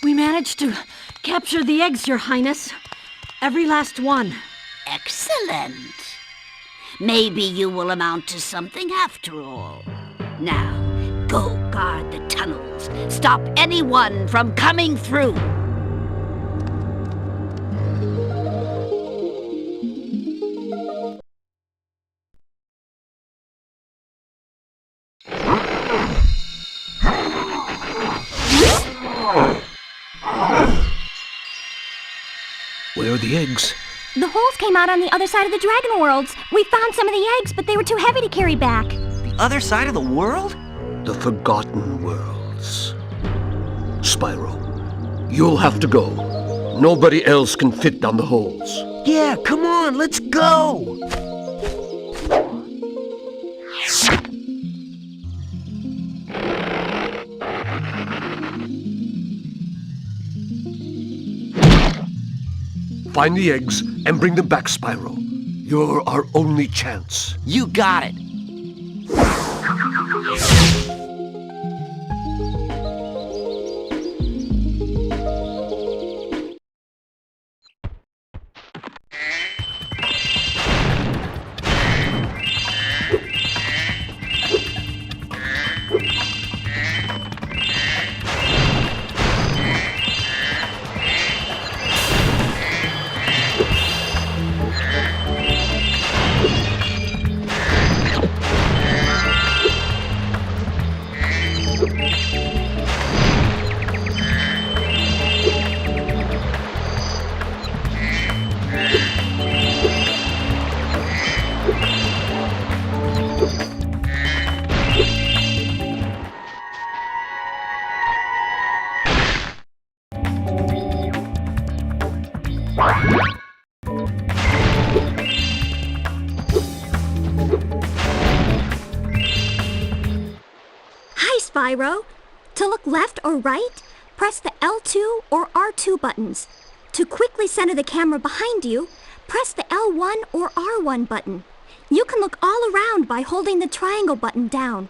We managed to capture the eggs, Your Highness. Every last one. Excellent. Maybe you will amount to something after all. Now, go guard the tunnels. Stop anyone from coming through. Where are the eggs? The holes came out on the other side of the Dragon Worlds. We found some of the eggs, but they were too heavy to carry back. The other side of the world? The Forgotten Worlds. Spyro, you'll have to go. Nobody else can fit down the holes. Yeah, come on, let's go! Find the eggs and bring them back, Spyro. You're our only chance. You got it. Hi, Spyro. To look left or right, press the L2 or R2 buttons. To quickly center the camera behind you, press the L1 or R1 button. You can look all around by holding the triangle button down.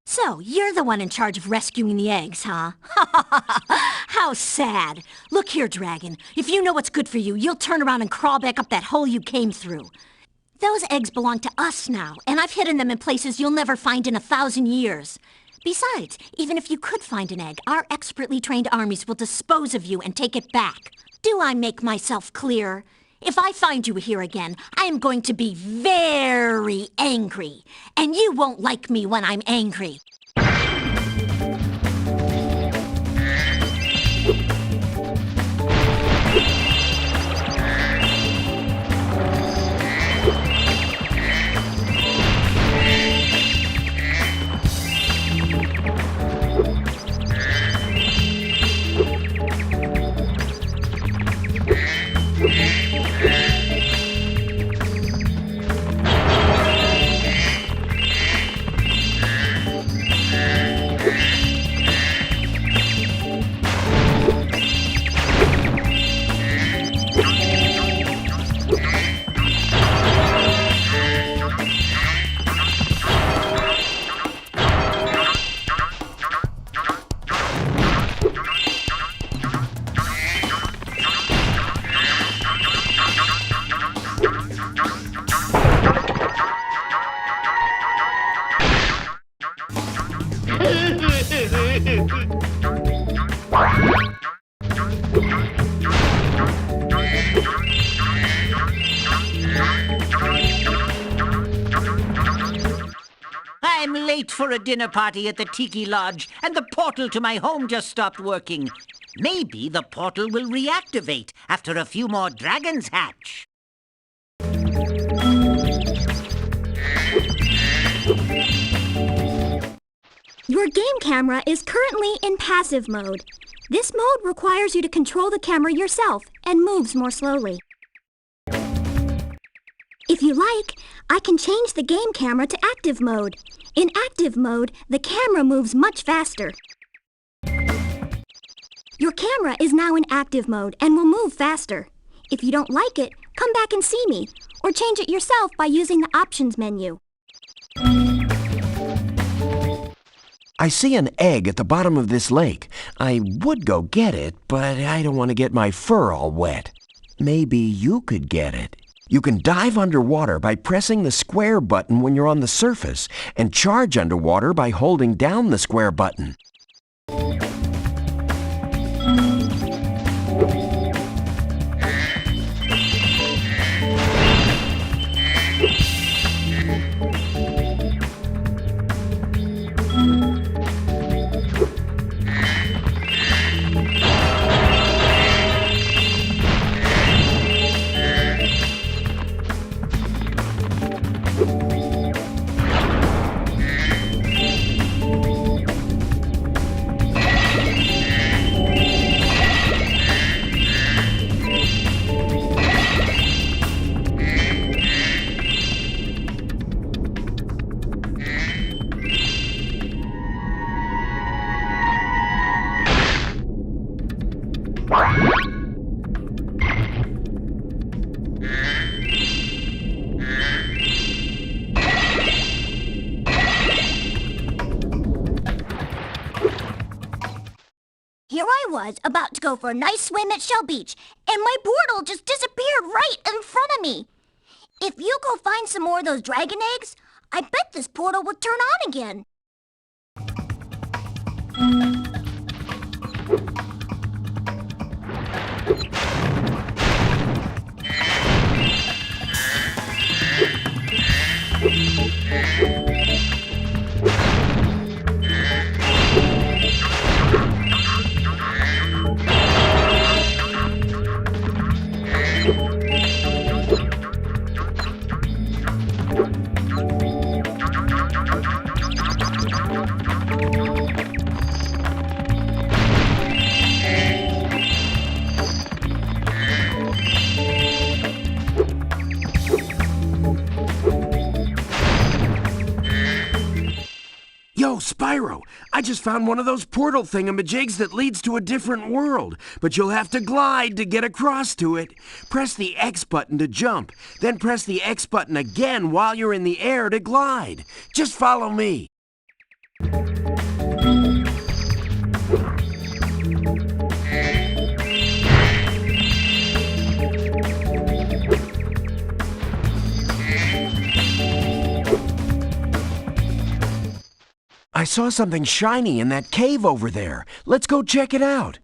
So, you're the one in charge of rescuing the eggs, huh? How sad. Look here, Dragon. If you know what's good for you, you'll turn around and crawl back up that hole you came through. Those eggs belong to us now, and I've hidden them in places you'll never find in 1,000 years. Besides, even if you could find an egg, our expertly trained armies will dispose of you and take it back. Do I make myself clear? If I find you here again, I am going to be very angry. And you won't like me when I'm angry. late for a dinner party at the Tiki Lodge, and the portal to my home just stopped working. Maybe the portal will reactivate after a few more dragons hatch. Your game camera is currently in passive mode. This mode requires you to control the camera yourself and moves more slowly. If you like, I can change the game camera to active mode. In active mode, the camera moves much faster. Your camera is now in active mode and will move faster. If you don't like it, come back and see me, or change it yourself by using the options menu. I see an egg at the bottom of this lake. I would go get it, but I don't want to get my fur all wet. Maybe you could get it. You can dive underwater by pressing the square button when you're on the surface, and charge underwater by holding down the square button. Here I was, about to go for a nice swim at Shell Beach, and my portal just disappeared right in front of me. If you go find some more of those dragon eggs, I bet this portal will turn on again. Yo, Spyro, I just found one of those portal thingamajigs that leads to a different world, but you'll have to glide to get across to it. Press the X button to jump, then press the X button again while you're in the air to glide. Just follow me. I saw something shiny in that cave over there. Let's go check it out.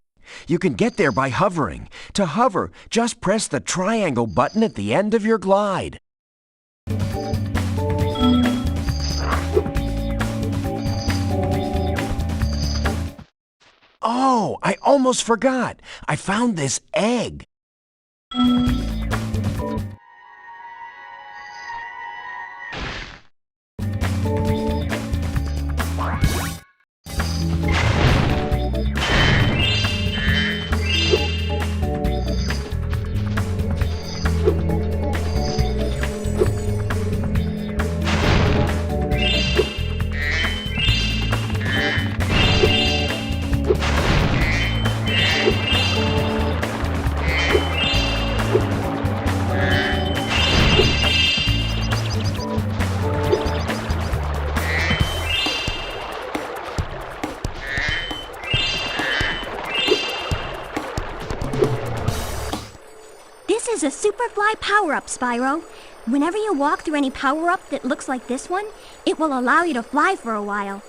You can get there by hovering. To hover, just press the triangle button at the end of your glide. Oh, I almost forgot. I found this egg. This is a Superfly power-up, Spyro. Whenever you walk through any power-up that looks like this one, it will allow you to fly for a while.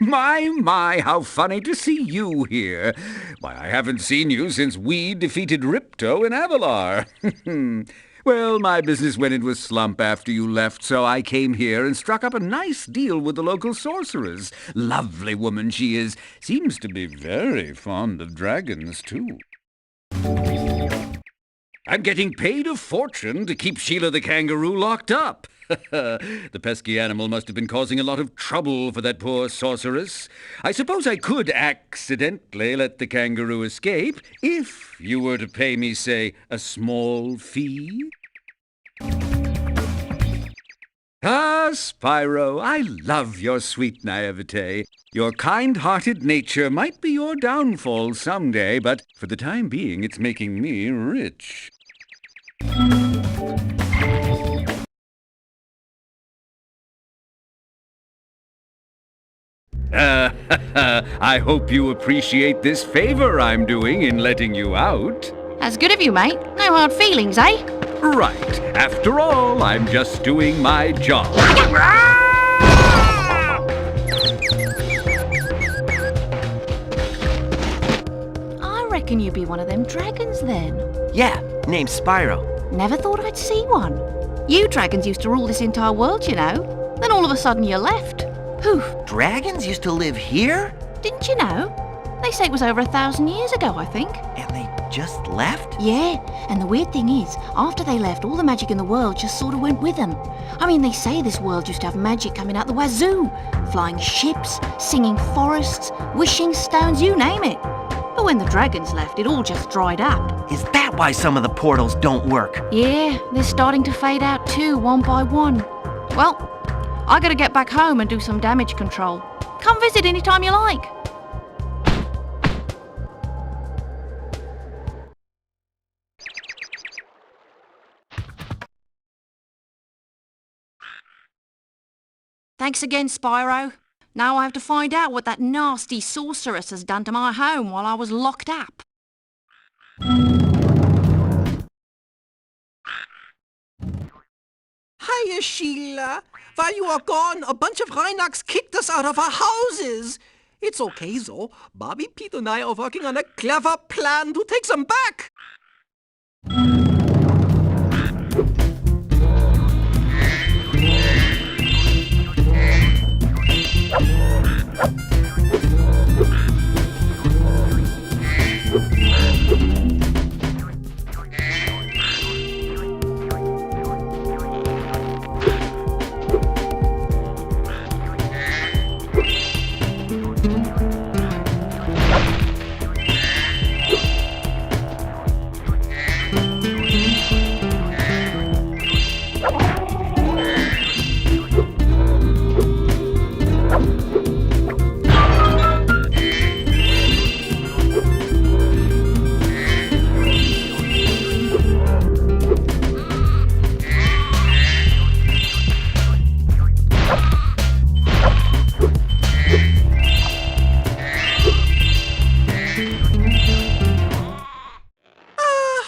My, how funny to see you here. Why, I haven't seen you since we defeated Ripto in Avalar. Well, my business went into a slump after you left, so I came here and struck up a nice deal with the local sorceress. Lovely woman she is. Seems to be very fond of dragons, too. I'm getting paid a fortune to keep Sheila the kangaroo locked up. The pesky animal must have been causing a lot of trouble for that poor sorceress. I suppose I could accidentally let the kangaroo escape if you were to pay me, say, a small fee. Ah, Spyro, I love your sweet naivete. Your kind-hearted nature might be your downfall someday, but for the time being, it's making me rich. I hope you appreciate this favor I'm doing in letting you out. That's good of you, mate. No hard feelings, eh? Right. After all, I'm just doing my job. I reckon you'd be one of them dragons then. Yeah, name's Spyro. Never thought I'd see one. You dragons used to rule this entire world, you know. Then all of a sudden you left. Poof. Dragons used to live here? Didn't you know? They say it was over 1,000 years ago, I think. And they just left? Yeah, and the weird thing is, after they left, all the magic in the world just sort of went with them. I mean, they say this world used to have magic coming out the wazoo. Flying ships, singing forests, wishing stones, you name it. But when the dragons left, it all just dried up. Is that why some of the portals don't work? Yeah, they're starting to fade out too, one by one. Well, I gotta get back home and do some damage control. Come visit anytime you like. Thanks again, Spyro. Now I have to find out what that nasty sorceress has done to my home while I was locked up. Hiya, Sheila. While you are gone, a bunch of Rhinox kicked us out of our houses. It's okay, though. Bobby, Pete, and I are working on a clever plan to take them back.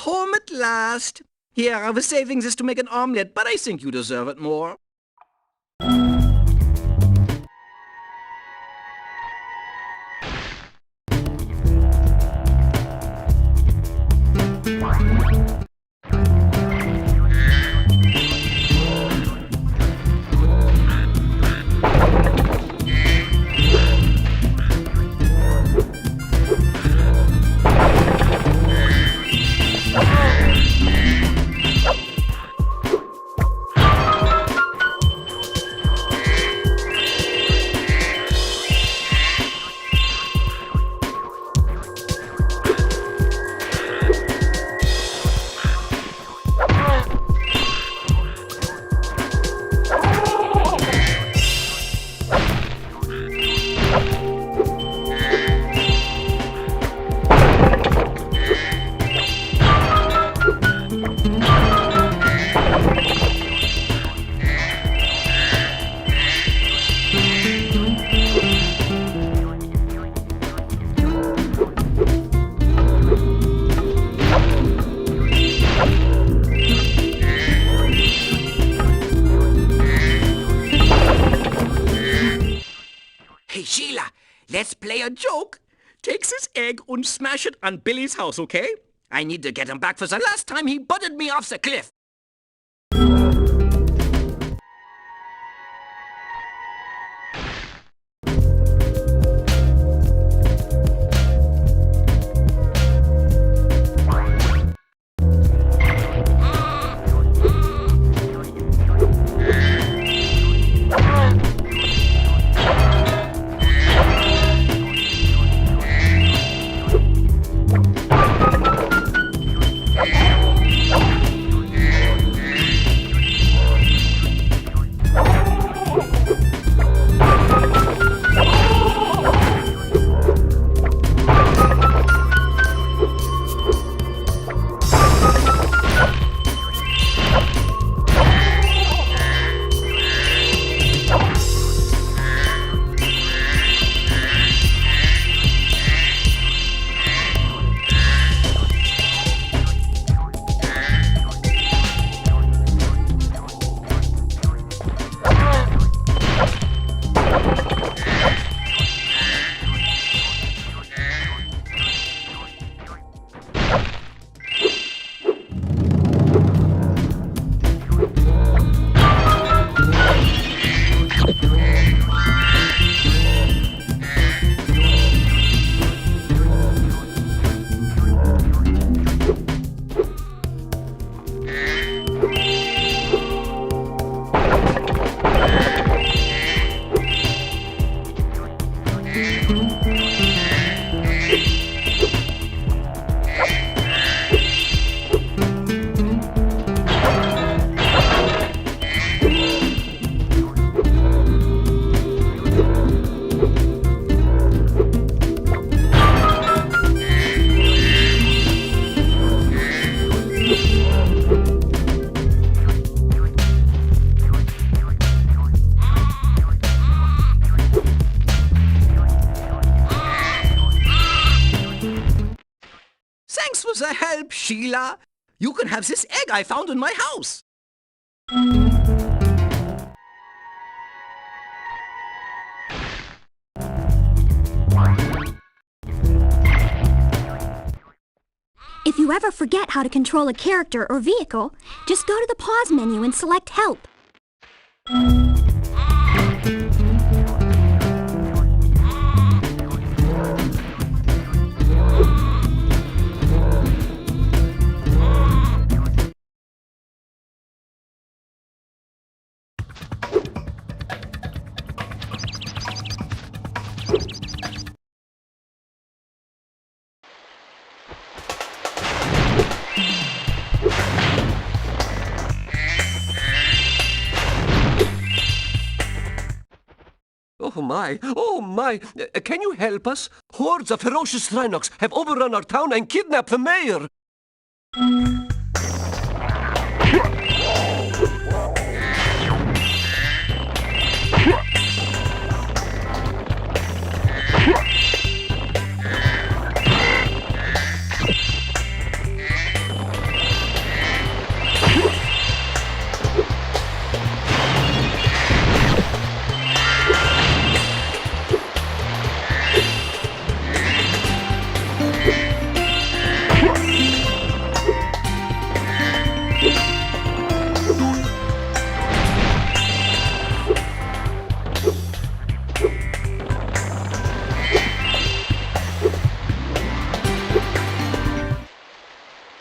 Home at last. Here, I was saving this to make an omelette, but I think you deserve it more. Sheila, let's play a joke. Take this egg and smash it on Billy's house, okay? I need to get him back for the last time he butted me off the cliff. Thanks for the help, Sheila. You can have this egg I found in my house. If you ever forget how to control a character or vehicle, just go to the pause menu and select Help. Oh my, can you help us? Hordes of ferocious Rhinox have overrun our town and kidnapped the mayor.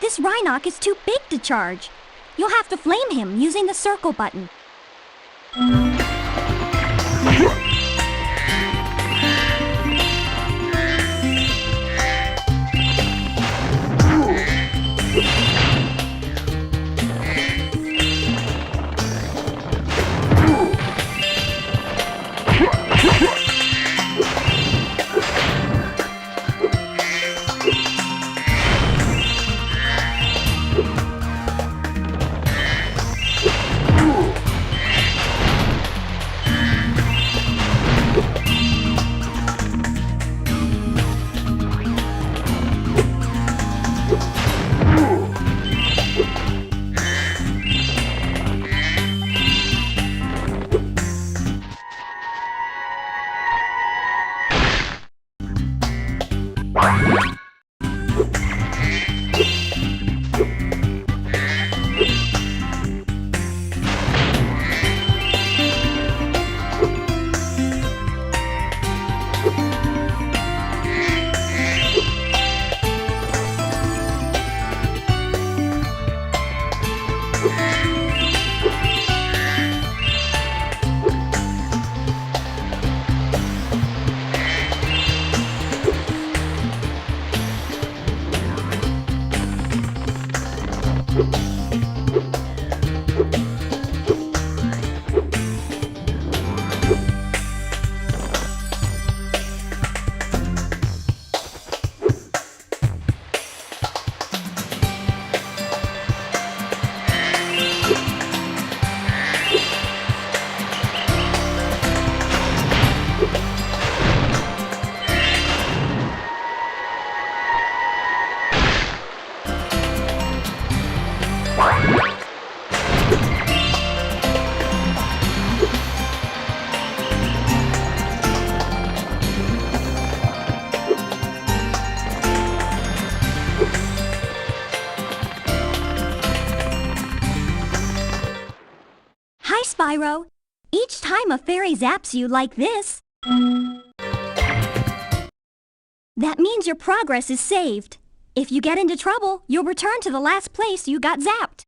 This Rhinoc is too big to charge. You'll have to flame him using the circle button. Spyro. Each time a fairy zaps you like this, that means your progress is saved. If you get into trouble, you'll return to the last place you got zapped.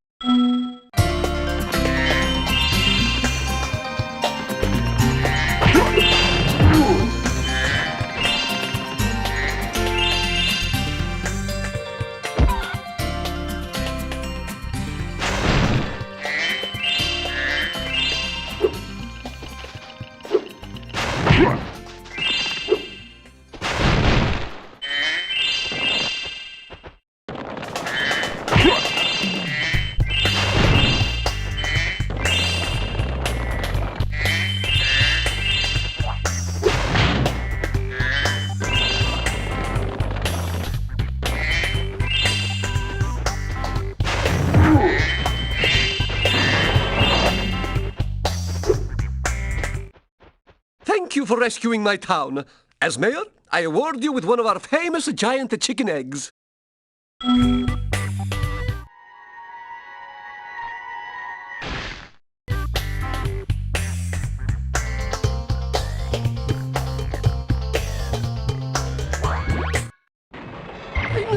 Thank you for rescuing my town. As mayor, I award you with one of our famous giant chicken eggs. I'm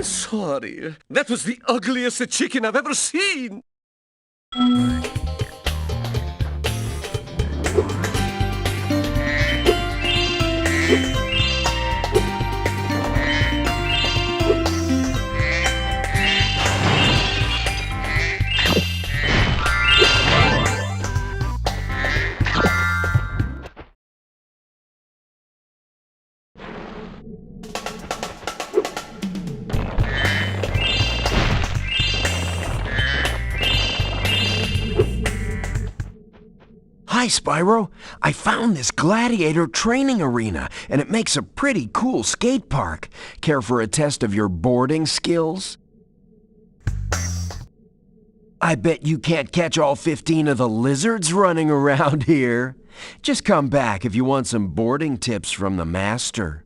sorry. That was the ugliest chicken I've ever seen. Hi, Spyro. I found this gladiator training arena, and it makes a pretty cool skate park. Care for a test of your boarding skills? I bet you can't catch all 15 of the lizards running around here. Just come back if you want some boarding tips from the master.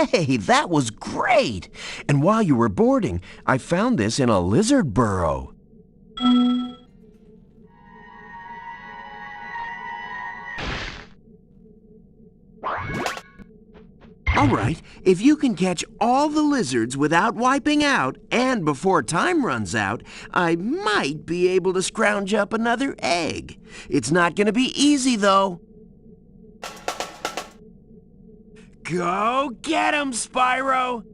Hey, that was great! And while you were boarding, I found this in a lizard burrow. All right, if you can catch all the lizards without wiping out and before time runs out, I might be able to scrounge up another egg. It's not going to be easy, though. Go get 'em, Spyro!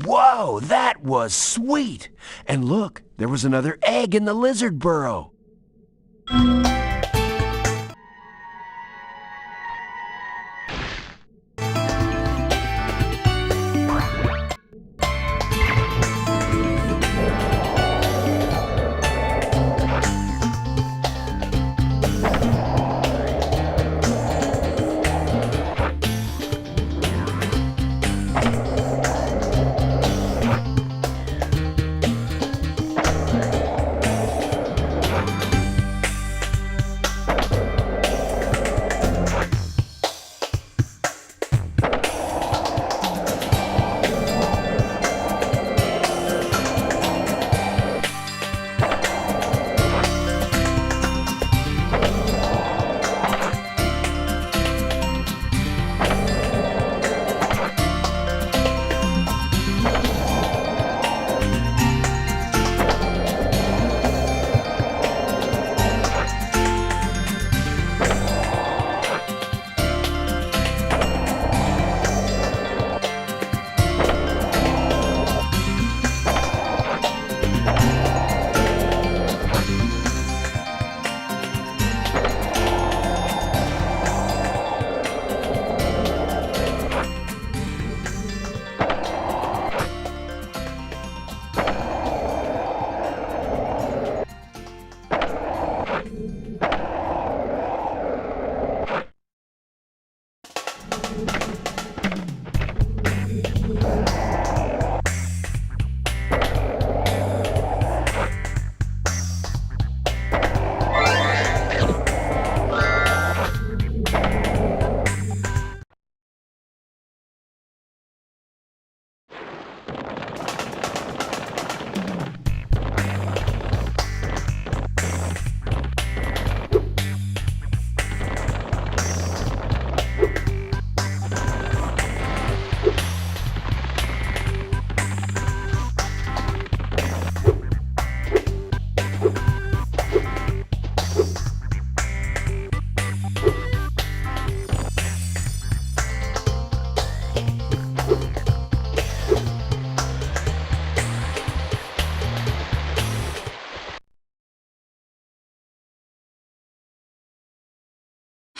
Whoa, that was sweet! And look, there was another egg in the lizard burrow.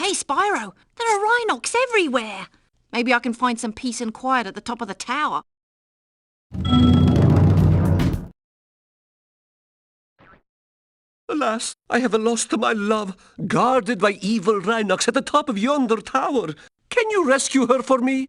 Hey, Spyro, there are Rhinox everywhere. Maybe I can find some peace and quiet at the top of the tower. Alas, I have lost my love, guarded by evil Rhinox at the top of yonder tower. Can you rescue her for me?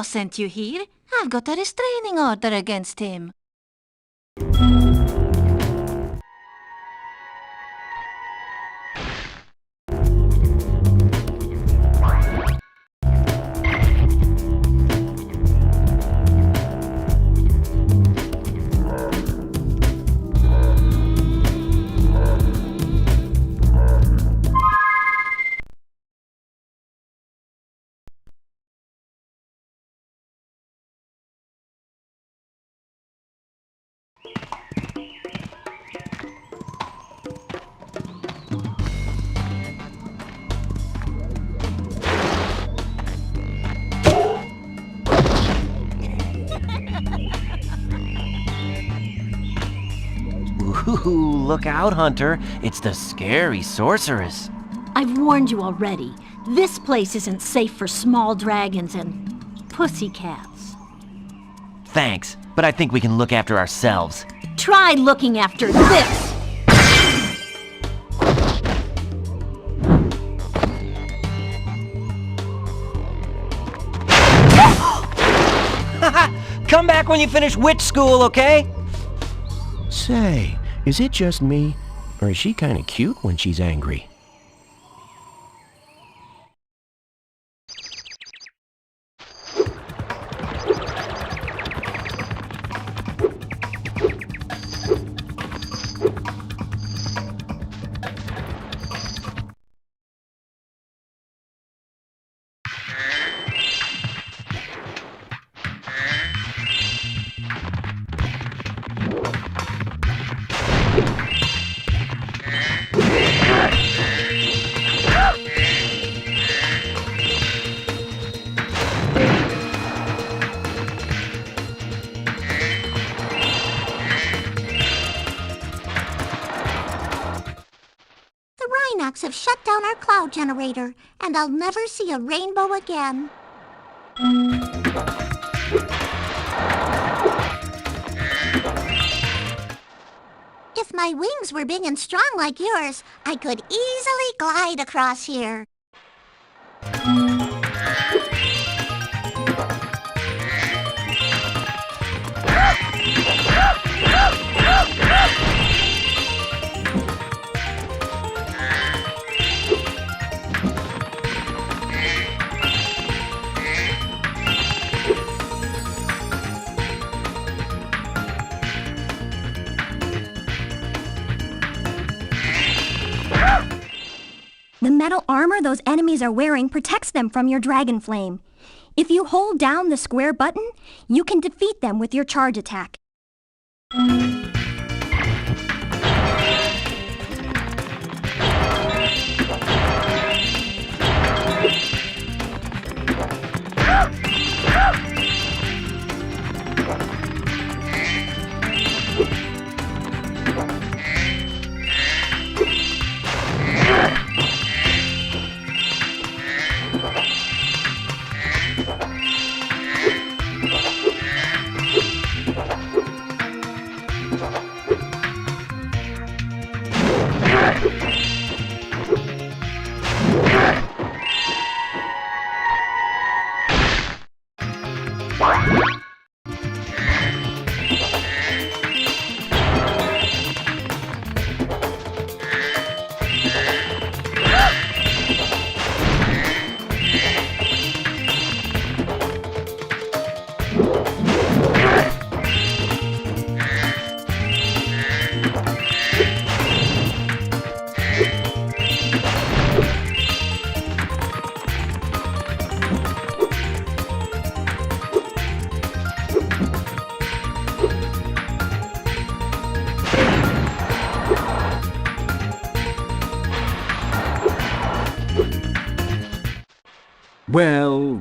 Sent you here. I've got a restraining order against him. Ooh, look out, Hunter. It's the scary sorceress. I've warned you already. This place isn't safe for small dragons and pussycats. Thanks, but I think we can look after ourselves. Try looking after this! Come back when you finish witch school, okay? Say, is it just me? Or is she kinda cute when she's angry? Rhinox have shut down our cloud generator, and I'll never see a rainbow again. if my wings were big and strong like yours, I could easily glide across here. The metal armor those enemies are wearing protects them from your dragon flame. If you hold down the square button, you can defeat them with your charge attack.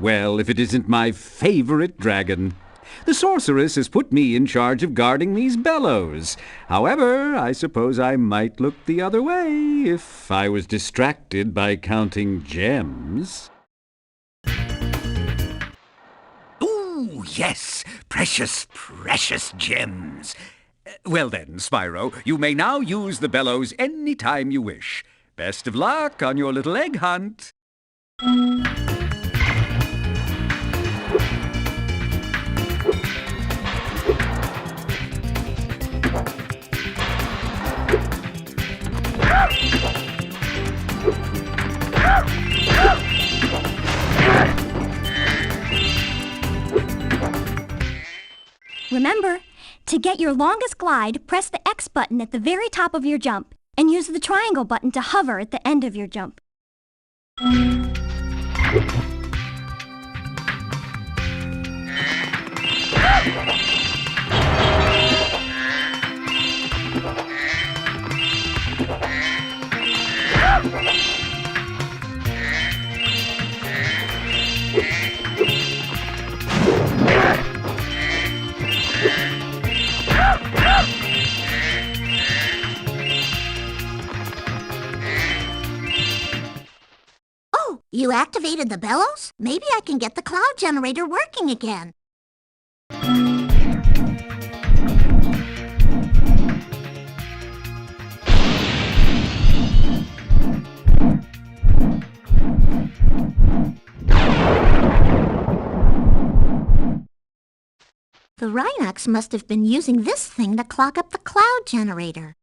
Well, if it isn't my favorite dragon. The sorceress has put me in charge of guarding these bellows. However, I suppose I might look the other way if I was distracted by counting gems. Ooh, yes, precious, precious gems. Well then, Spyro, you may now use the bellows any time you wish. Best of luck on your little egg hunt. Remember, to get your longest glide, press the X button at the very top of your jump, and use the triangle button to hover at the end of your jump. Oh, you activated the bellows? Maybe I can get the cloud generator working again. The Rhinox must have been using this thing to clog up the cloud generator.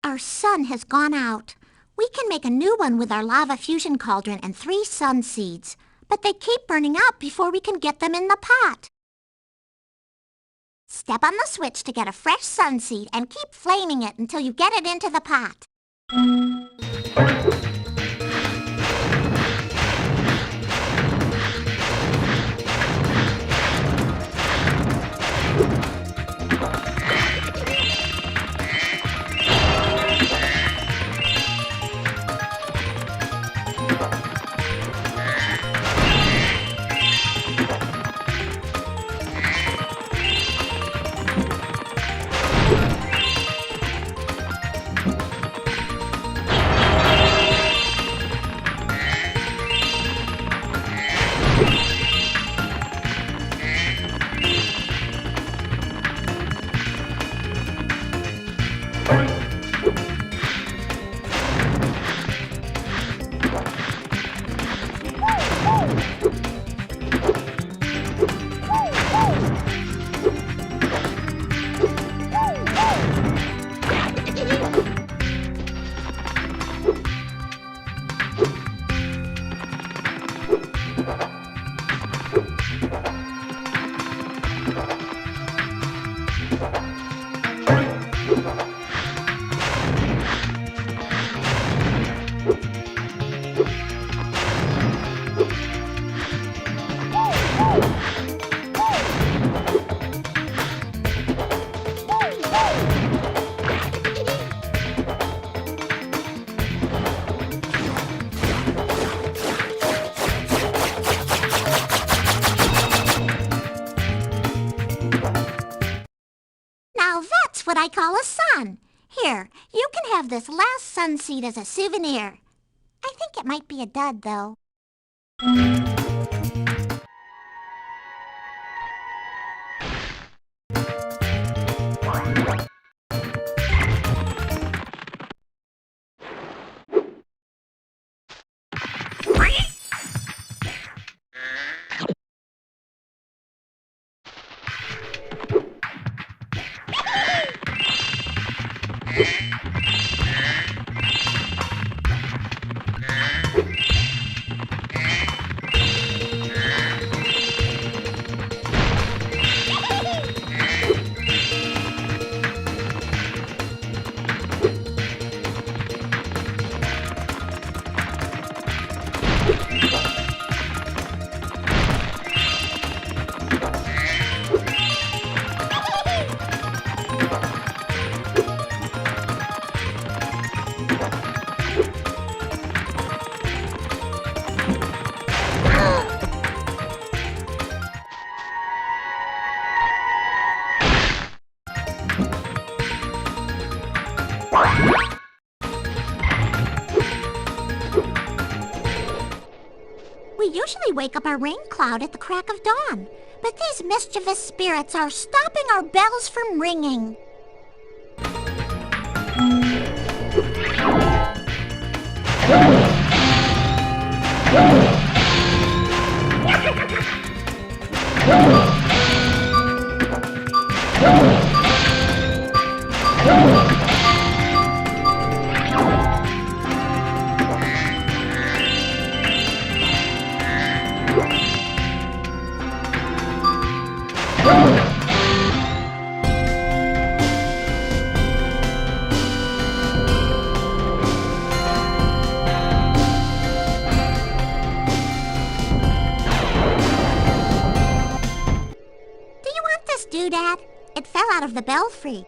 Our sun has gone out. We can make a new one with our lava fusion cauldron and 3 sun seeds, but they keep burning out before we can get them in the pot. Step on the switch to get a fresh sun seed and keep flaming it until you get it into the pot. I call a sun. Here, you can have this last sun seed as a souvenir. I think it might be a dud, though. We usually wake up our rain cloud at the crack of dawn, but these mischievous spirits are stopping our bells from ringing. Doodad. It fell out of the belfry.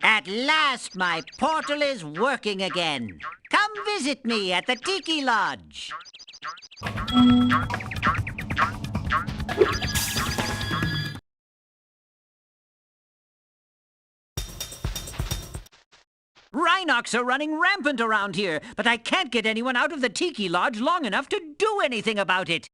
At last, my portal is working again. Come visit me at the Tiki Lodge. Rhinocs are running rampant around here, but I can't get anyone out of the Tiki Lodge long enough to do anything about it.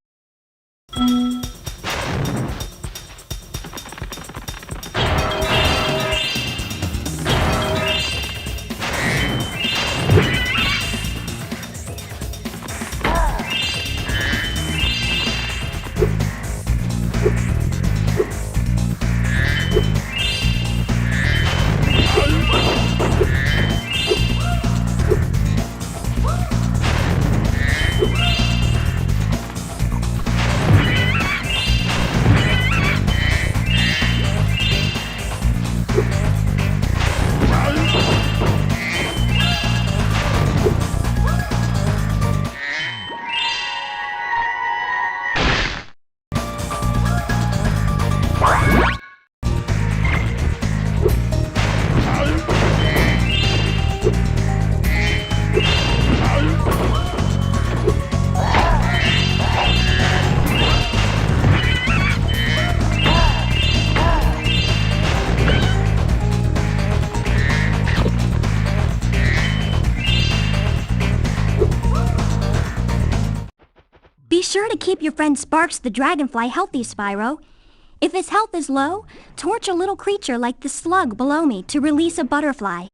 Be sure to keep your friend Sparks the dragonfly healthy, Spyro. If his health is low, torch a little creature like the slug below me to release a butterfly.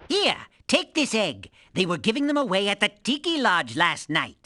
Here, take this egg. They were giving them away at the Tiki Lodge last night.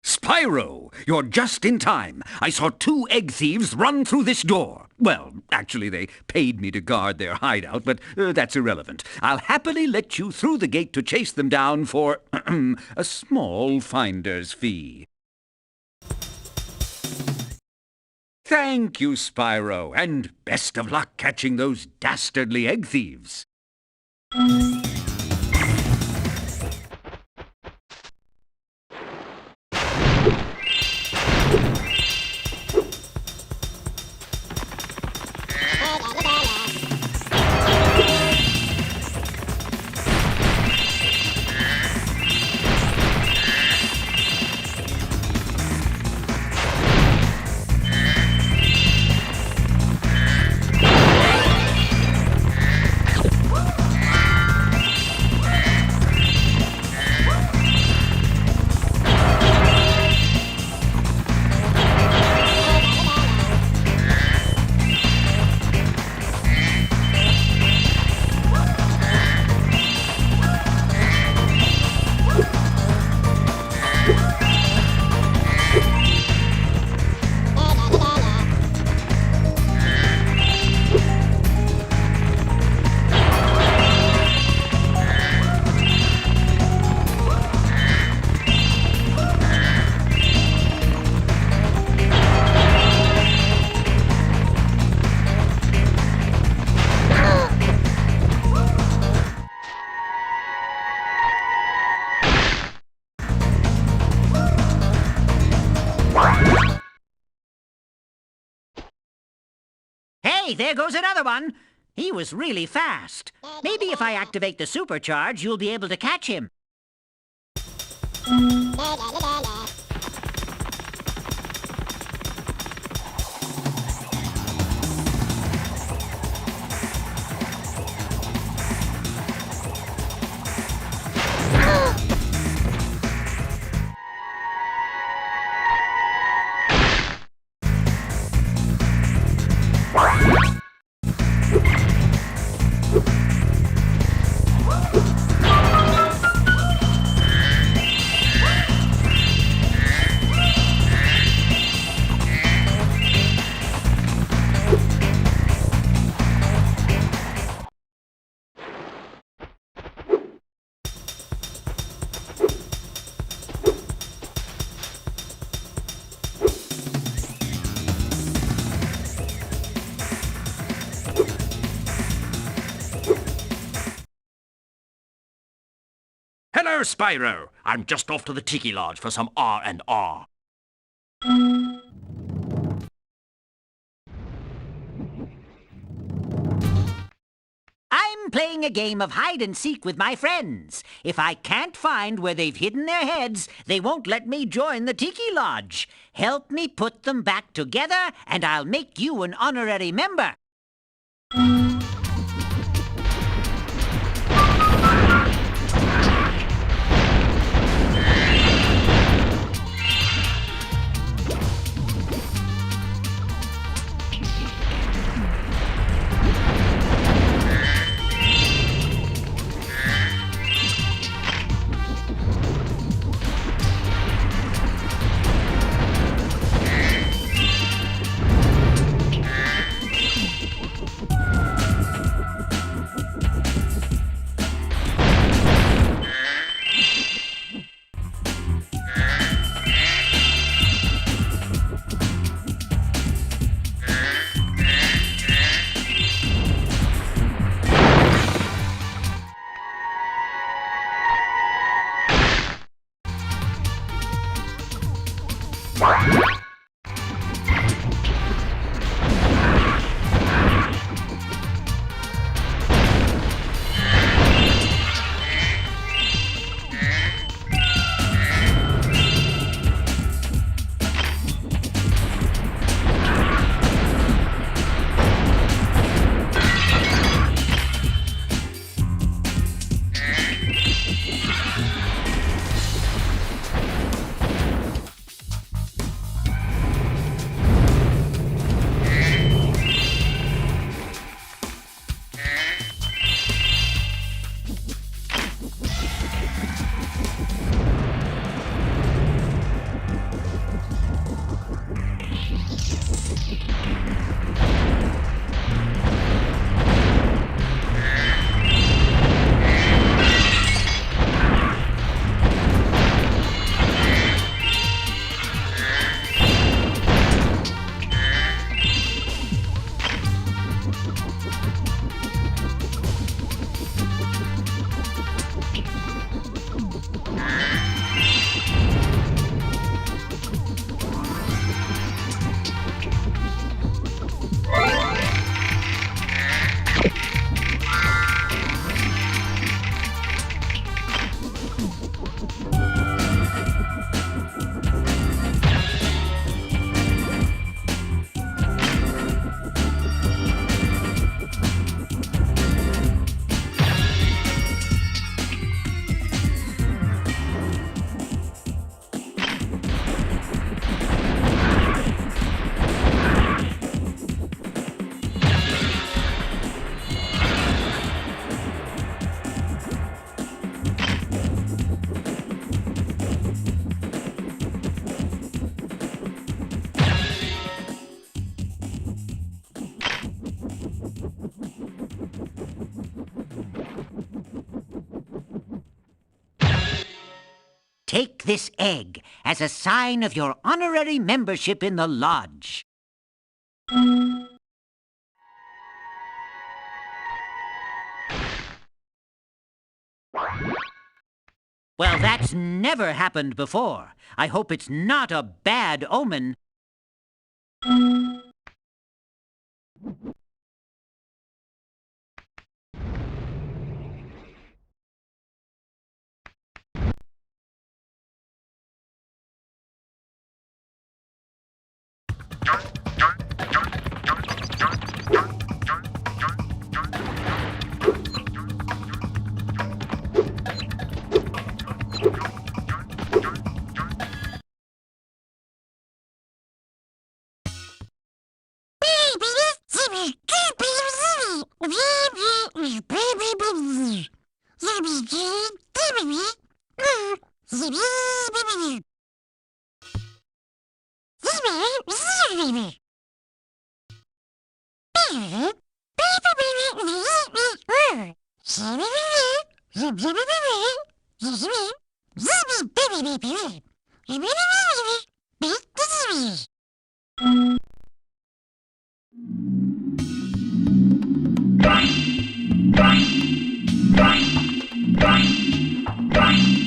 Spyro, you're just in time. I saw 2 egg thieves run through this door. Well, actually, they paid me to guard their hideout, but that's irrelevant. I'll happily let you through the gate to chase them down for a small finder's fee. Thank you, Spyro, and best of luck catching those dastardly egg thieves. Hey, there goes another one. He was really fast. Maybe if I activate the supercharge, you'll be able to catch him. Hello, Spyro. I'm just off to the Tiki Lodge for some R&R. I'm playing a game of hide-and-seek with my friends. If I can't find where they've hidden their heads, they won't let me join the Tiki Lodge. Help me put them back together, and I'll make you an honorary member. Take this egg as a sign of your honorary membership in the lodge. Well, that's never happened before. I hope it's not a bad omen. Bye.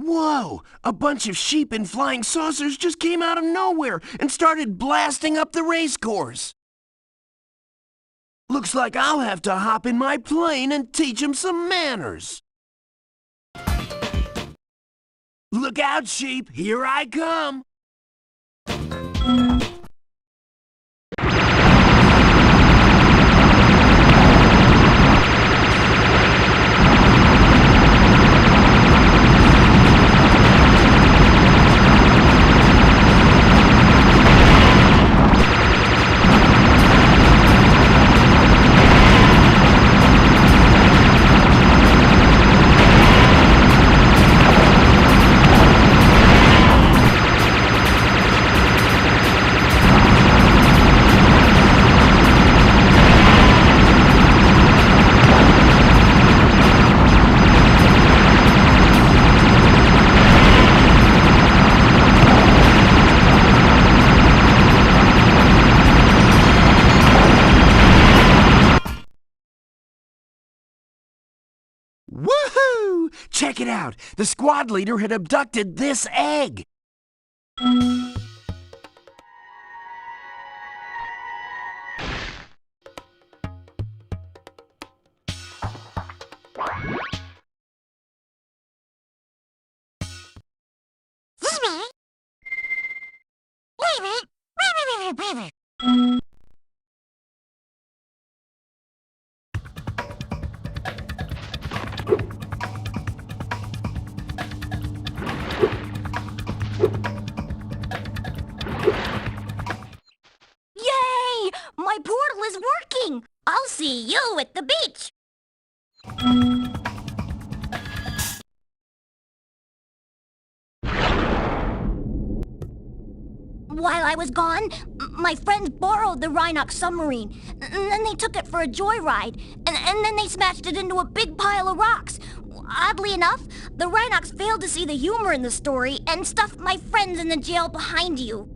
Whoa! A bunch of sheep in flying saucers just came out of nowhere and started blasting up the race course. Looks like I'll have to hop in my plane and teach 'em some manners. Look out, sheep! Here I come! Woohoo! Check it out! The squad leader had abducted this egg! Yay! My portal is working! I'll see you at the beach! While I was gone, my friends borrowed the Reignited submarine, and then they took it for a joyride, and then they smashed it into a big pile of rocks. Oddly enough, the Rhinox failed to see the humor in the story and stuffed my friends in the jail behind you.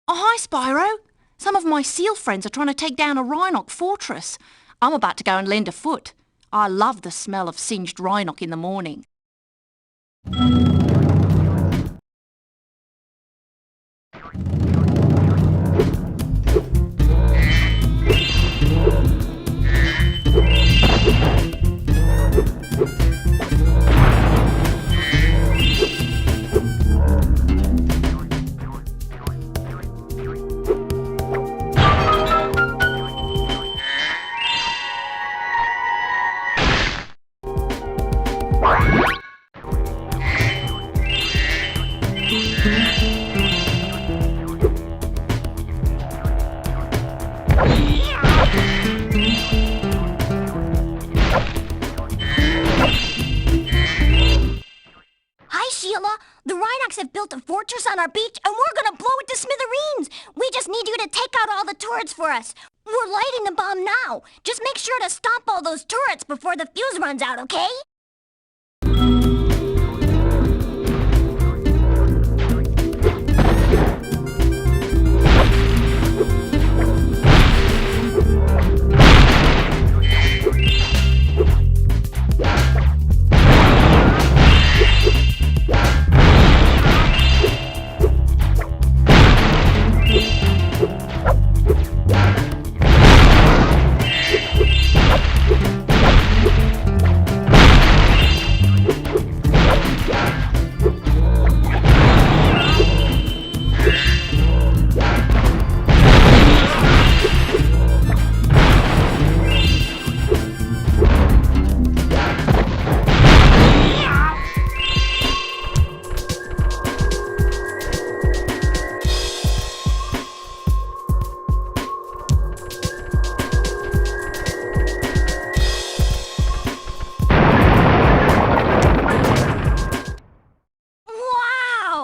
Oh, hi, Spyro. Some of my seal friends are trying to take down a Rhinoc fortress. I'm about to go and lend a foot. I love the smell of singed Rhinoc in the morning. Hi, Sheila. The Rhinox have built a fortress on our beach, and we're gonna blow it to smithereens. We just need you to take out all the turrets for us. We're lighting the bomb now. Just make sure to stop all those turrets before the fuse runs out, okay?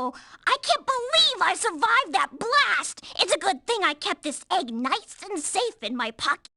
Wow! I can't believe I survived that blast! It's a good thing I kept this egg nice and safe in my pocket.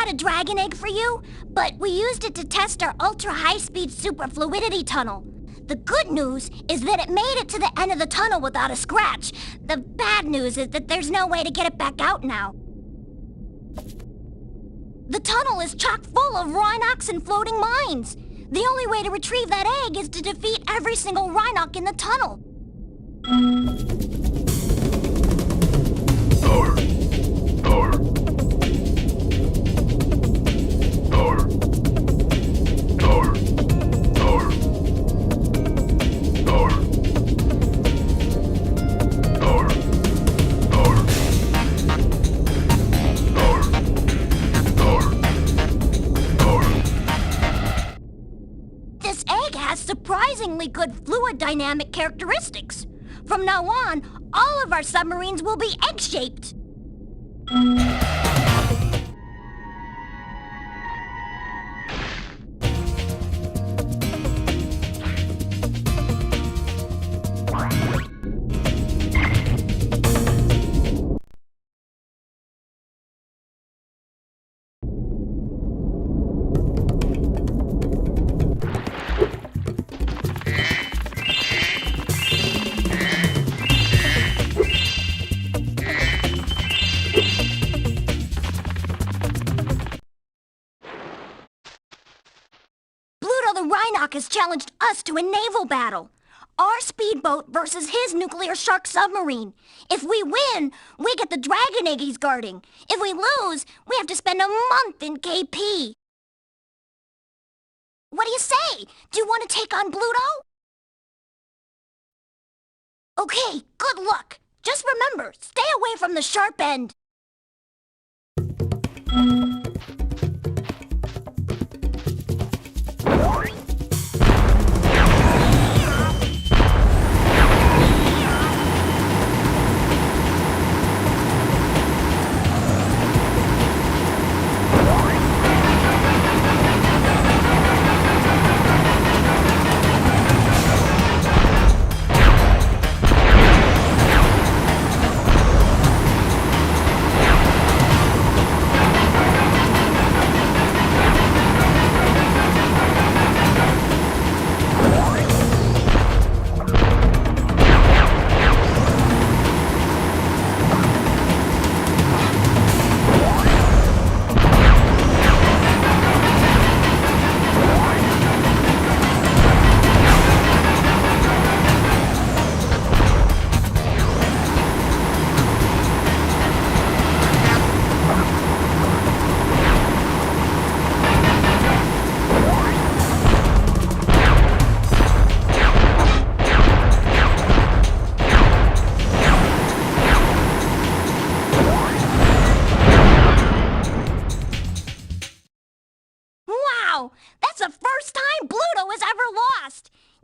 A dragon egg for you, but we used it to test our ultra-high-speed super fluidity tunnel. The good news is that it made it to the end of the tunnel without a scratch. The bad news is that there's no way to get it back out now. The tunnel is chock full of Rhinox and floating mines. The only way to retrieve that egg is to defeat every single Rhinox in the tunnel. Surprisingly good fluid dynamic characteristics. From now on, all of our submarines will be egg-shaped. Rhinox has challenged us to a naval battle. Our speedboat versus his nuclear shark submarine. If we win, we get the dragon egg he's guarding. If we lose, we have to spend a month in KP. What do you say? Do you want to take on Pluto? Okay, good luck. Just remember, stay away from the sharp end.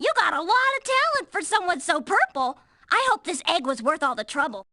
You got a lot of talent for someone so purple. I hope this egg was worth all the trouble.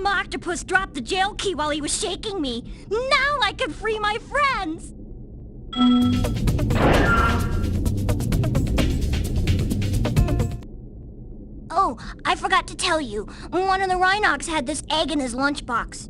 Octopus dropped the jail key while he was shaking me. Now I can free my friends! Oh, I forgot to tell you. One of the Rhinox had this egg in his lunchbox.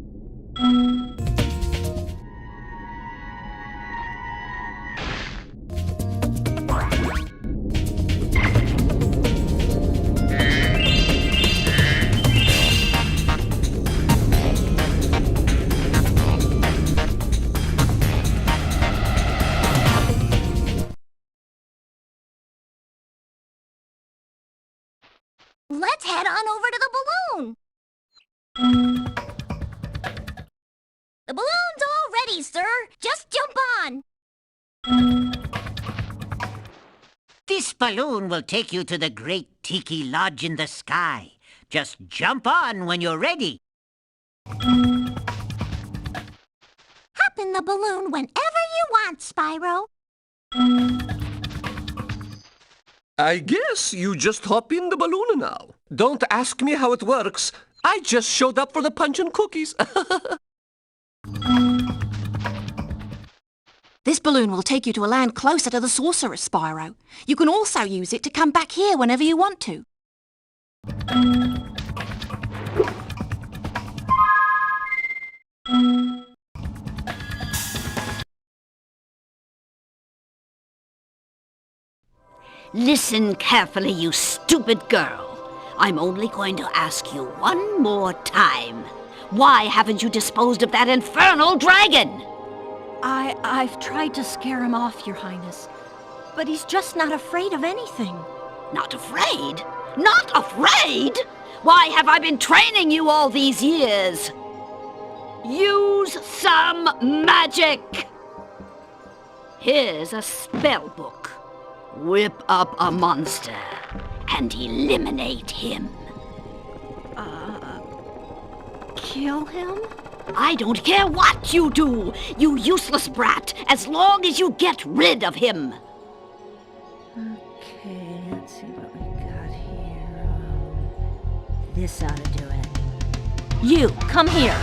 Let's head on over to the balloon. The balloon's all ready, sir. Just jump on. This balloon will take you to the great Tiki Lodge in the sky. Just jump on when you're ready. Hop in the balloon whenever you want, Spyro. I guess you just hop in the balloon now. Don't ask me how it works. I just showed up for the punch and cookies. This balloon will take you to a land closer to the sorceress, Spyro. You can also use it to come back here whenever you want to. Listen carefully, you stupid girl. I'm only going to ask you one more time. Why haven't you disposed of that infernal dragon? I've tried to scare him off, Your Highness. But he's just not afraid of anything. Not afraid? Not afraid? Why have I been training you all these years? Use some magic! Here's a spell book. Whip up a monster and eliminate him. Kill him? I don't care what you do, you useless brat, as long as you get rid of him. Okay, let's see what we got here. This ought to do it. You, come here.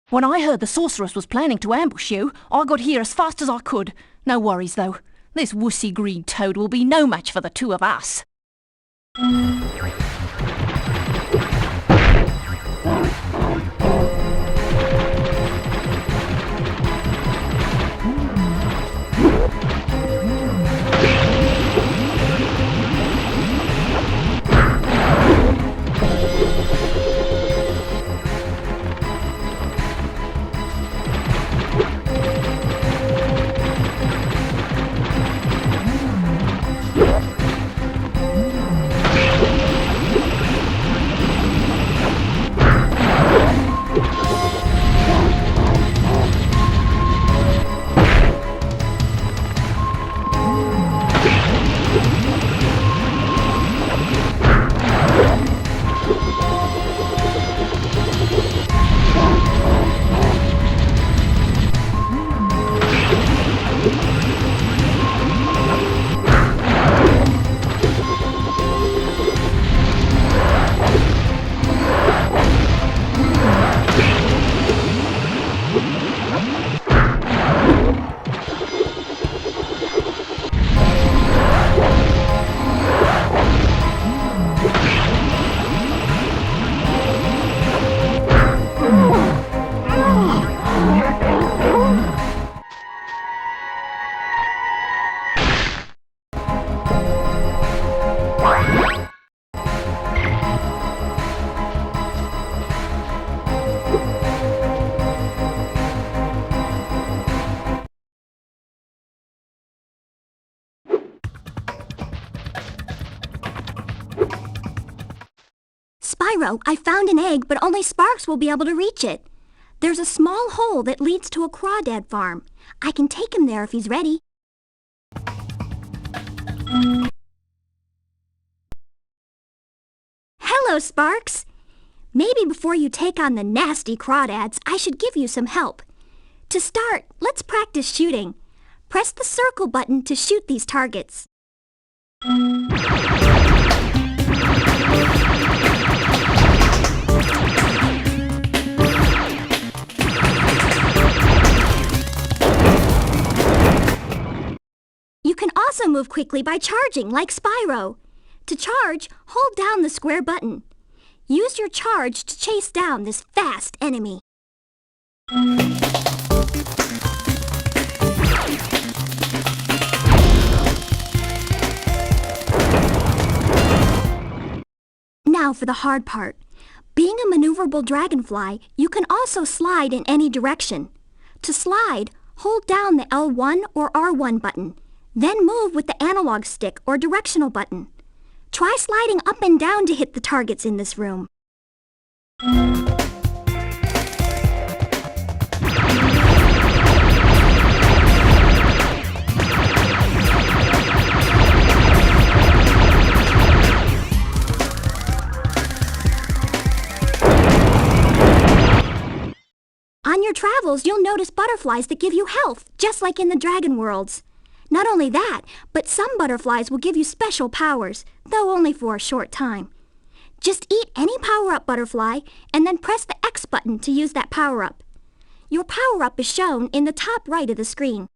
When I heard the sorceress was planning to ambush you, I got here as fast as I could. No worries, though. This wussy green toad will be no match for the two of us. Spyro, I found an egg, but only Sparks will be able to reach it. There's a small hole that leads to a crawdad farm. I can take him there if he's ready. Hello, Sparks. Maybe before you take on the nasty crawdads, I should give you some help. To start, let's practice shooting. Press the circle button to shoot these targets. You can also move quickly by charging, like Spyro. To charge, hold down the square button. Use your charge to chase down this fast enemy. Now for the hard part. Being a maneuverable dragonfly, you can also slide in any direction. To slide, hold down the L1 or R1 button, then move with the analog stick or directional button. Try sliding up and down to hit the targets in this room. On your travels, you'll notice butterflies that give you health, just like in the dragon worlds. Not only that, but some butterflies will give you special powers, though only for a short time. Just eat any power-up butterfly, and then press the X button to use that power-up. Your power-up is shown in the top right of the screen.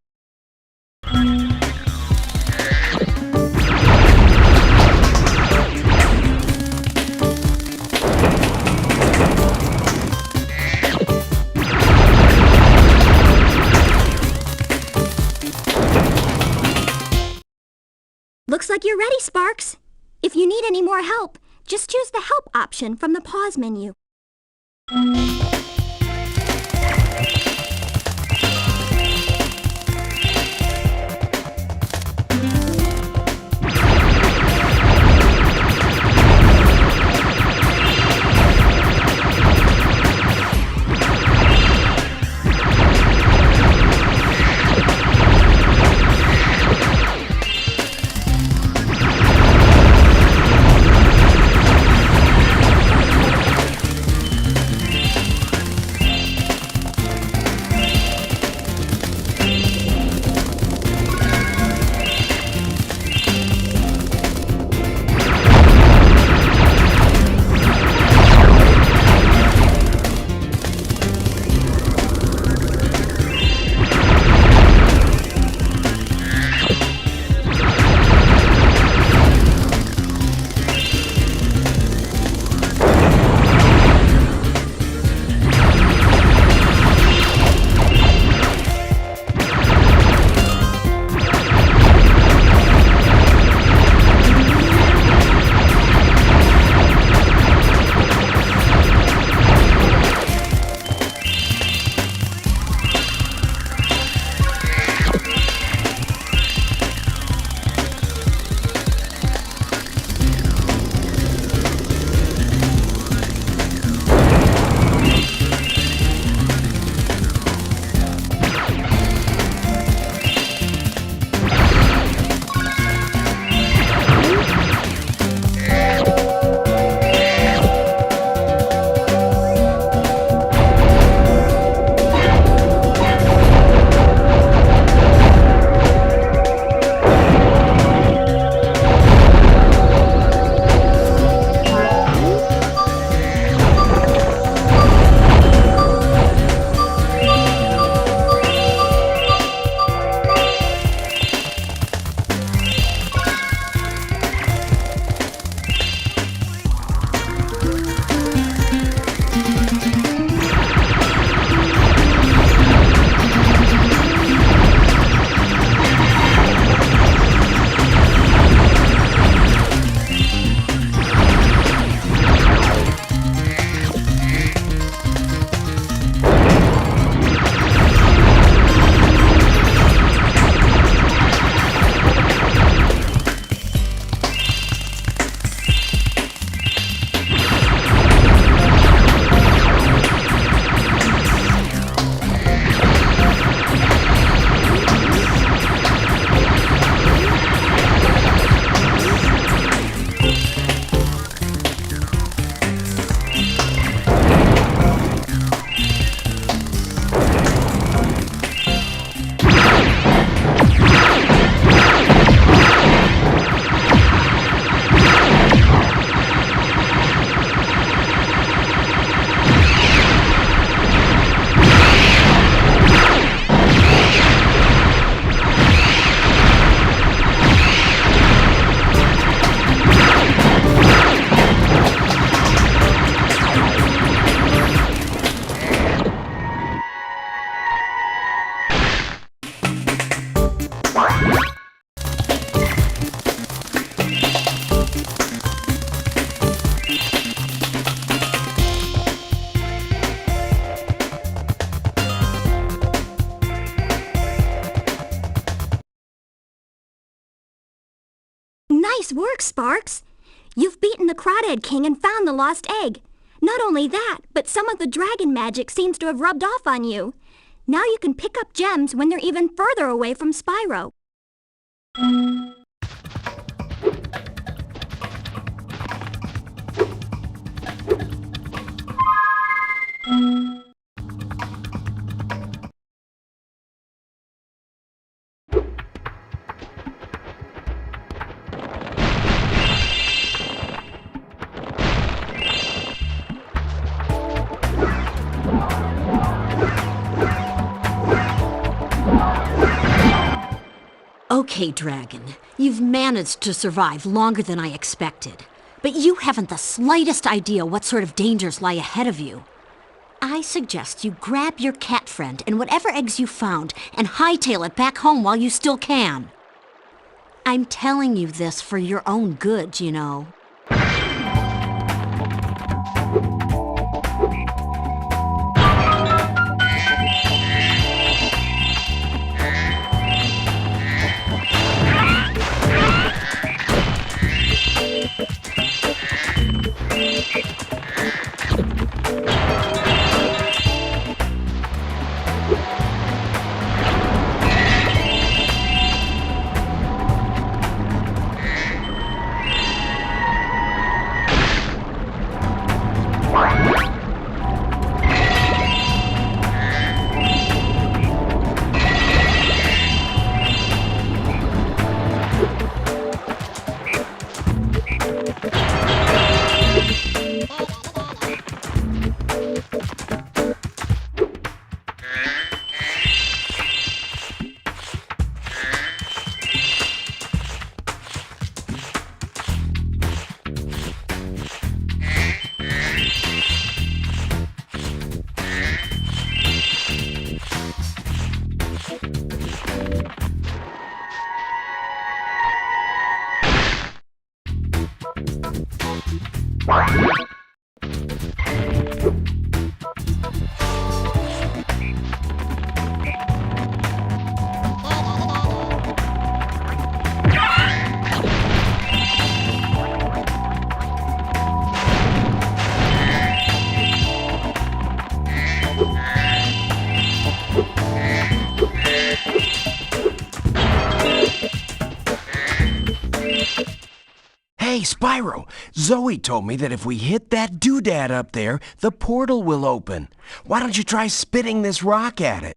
Looks like you're ready, Sparks. If you need any more help, just choose the Help option from the Pause menu. Nice work, Sparks. You've beaten the Crawdad King and found the lost egg. Not only that, but some of the dragon magic seems to have rubbed off on you. Now you can pick up gems when they're even further away from Spyro. Okay, Dragon, you've managed to survive longer than I expected. But you haven't the slightest idea what sort of dangers lie ahead of you. I suggest you grab your cat friend and whatever eggs you found and hightail it back home while you still can. I'm telling you this for your own good, you know. Hey, Spyro, Zoe told me that if we hit that doodad up there, the portal will open. Why don't you try spitting this rock at it?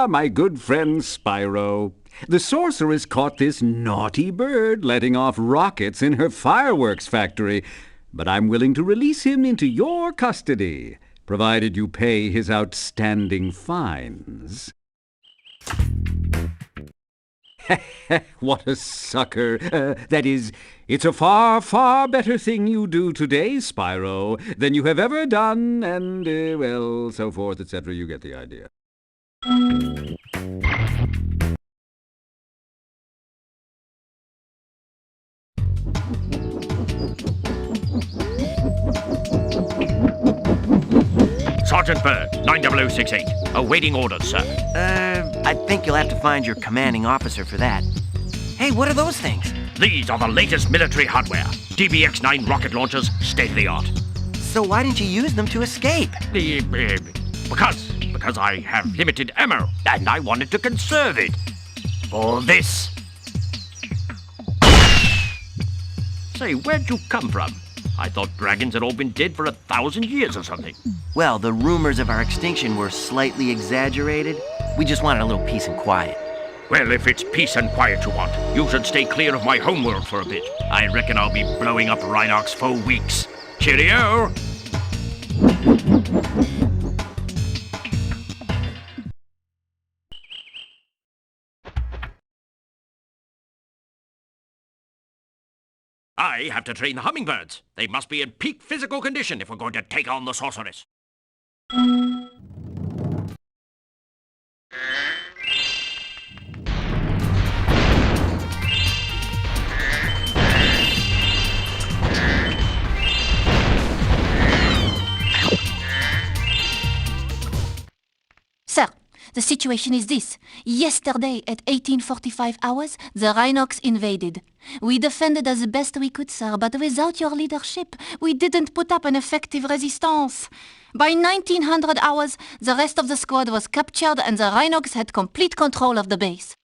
my good friend Spyro. The sorceress caught this naughty bird letting off rockets in her fireworks factory, but I'm willing to release him into your custody, provided you pay his outstanding fines. What a sucker. That is, it's a far, far better thing you do today, Spyro, than you have ever done, and, well, so forth, etc. You get the idea. Sergeant Bird, 90068. Awaiting orders, sir. I think you'll have to find your commanding officer for that. Hey, what are those things? These are the latest military hardware. DBX-9 rocket launchers, state-of-the-art. So why didn't you use them to escape? Because I have limited ammo, and I wanted to conserve it. For this. Say, where'd you come from? I thought dragons had all been dead for 1,000 years or something. Well, the rumors of our extinction were slightly exaggerated. We just wanted a little peace and quiet. Well, if it's peace and quiet you want, you should stay clear of my homeworld for a bit. I reckon I'll be blowing up Rhinox for weeks. Cheerio! I have to train the hummingbirds. They must be in peak physical condition if we're going to take on the sorceress. Sir, the situation is this. Yesterday at 1845 hours, the Rhinox invaded. We defended as best we could, sir, but without your leadership, we didn't put up an effective resistance. By 1900 hours, the rest of the squad was captured and the Rhinox had complete control of the base.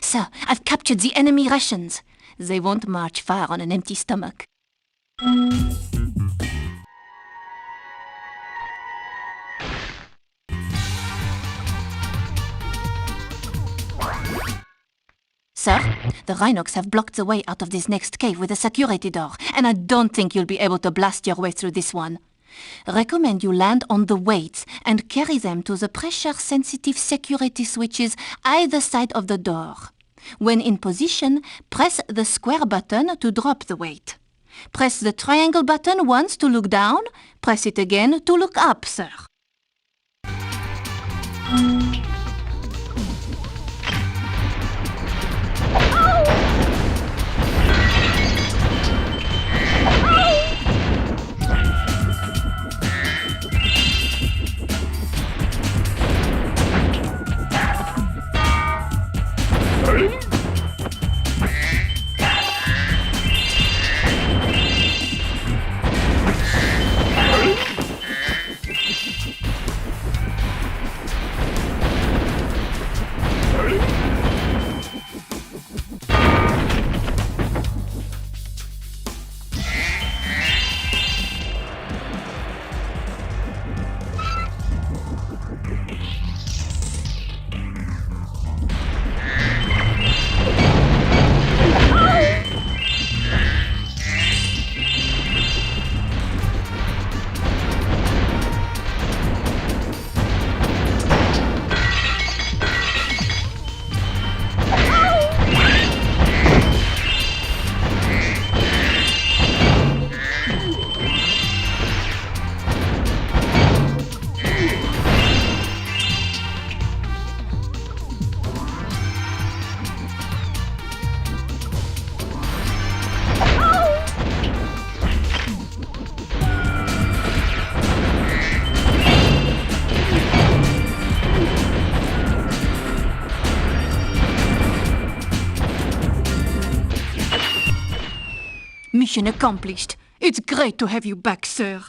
Sir, I've captured the enemy rations. They won't march far on an empty stomach. Sir, the Rhinox have blocked the way out of this next cave with a security door, and I don't think you'll be able to blast your way through this one. Recommend you land on the weights and carry them to the pressure-sensitive security switches either side of the door. When in position, press the square button to drop the weight. Press the triangle button once to look down. Press it again to look up, sir. Mission accomplished. It's great to have you back, sir.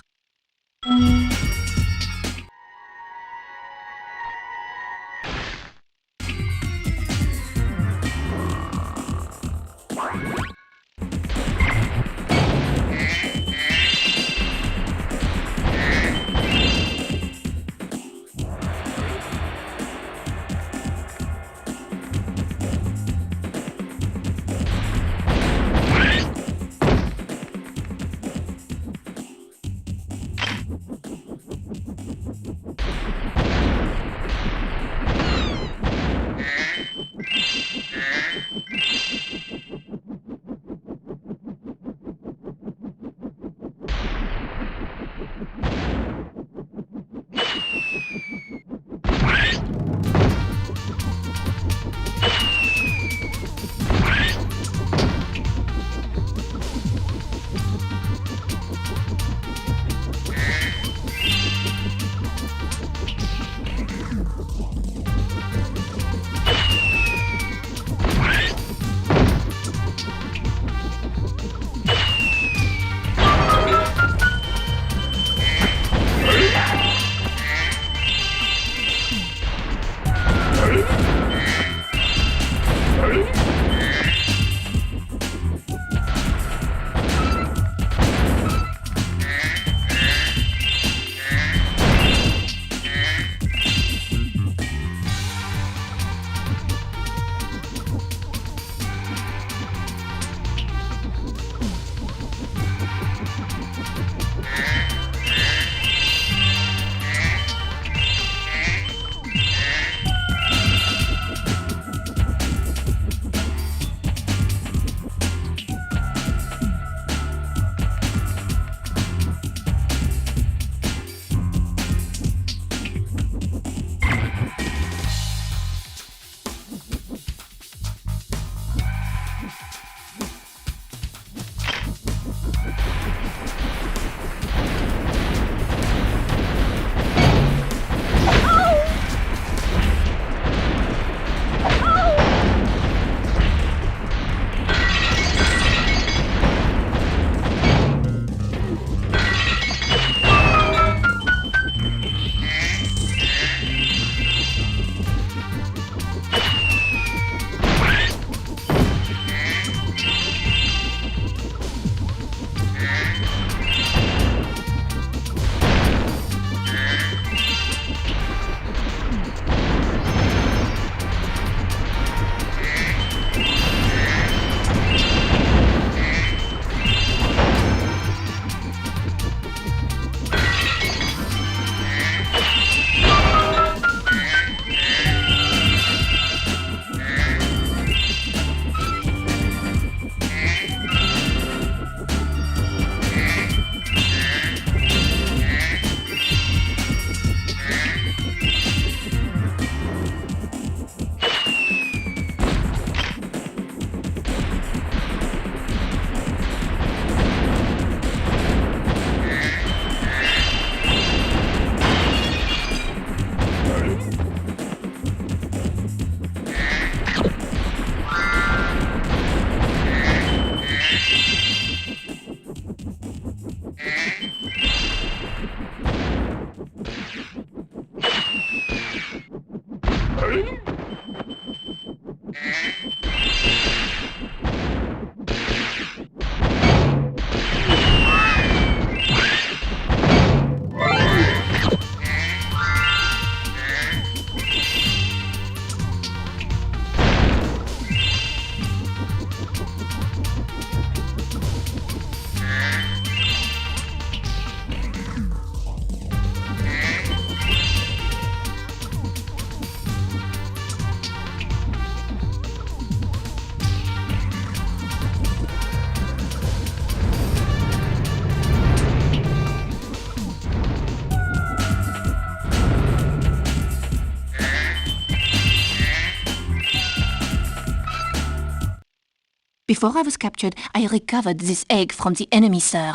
Before I was captured, I recovered this egg from the enemy, sir.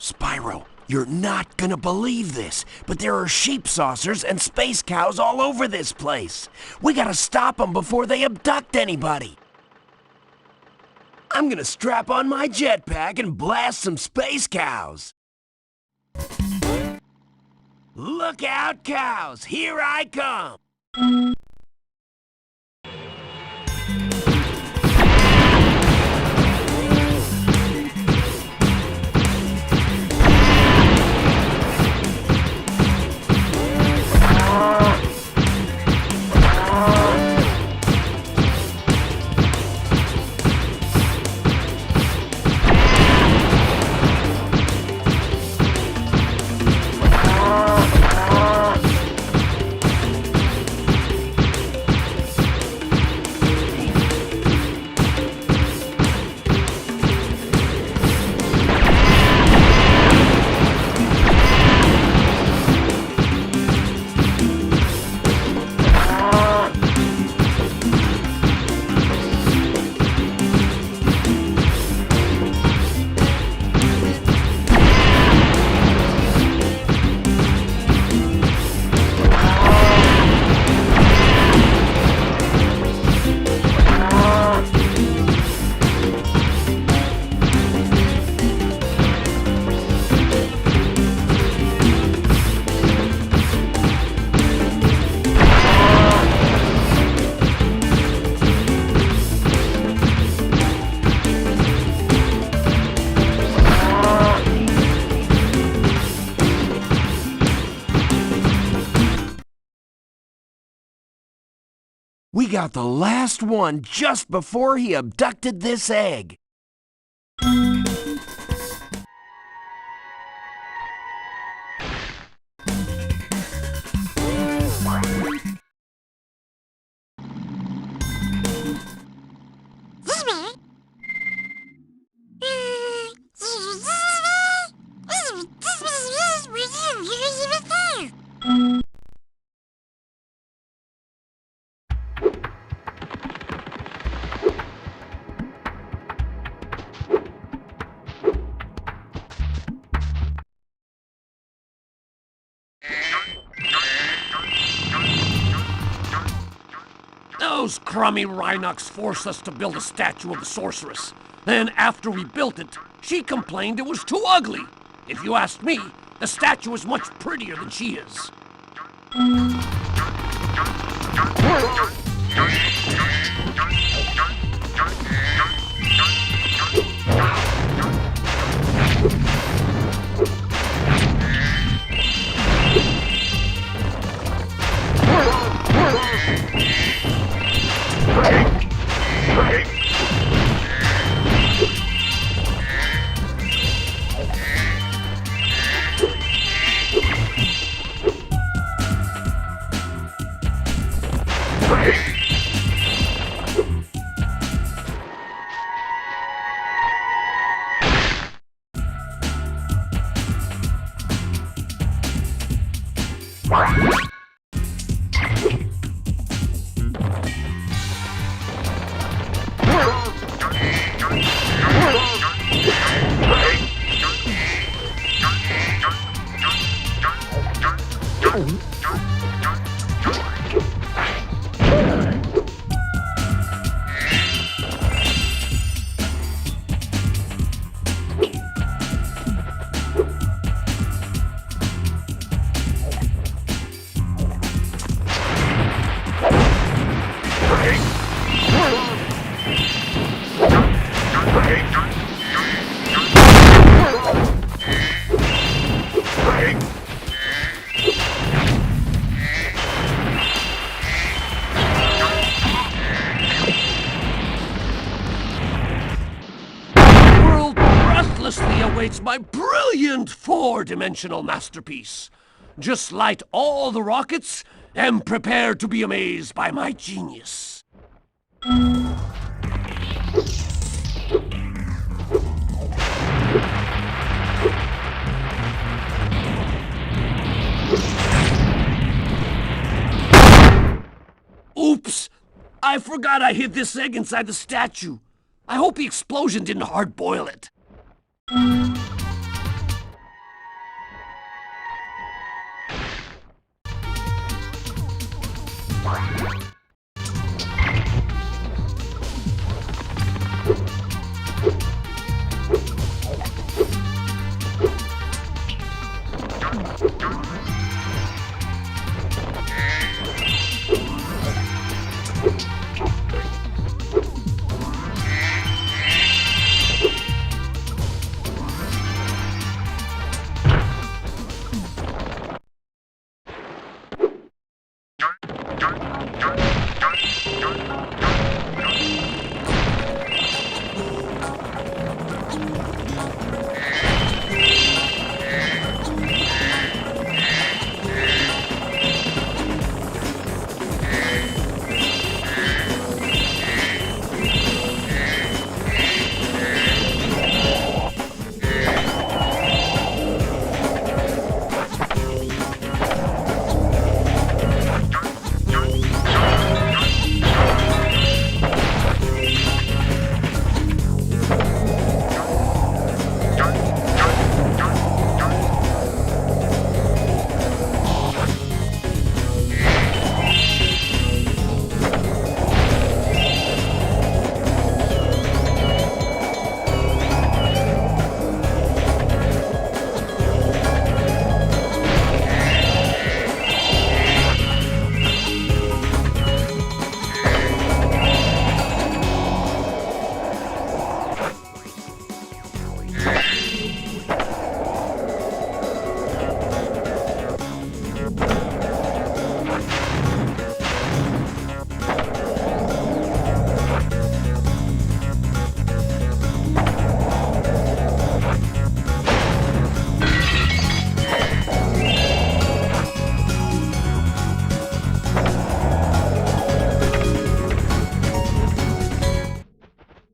Spyro, you're not gonna believe this, but there are sheep saucers and space cows all over this place. We gotta stop them before they abduct anybody. I'm gonna strap on my jetpack and blast some space cows. Look out, cows! Here I come! We got the last one just before he abducted this egg. Those crummy Rhinox forced us to build a statue of the sorceress. Then, after we built it, she complained it was too ugly. If you ask me, the statue is much prettier than she is. Awaits my brilliant four-dimensional masterpiece. Just light all the rockets and prepare to be amazed by my genius. Oops! I forgot I hid this egg inside the statue. I hope the explosion didn't hard-boil it.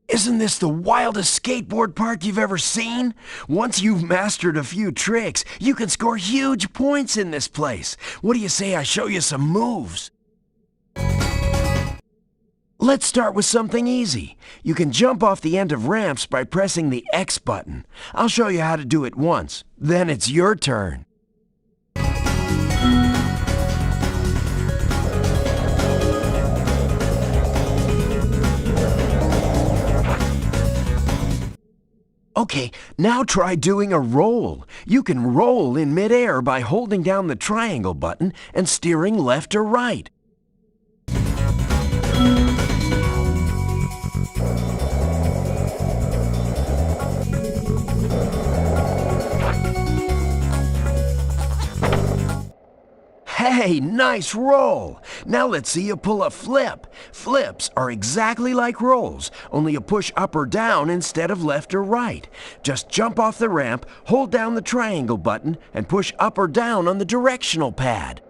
Isn't this the wildest skateboard park you've ever seen? Once you've mastered a few tricks, you can score huge points in this place. What do you say I show you some moves? Let's start with something easy. You can jump off the end of ramps by pressing the X button. I'll show you how to do it once. Then it's your turn. Okay, now try doing a roll. You can roll in midair by holding down the triangle button and steering left or right. Hey, nice roll! Now let's see you pull a flip. Flips are exactly like rolls, only you push up or down instead of left or right. Just jump off the ramp, hold down the triangle button, and push up or down on the directional pad.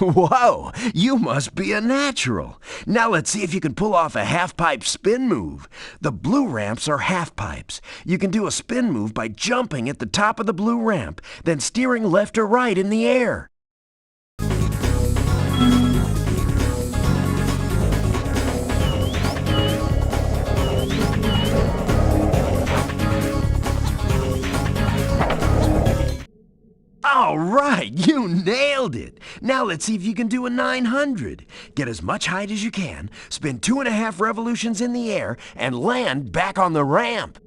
Whoa, you must be a natural. Now let's see if you can pull off a half-pipe spin move. The blue ramps are half-pipes. You can do a spin move by jumping at the top of the blue ramp, then steering left or right in the air. All right, you nailed it. Now let's see if you can do a 900. Get as much height as you can, spin 2.5 revolutions in the air, and land back on the ramp.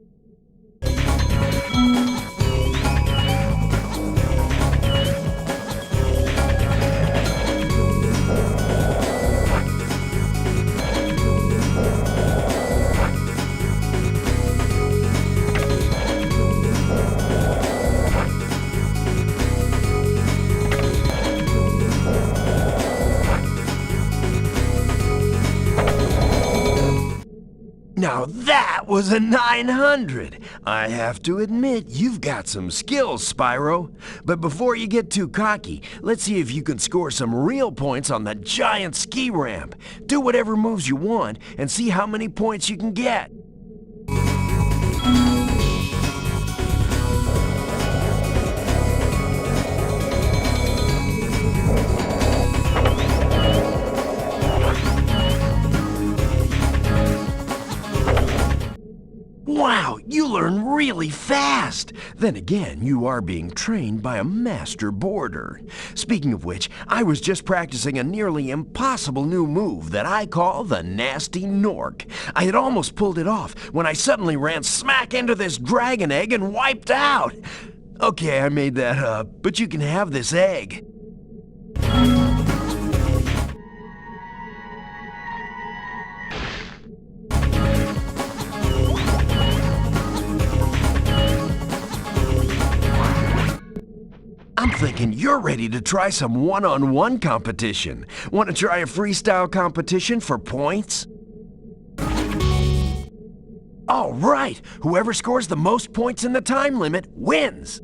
Now that was a 900! I have to admit, you've got some skills, Spyro. But before you get too cocky, let's see if you can score some real points on the giant ski ramp. Do whatever moves you want and see how many points you can get. Wow, you learn really fast. Then again, you are being trained by a master boarder. Speaking of which, I was just practicing a nearly impossible new move that I call the Nasty Nork. I had almost pulled it off when I suddenly ran smack into this dragon egg and wiped out. Okay, I made that up, but you can have this egg. I'm thinking you're ready to try some one-on-one competition. Want to try a freestyle competition for points? All right, whoever scores the most points in the time limit wins.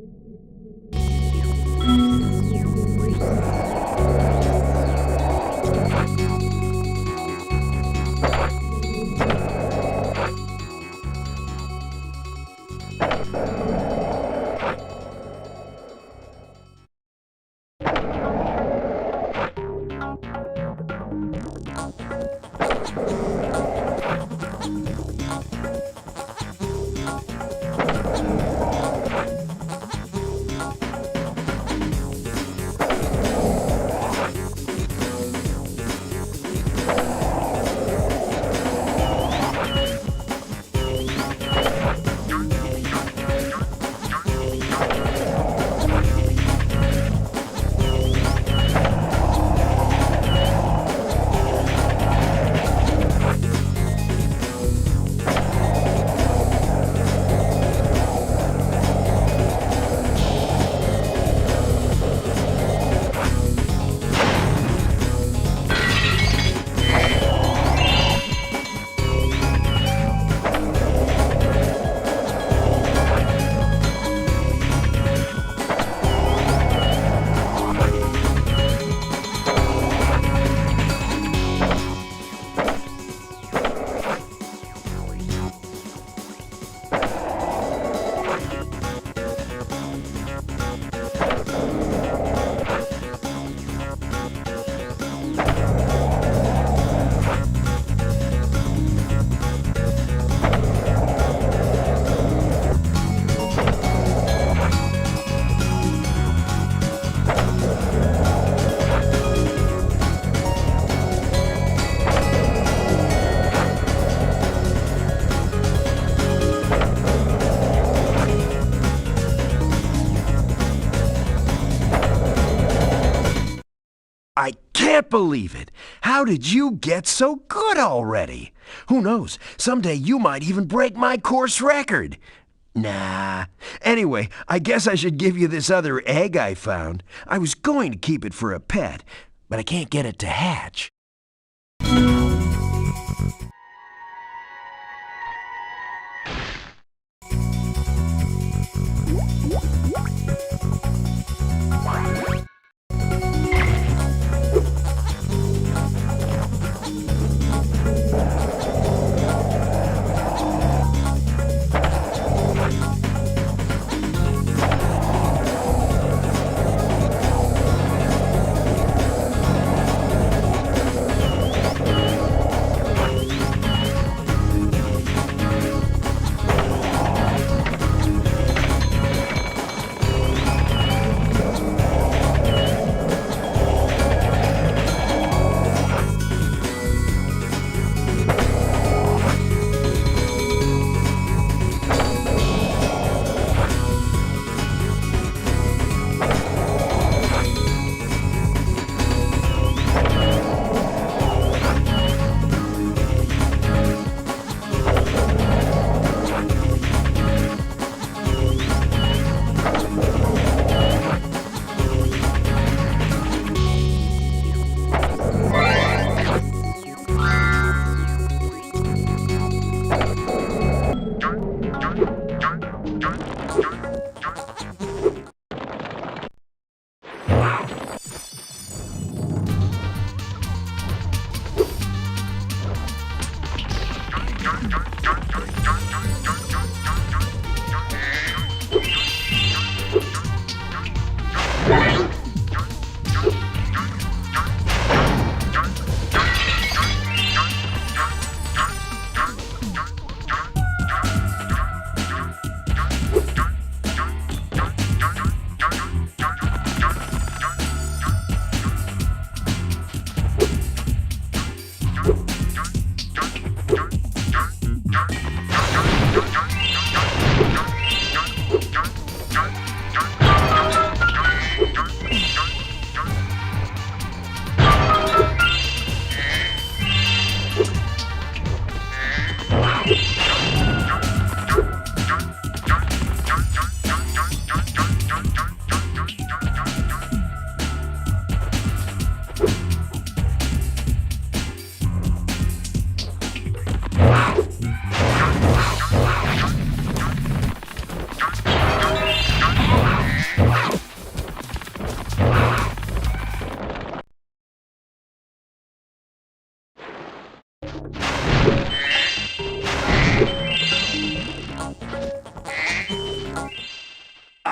I can't believe it! How did you get so good already? Who knows, someday you might even break my course record. Nah. Anyway, I guess I should give you this other egg I found. I was going to keep it for a pet, but I can't get it to hatch.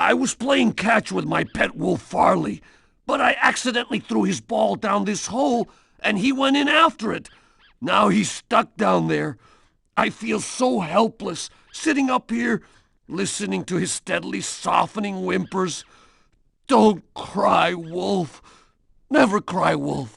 I was playing catch with my pet wolf Farley, but I accidentally threw his ball down this hole, and he went in after it. Now he's stuck down there. I feel so helpless, sitting up here, listening to his steadily softening whimpers. Don't cry, Wolf. Never cry, Wolf.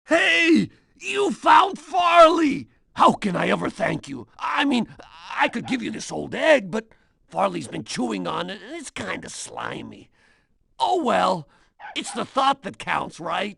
Hey! You found Farley! How can I ever thank you? I mean, I could give you this old egg, but Farley's been chewing on it, and it's kind of slimy. Oh well, it's the thought that counts, right?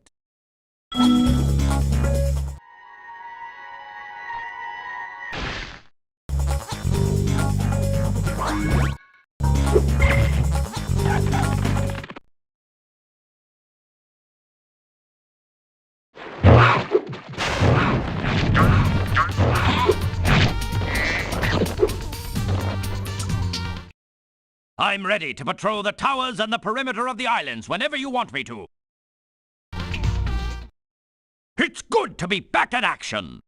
I'm ready to patrol the towers and the perimeter of the islands whenever you want me to. It's good to be back in action.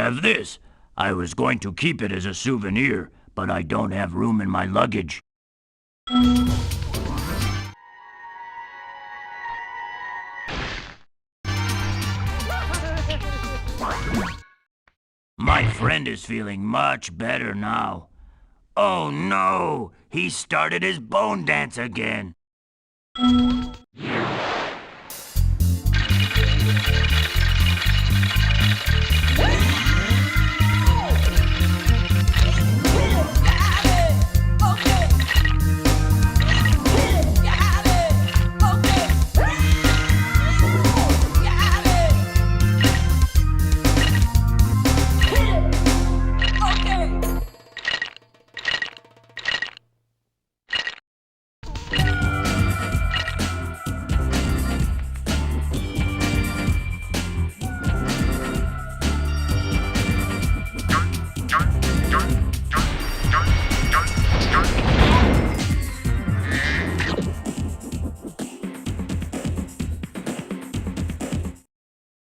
have this. I was going to keep it as a souvenir, but I don't have room in my luggage. My friend is feeling much better now. Oh no! He started his bone dance again.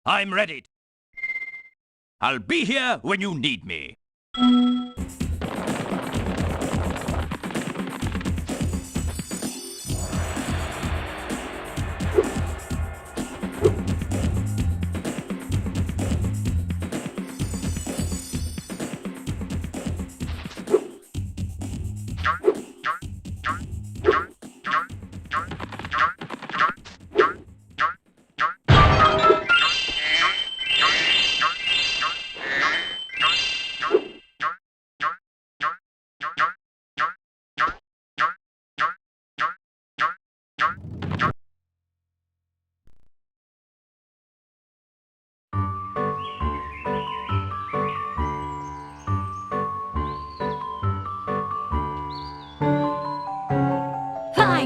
I'm ready. I'll be here when you need me.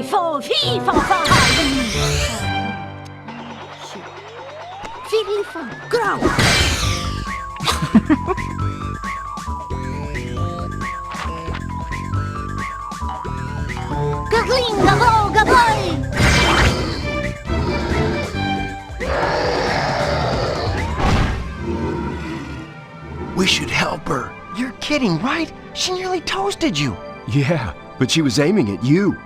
Fo, fee, fo, fo, fee, fo, grow. Gagling, gago, gagoy. We should help her. You're kidding, right? She nearly toasted you. Yeah, but she was aiming at you.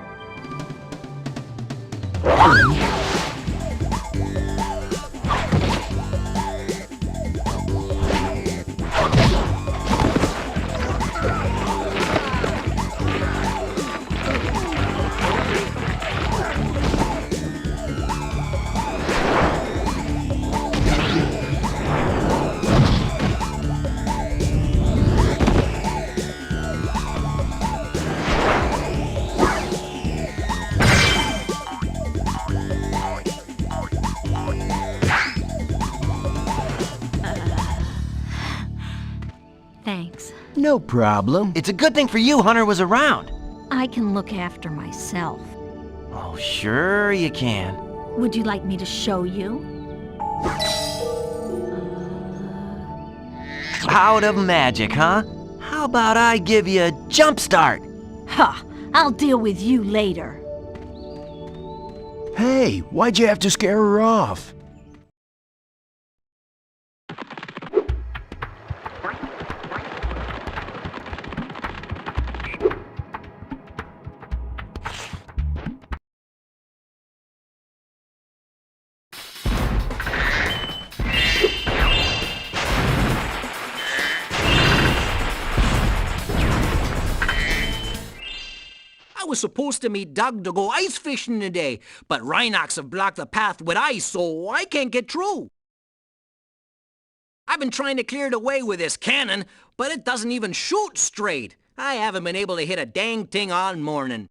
Thanks. No problem. It's a good thing for you Hunter was around. I can look after myself. Oh, sure you can. Would you like me to show you? Out of magic, huh? How about I give you a jump start? Ha! I'll deal with you later. Hey, why'd you have to scare her off? I was supposed to meet Doug to go ice fishing today, but Rhinox have blocked the path with ice, so I can't get through. I've been trying to clear the way with this cannon, but it doesn't even shoot straight. I haven't been able to hit a dang thing all morning.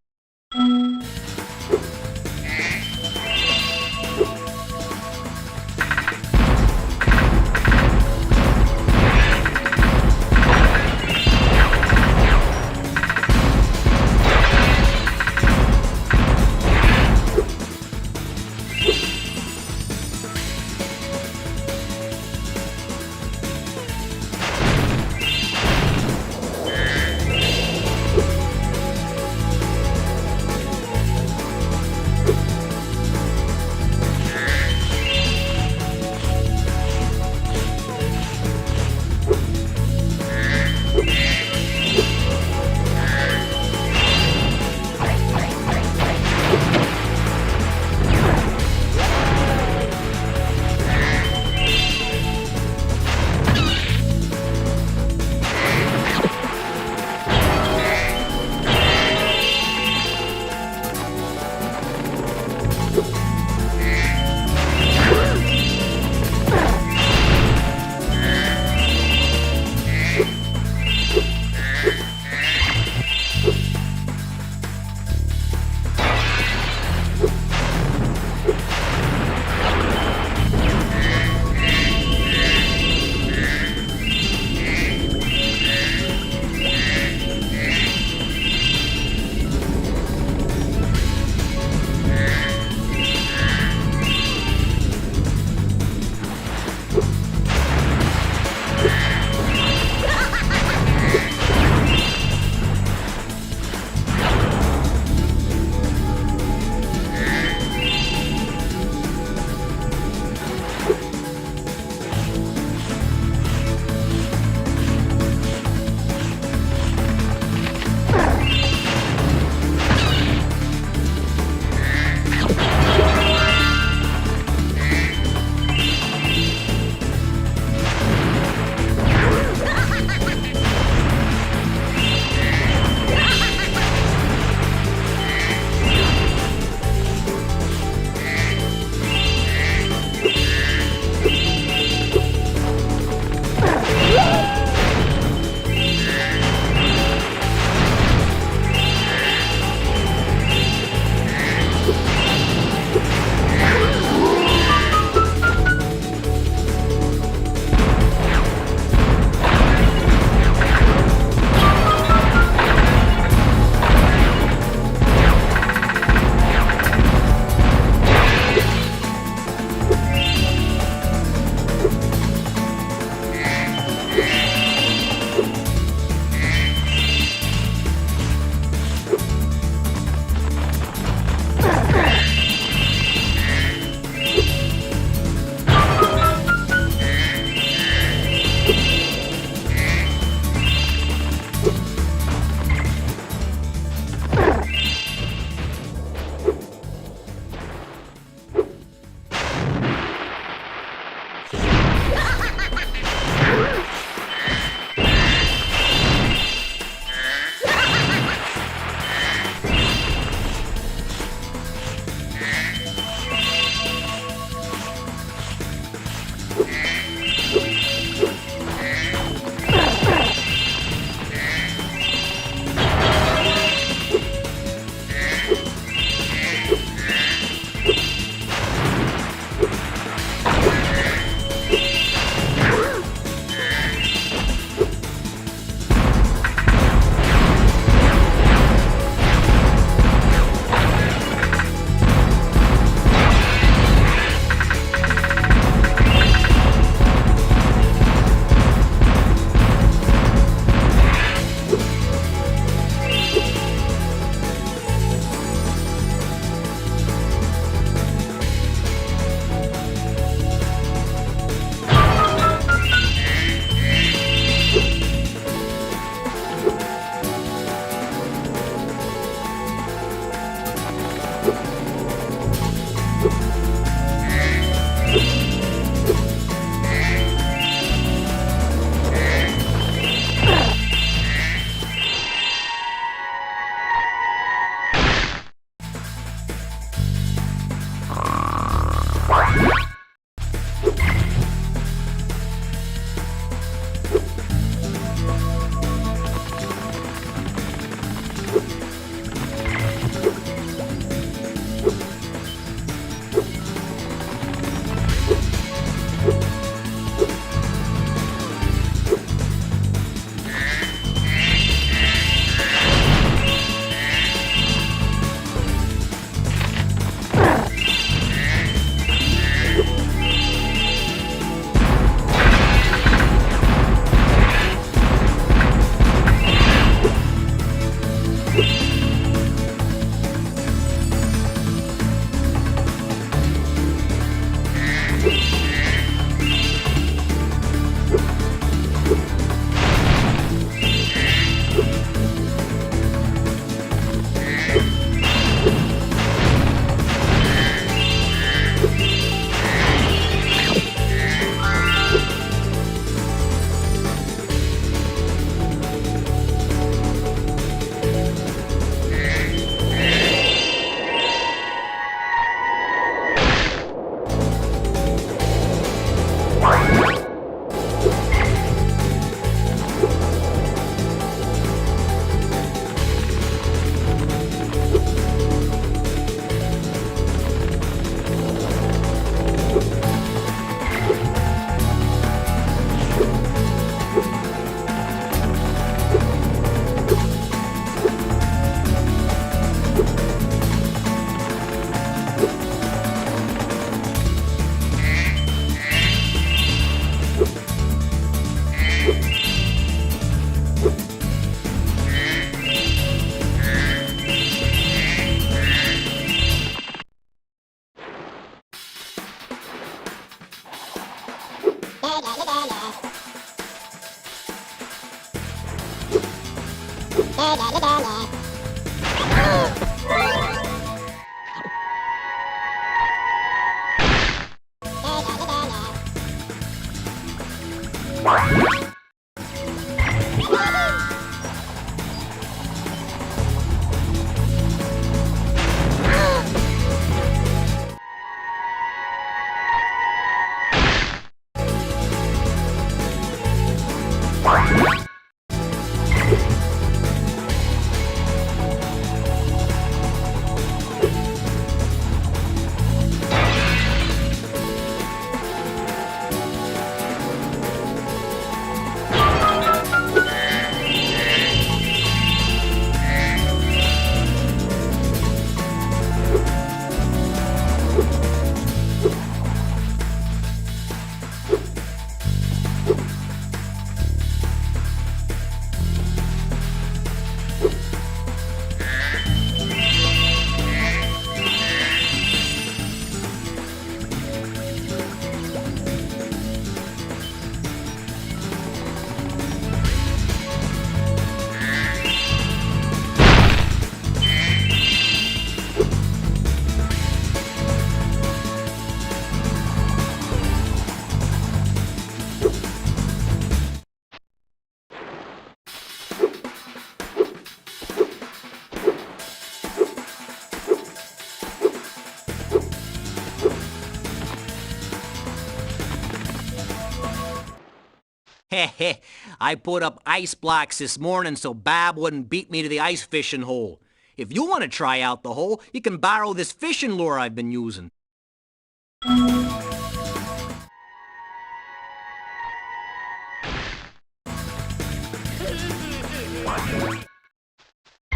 Heh, I put up ice blocks this morning so Bab wouldn't beat me to the ice fishing hole. If you want to try out the hole, you can borrow this fishing lure I've been using.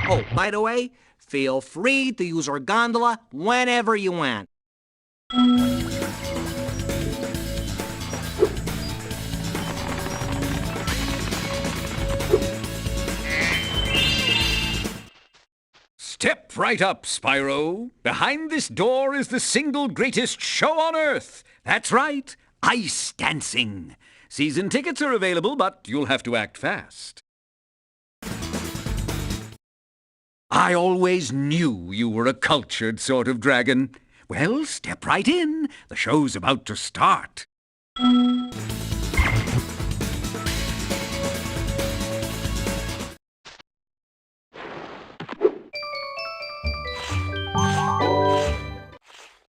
Oh, by the way, feel free to use our gondola whenever you want. Step right up, Spyro. Behind this door is the single greatest show on Earth. That's right, ice dancing. Season tickets are available, but you'll have to act fast. I always knew you were a cultured sort of dragon. Well, step right in. The show's about to start.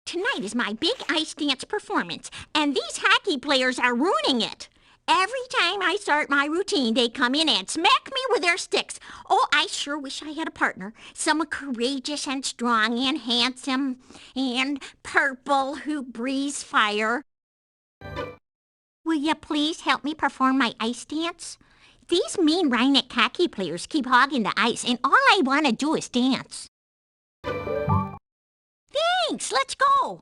Tonight is my big ice dance performance, and these hockey players are ruining it. Every time I start my routine, they come in and smack me with their sticks. Oh, I sure wish I had a partner. Someone courageous and strong and handsome and purple who breathes fire. Will you please help me perform my ice dance? These mean Reignited hockey players keep hogging the ice, and all I want to do is dance. Thanks, let's go.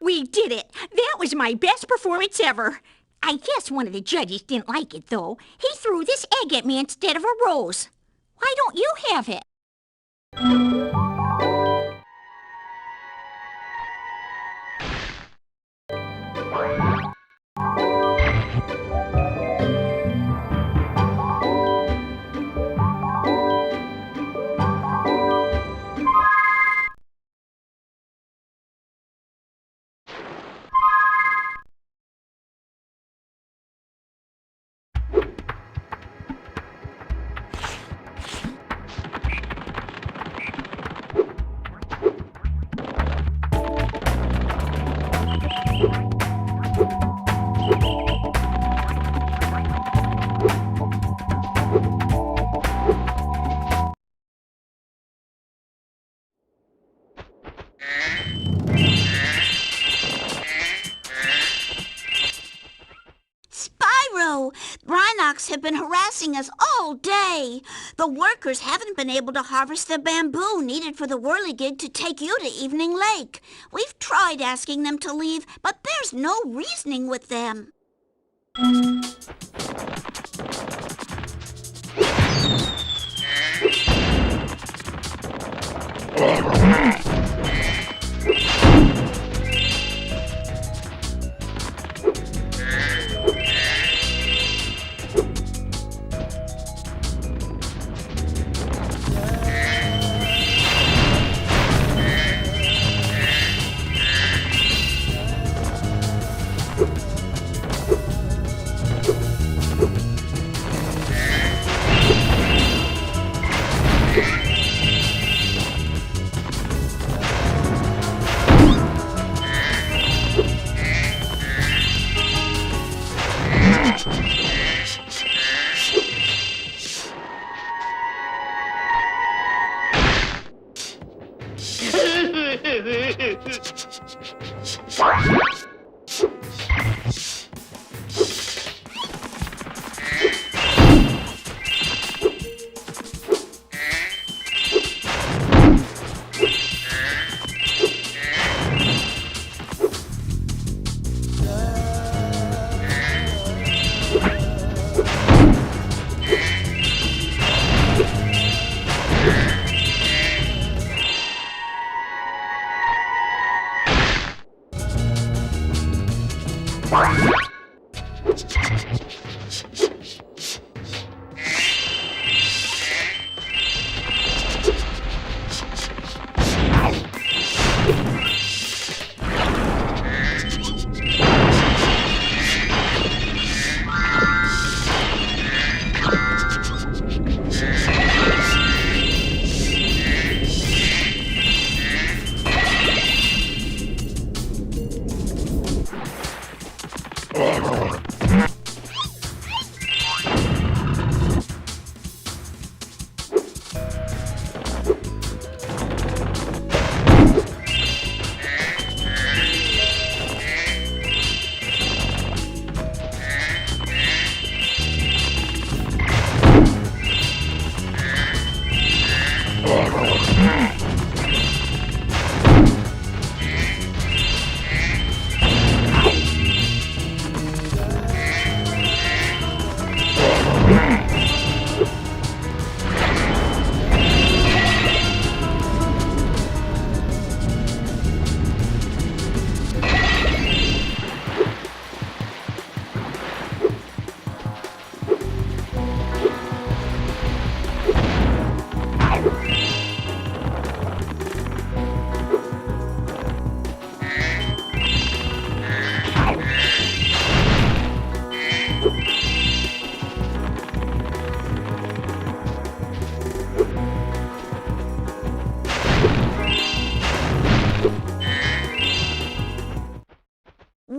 We did it! That was my best performance ever. I guess one of the judges didn't like it, though. He threw this egg at me instead of a rose. Why don't you have it? Spyro! Rhinox have been harassing us all day. The workers haven't been able to harvest the bamboo needed for the whirligig to take you to Evening Lake. We've tried asking them to leave, but there's no reasoning with them.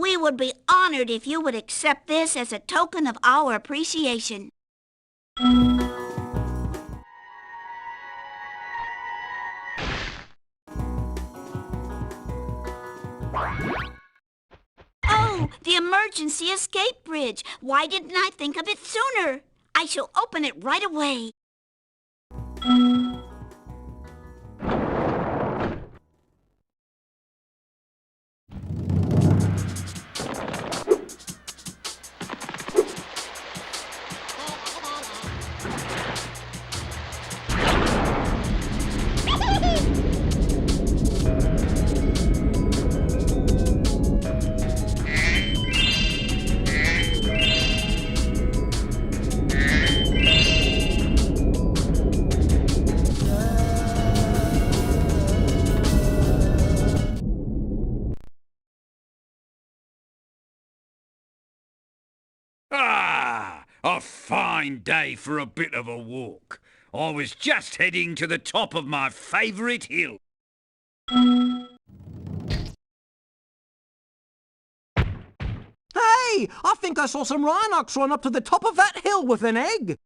We would be honored if you would accept this as a token of our appreciation. Oh, the emergency escape bridge. Why didn't I think of it sooner? I shall open it right away. A fine day for a bit of a walk. I was just heading to the top of my favourite hill. Hey, I think I saw some Rhinox run up to the top of that hill with an egg.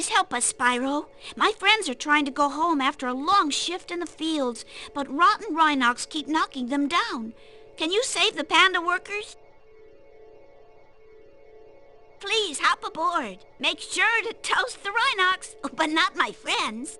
Please help us, Spyro. My friends are trying to go home after a long shift in the fields, but rotten Rhinox keep knocking them down. Can you save the panda workers? Please hop aboard. Make sure to toast the Rhinox, but not my friends.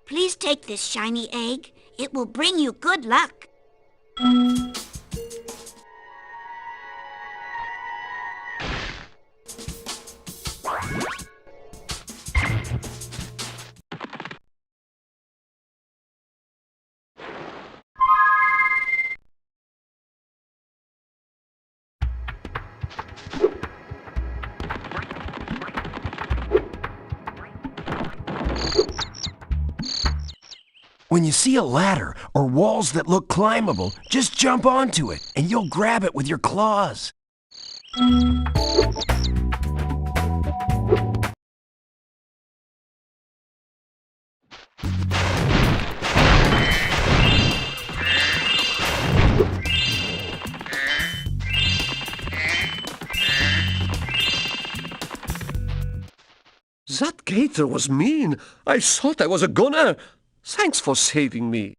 Please take this shiny egg. It will bring you good luck. When you see a ladder or walls that look climbable, just jump onto it and you'll grab it with your claws. That gator was mean. I thought I was a gunner. Thanks for saving me.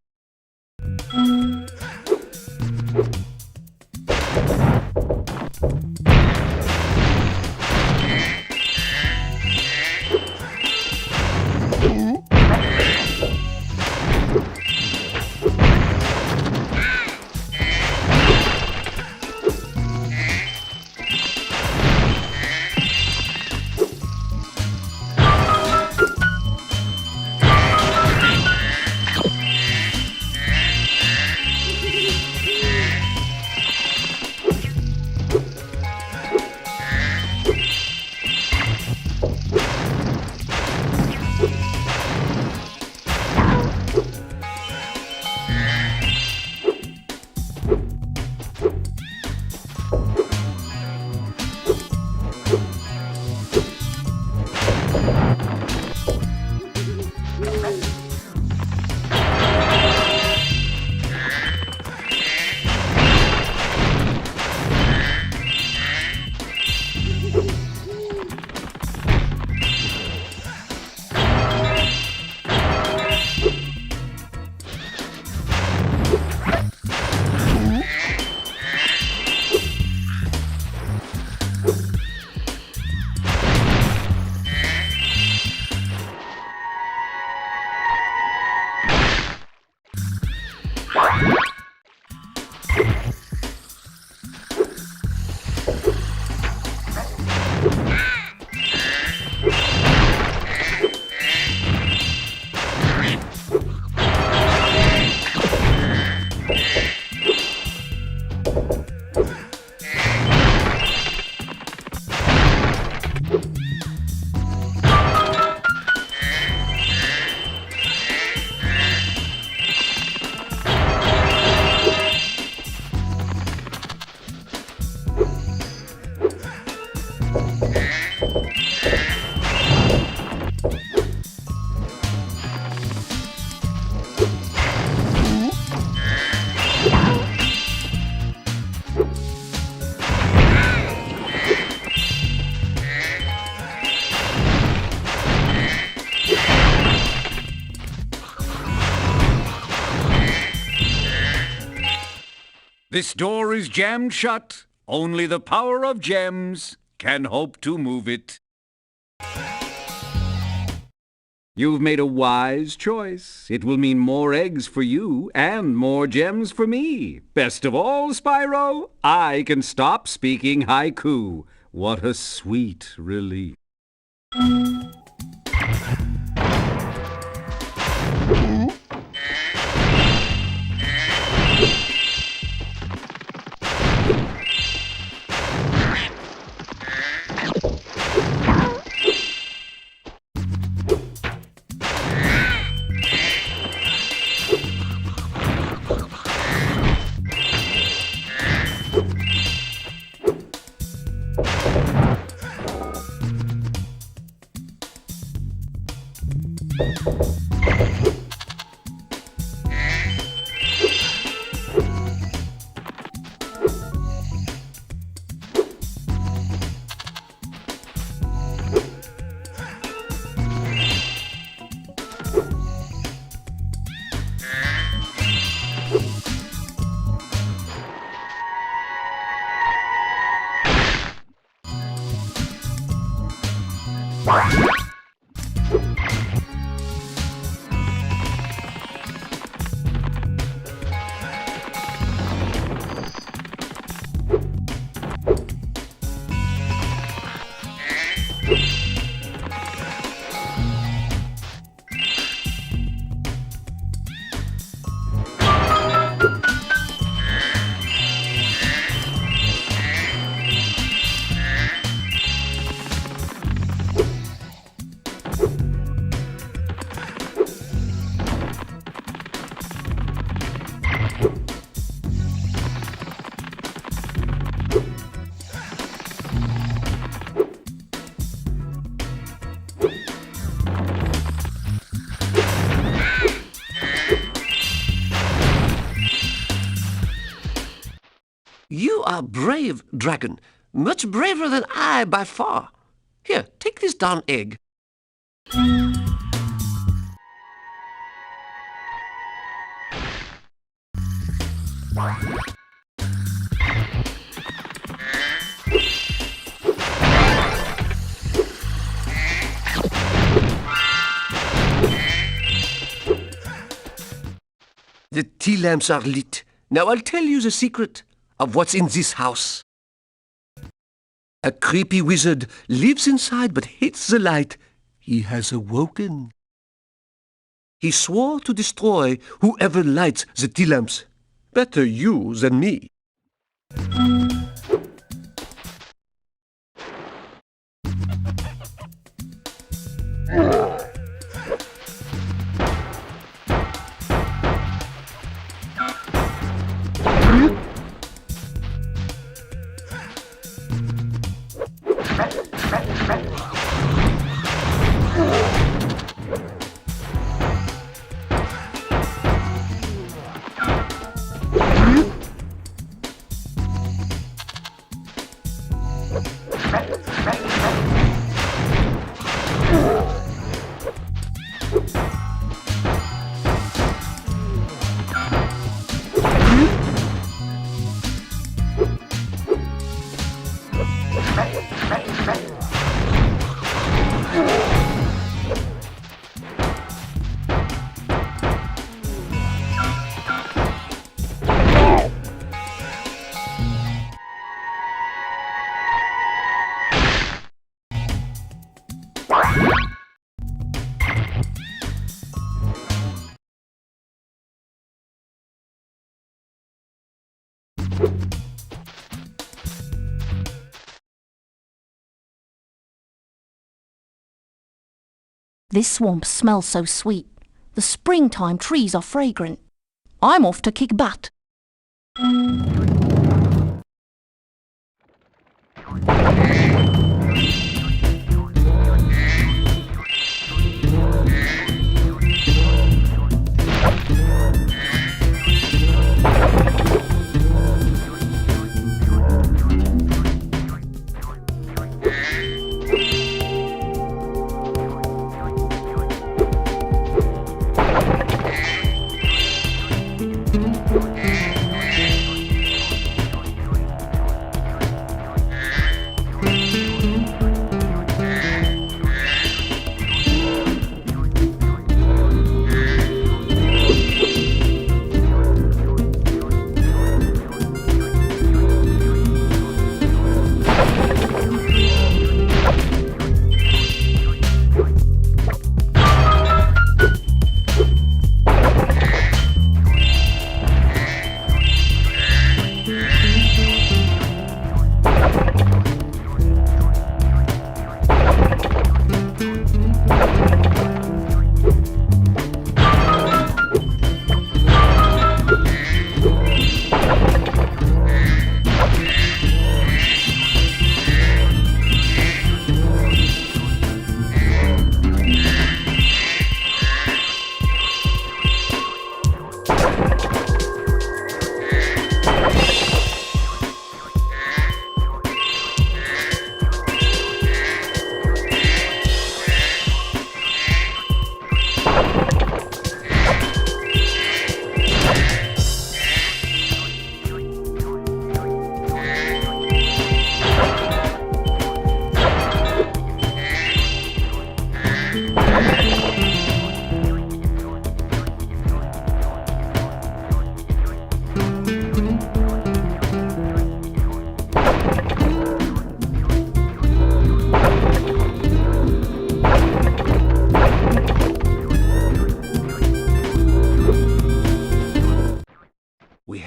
This door is jammed shut. Only the power of gems can hope to move it. You've made a wise choice. It will mean more eggs for you and more gems for me. Best of all, Spyro, I can stop speaking haiku. What a sweet relief. You are brave, Dragon. Much braver than I by far. Here, take this darn egg. The tea lamps are lit. Now I'll tell you the secret of what's in this house. A creepy wizard lives inside but hates the light. He has awoken. He swore to destroy whoever lights the tea lamps. Better you than me. This swamp smells so sweet. The springtime trees are fragrant. I'm off to kick butt.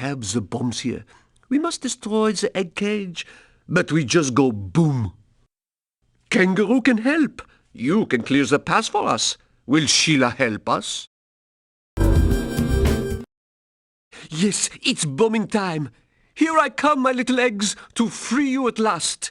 have the bombs here. We must destroy the egg cage, but we just go boom. Kangaroo can help. You can clear the path for us. Will Sheila help us? Yes, it's bombing time. Here I come, my little eggs, to free you at last.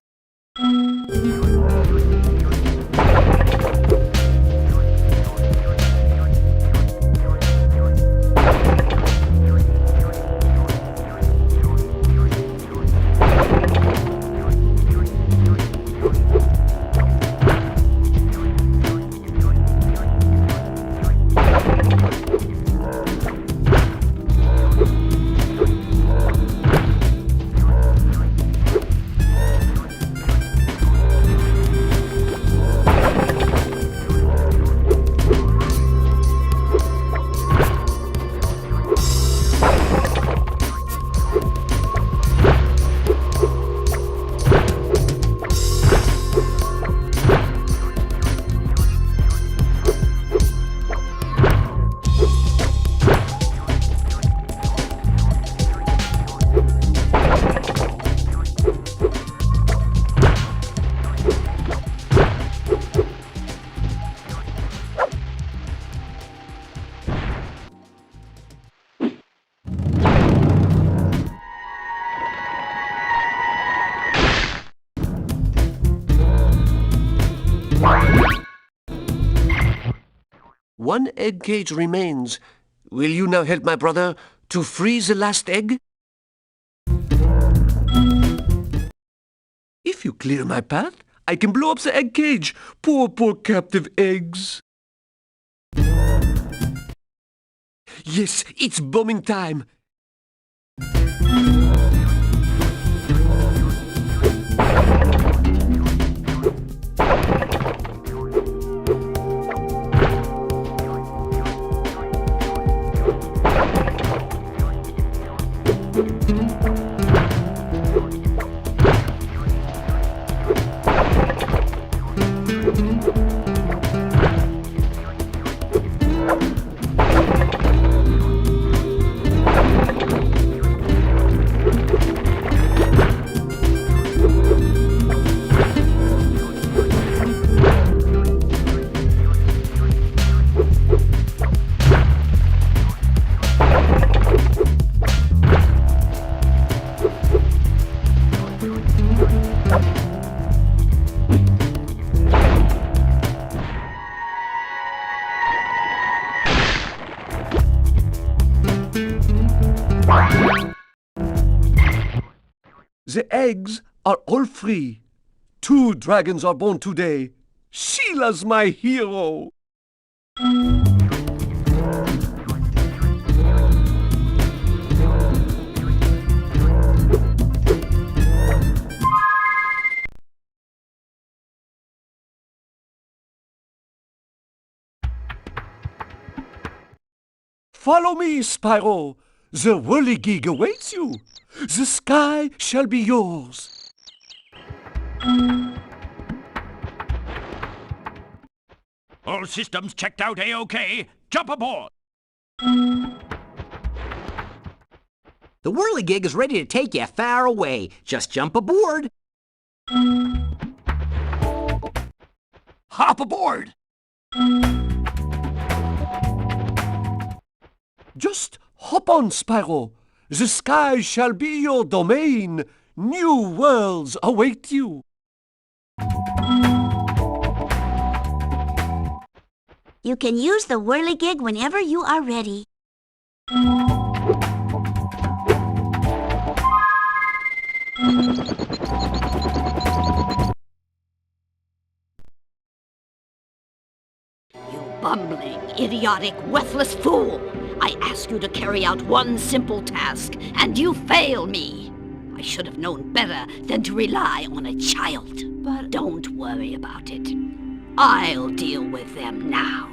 One egg cage remains. Will you now help my brother to freeze the last egg? If you clear my path, I can blow up the egg cage. Poor captive eggs. Yes, it's bombing time. The eggs are all free. 2 dragons are born today. Sheila's my hero. Follow me, Spyro. The whirligig awaits you. The sky shall be yours. All systems checked out A-OK. Jump aboard. The whirligig is ready to take you far away. Just jump aboard. Hop aboard. Just hop on, Spyro. The sky shall be your domain. New worlds await you. You can use the whirligig whenever you are ready. You bumbling, idiotic, worthless fool! I ask you to carry out one simple task, and you fail me. I should have known better than to rely on a child. But don't worry about it. I'll deal with them now.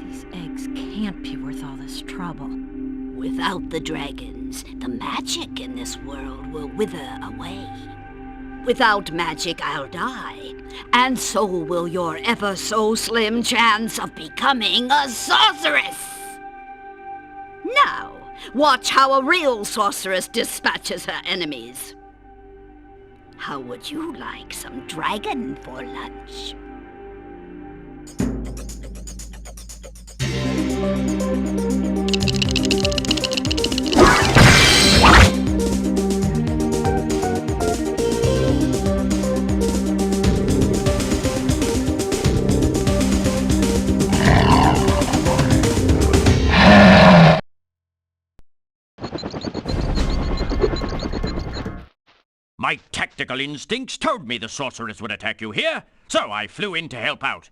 These eggs can't be worth all this trouble. Without the dragons, the magic in this world will wither away. Without magic, I'll die, and so will your ever so slim chance of becoming a sorceress. Now, Watch how a real sorceress dispatches her enemies. How would you like some dragon for lunch? My tactical instincts told me the sorceress would attack you here, so I flew in to help out.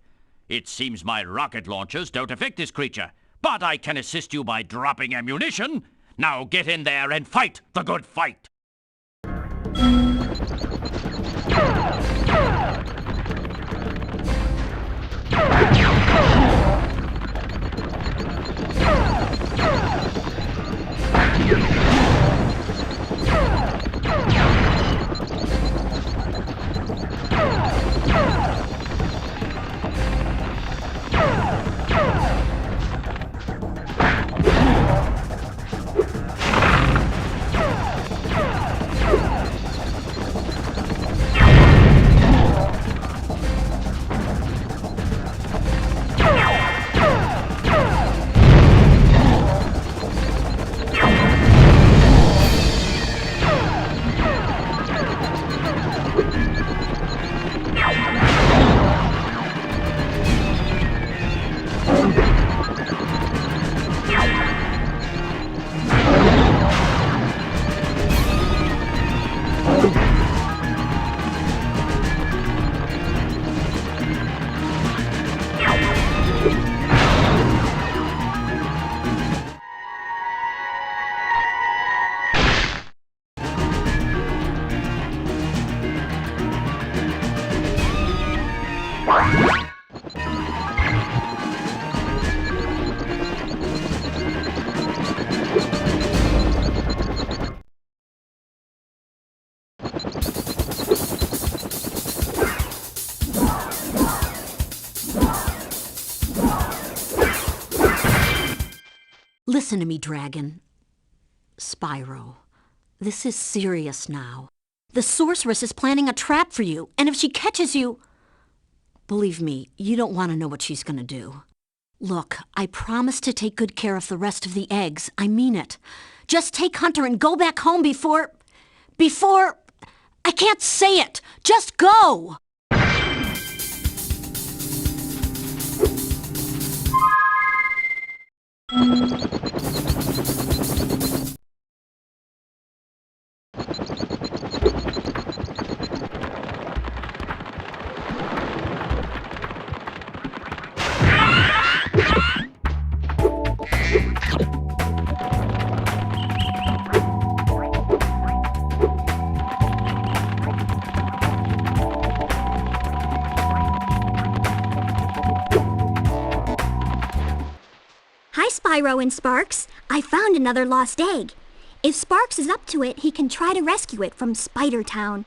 It seems my rocket launchers don't affect this creature, but I can assist you by dropping ammunition. Now get in there and fight the good fight. Listen to me, Dragon. Spyro, this is serious now. The sorceress is planning a trap for you, and if she catches you... Believe me, you don't want to know what she's gonna do. Look, I promise to take good care of the rest of the eggs. I mean it. Just take Hunter and go back home before... I can't say it! Just go! Hi, Spyro and Sparks. I found another lost egg. If Sparks is up to it, he can try to rescue it from Spider Town.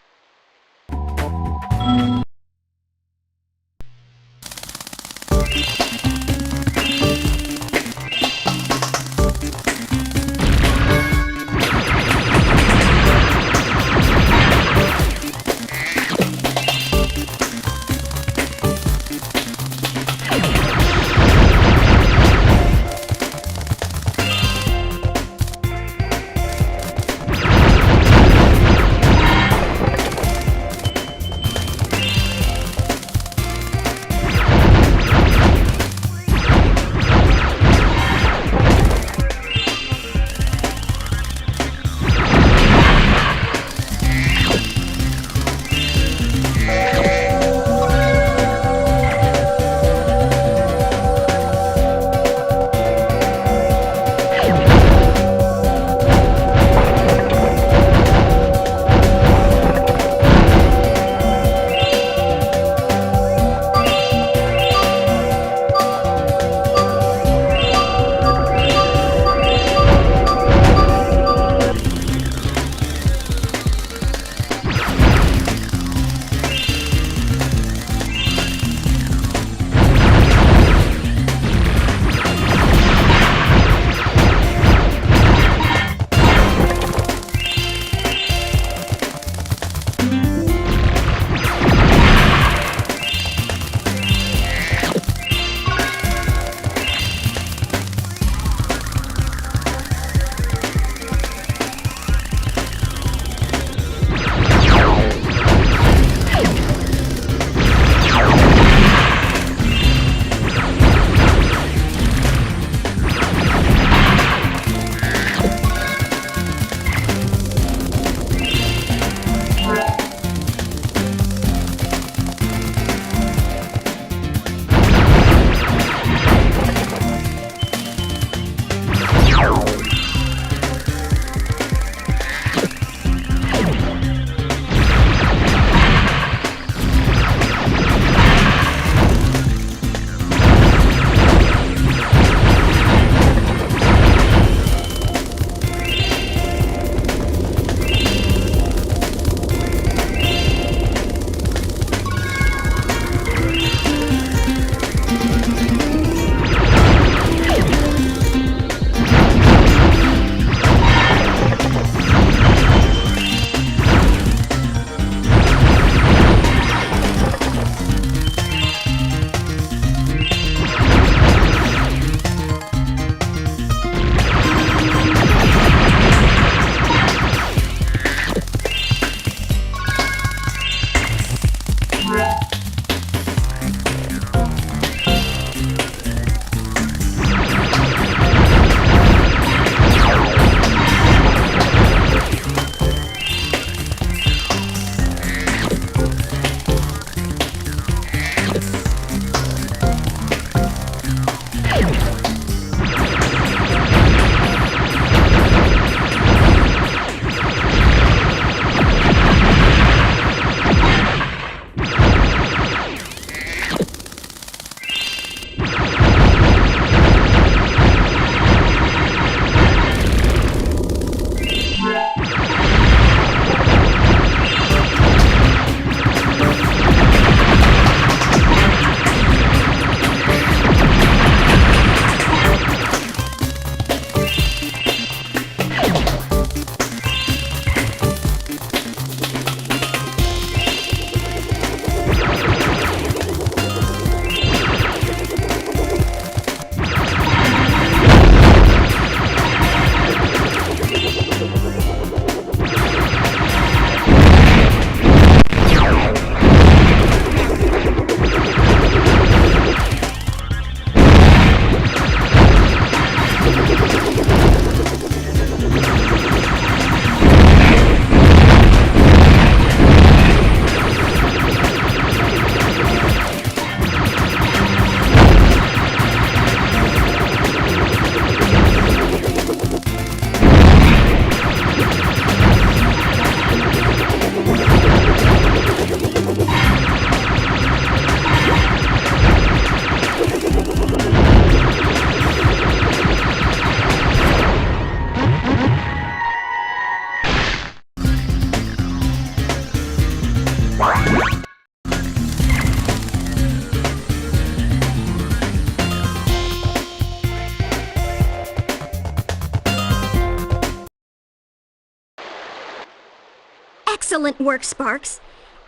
Excellent work, Sparks.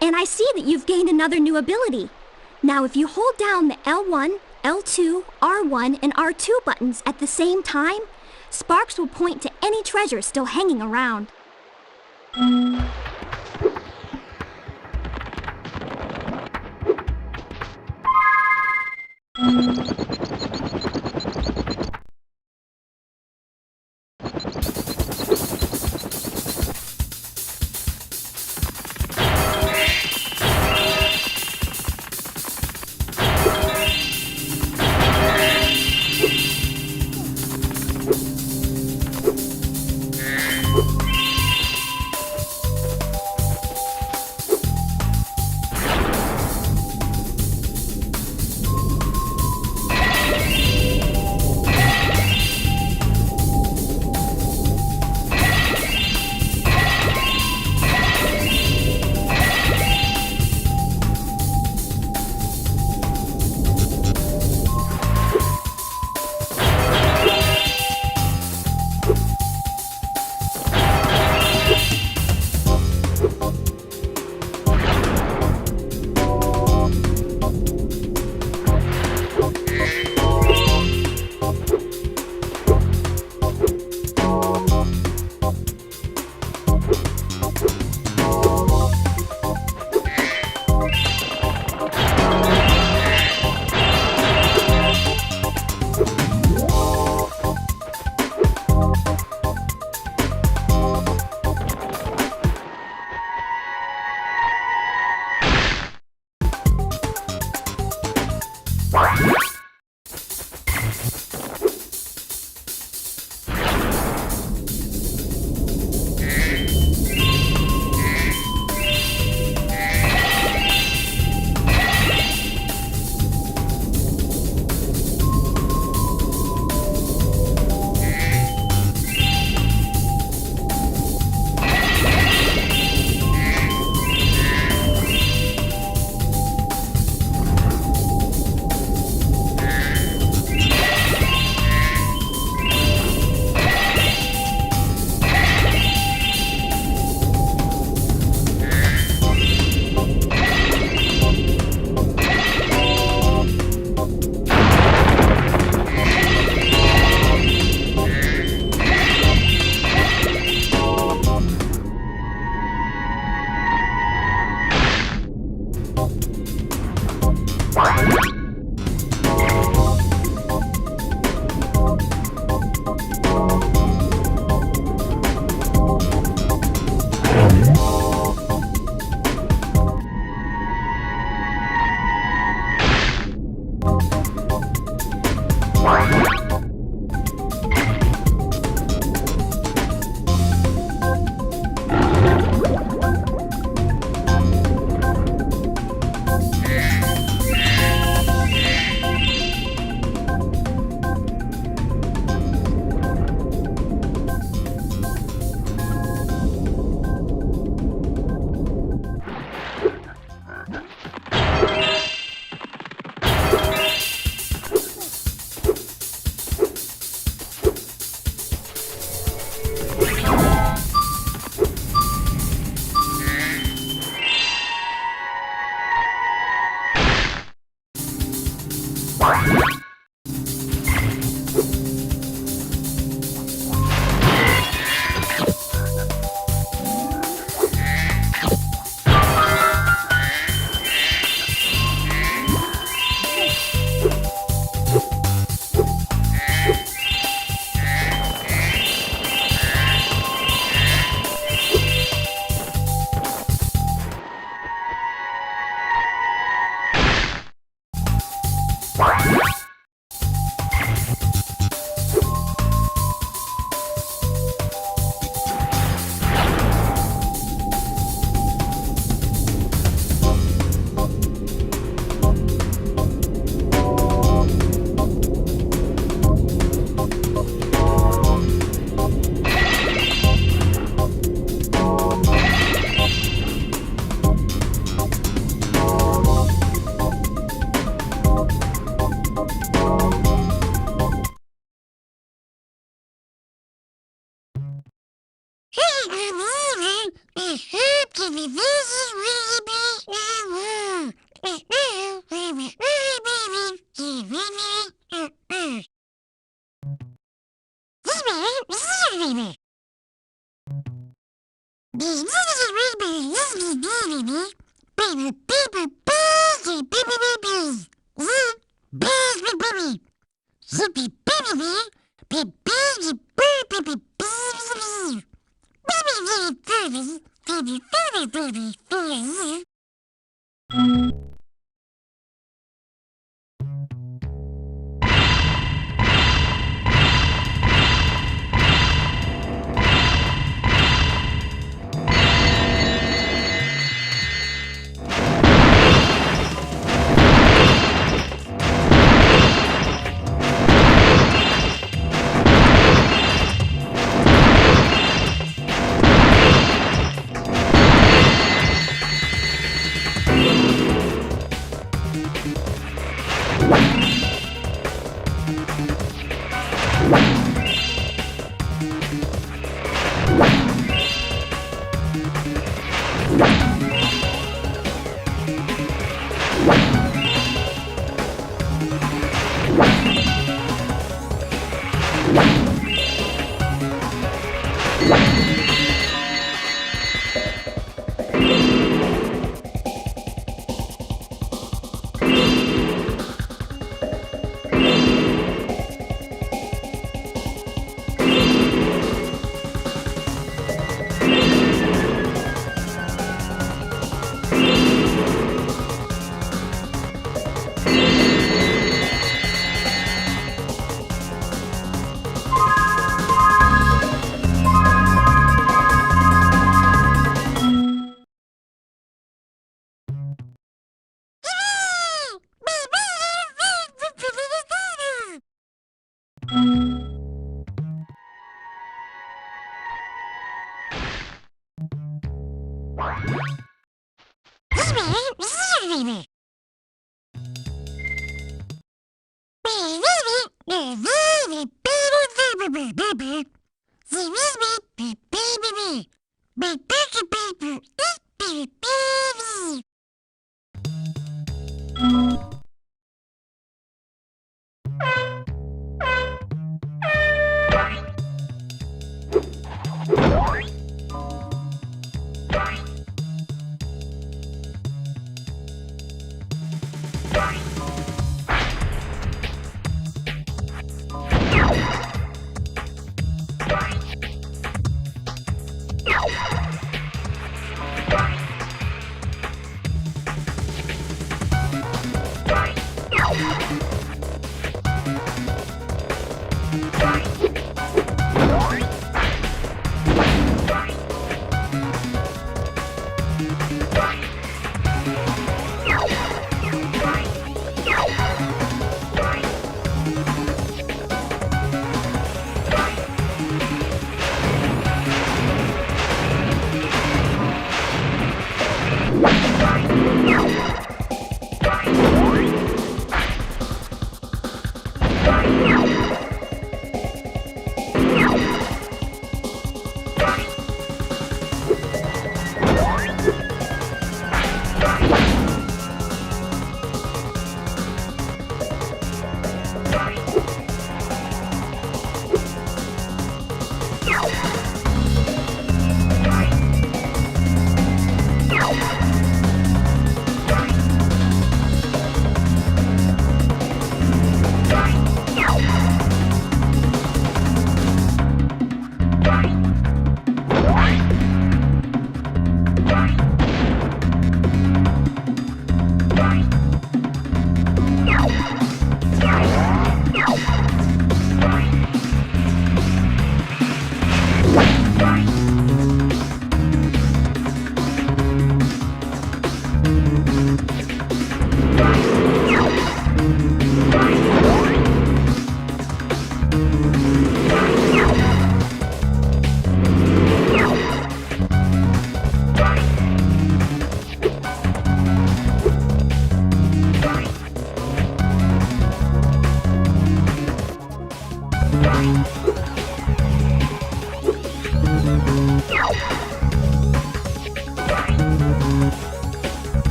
And I see that you've gained another new ability. Now, if you hold down the L1, L2, R1, and R2 buttons at the same time, Sparks will point to any treasure still hanging around.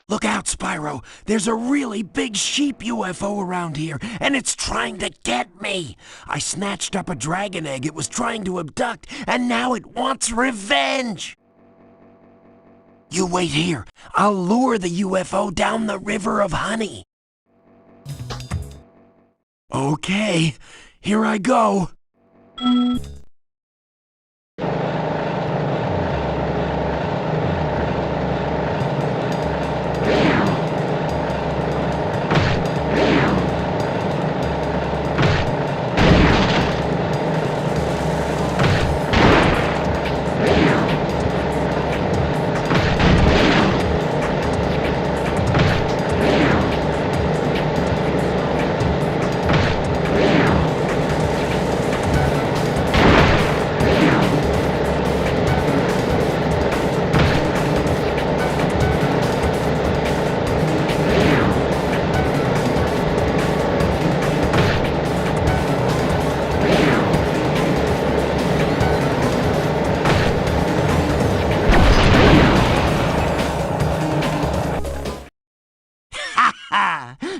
Look out, Spyro. There's a really big sheep UFO around here, and it's trying to get me. I snatched up a dragon egg it was trying to abduct, and now it wants revenge. You wait here. I'll lure the UFO down the river of honey. Okay, here I go.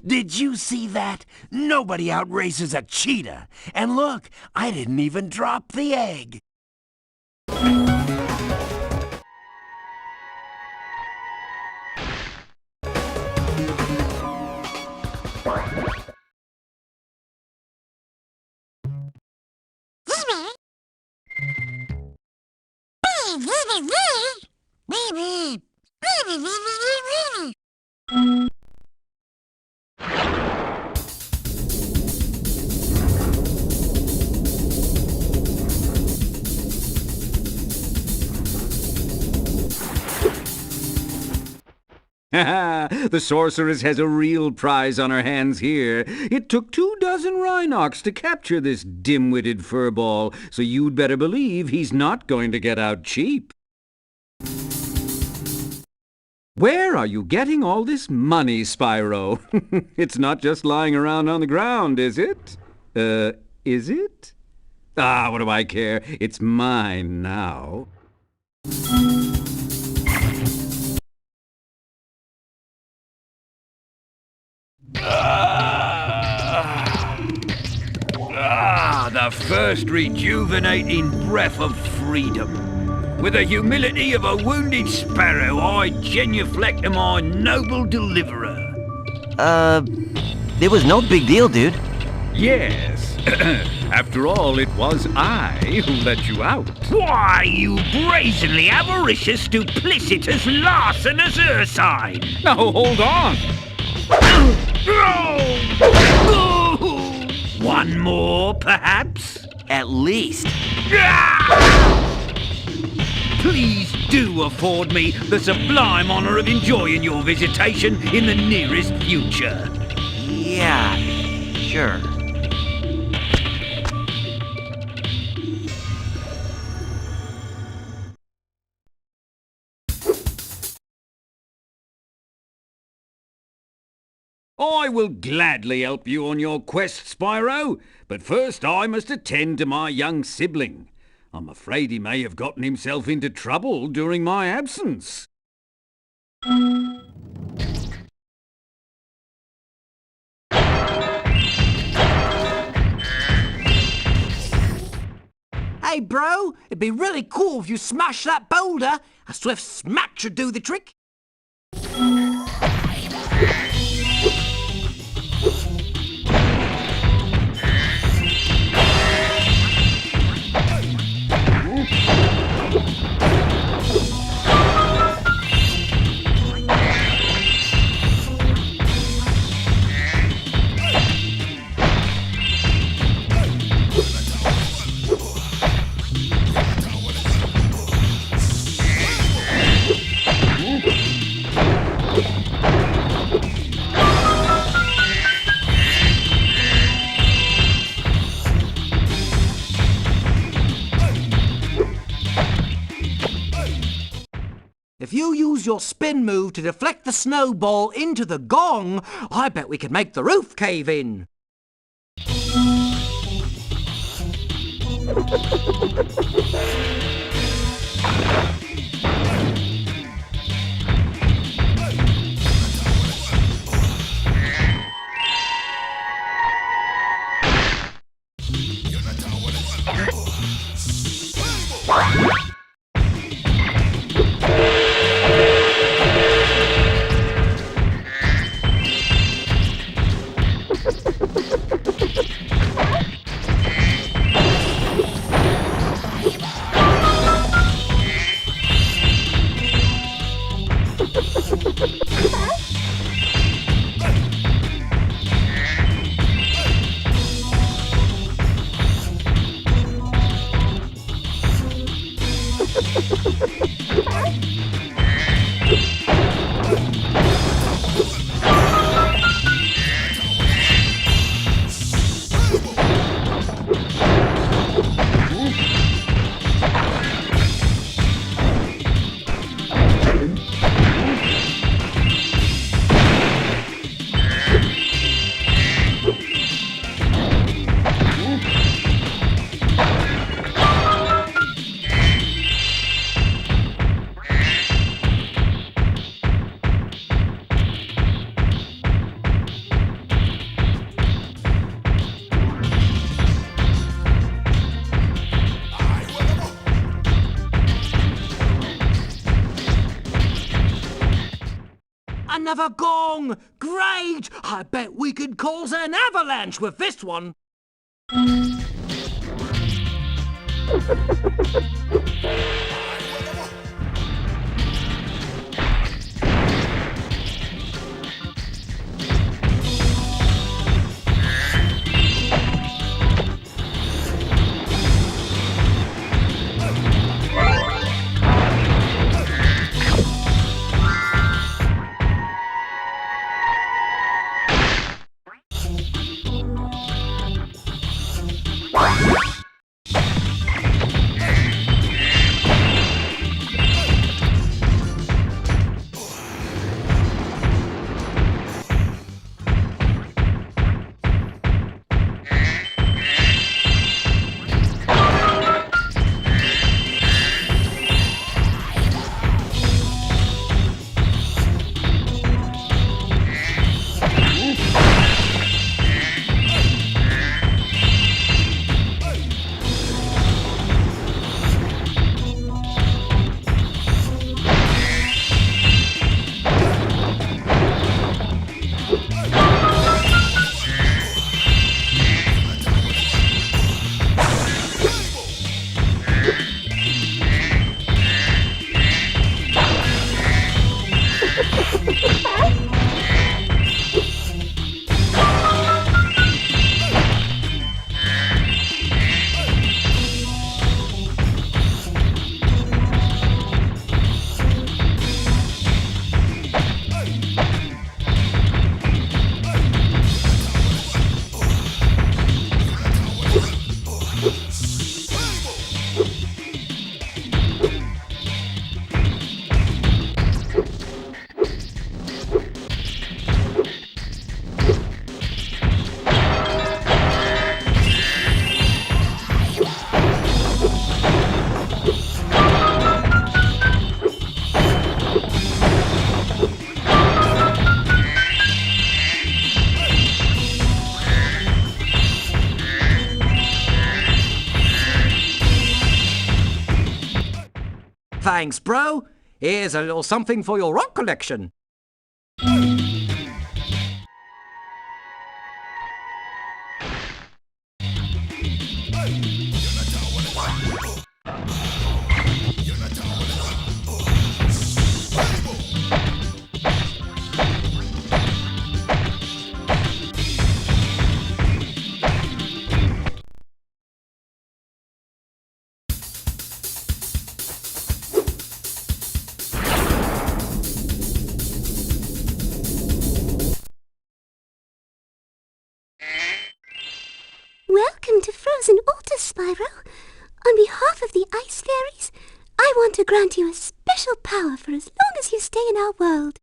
Did you see that? Nobody outraces a cheetah. And look, I didn't even drop the egg. The sorceress has a real prize on her hands here. It took 24 Rhinox to capture this dim-witted furball, so you'd better believe he's not going to get out cheap. Where are you getting all this money, Spyro? It's not just lying around on the ground, is it? Is it? Ah, what do I care? It's mine now. The first rejuvenating breath of freedom. With the humility of a wounded sparrow, I genuflect to my noble deliverer. It was no big deal, dude. Yes. After all, it was I who let you out. Why, you brazenly avaricious, duplicitous, larcenous ursine! Now, hold on! One more, perhaps? At least. Please do afford me the sublime honor of enjoying your visitation in the nearest future. Yeah, sure. I will gladly help you on your quest, Spyro, but first I must attend to my young sibling. I'm afraid he may have gotten himself into trouble during my absence. Hey, bro, it'd be really cool if you smashed that boulder. A swift smack should do the trick. If you use your spin move to deflect the snowball into the gong, I bet we could make the roof cave in. Another gong! Great! I bet we could cause an avalanche with this one. Thanks, bro. Here's a little something for your rock collection. Welcome to Frozen Altar, Spyro. On behalf of the Ice Fairies, I want to grant you a special special power for as long as you stay in our world.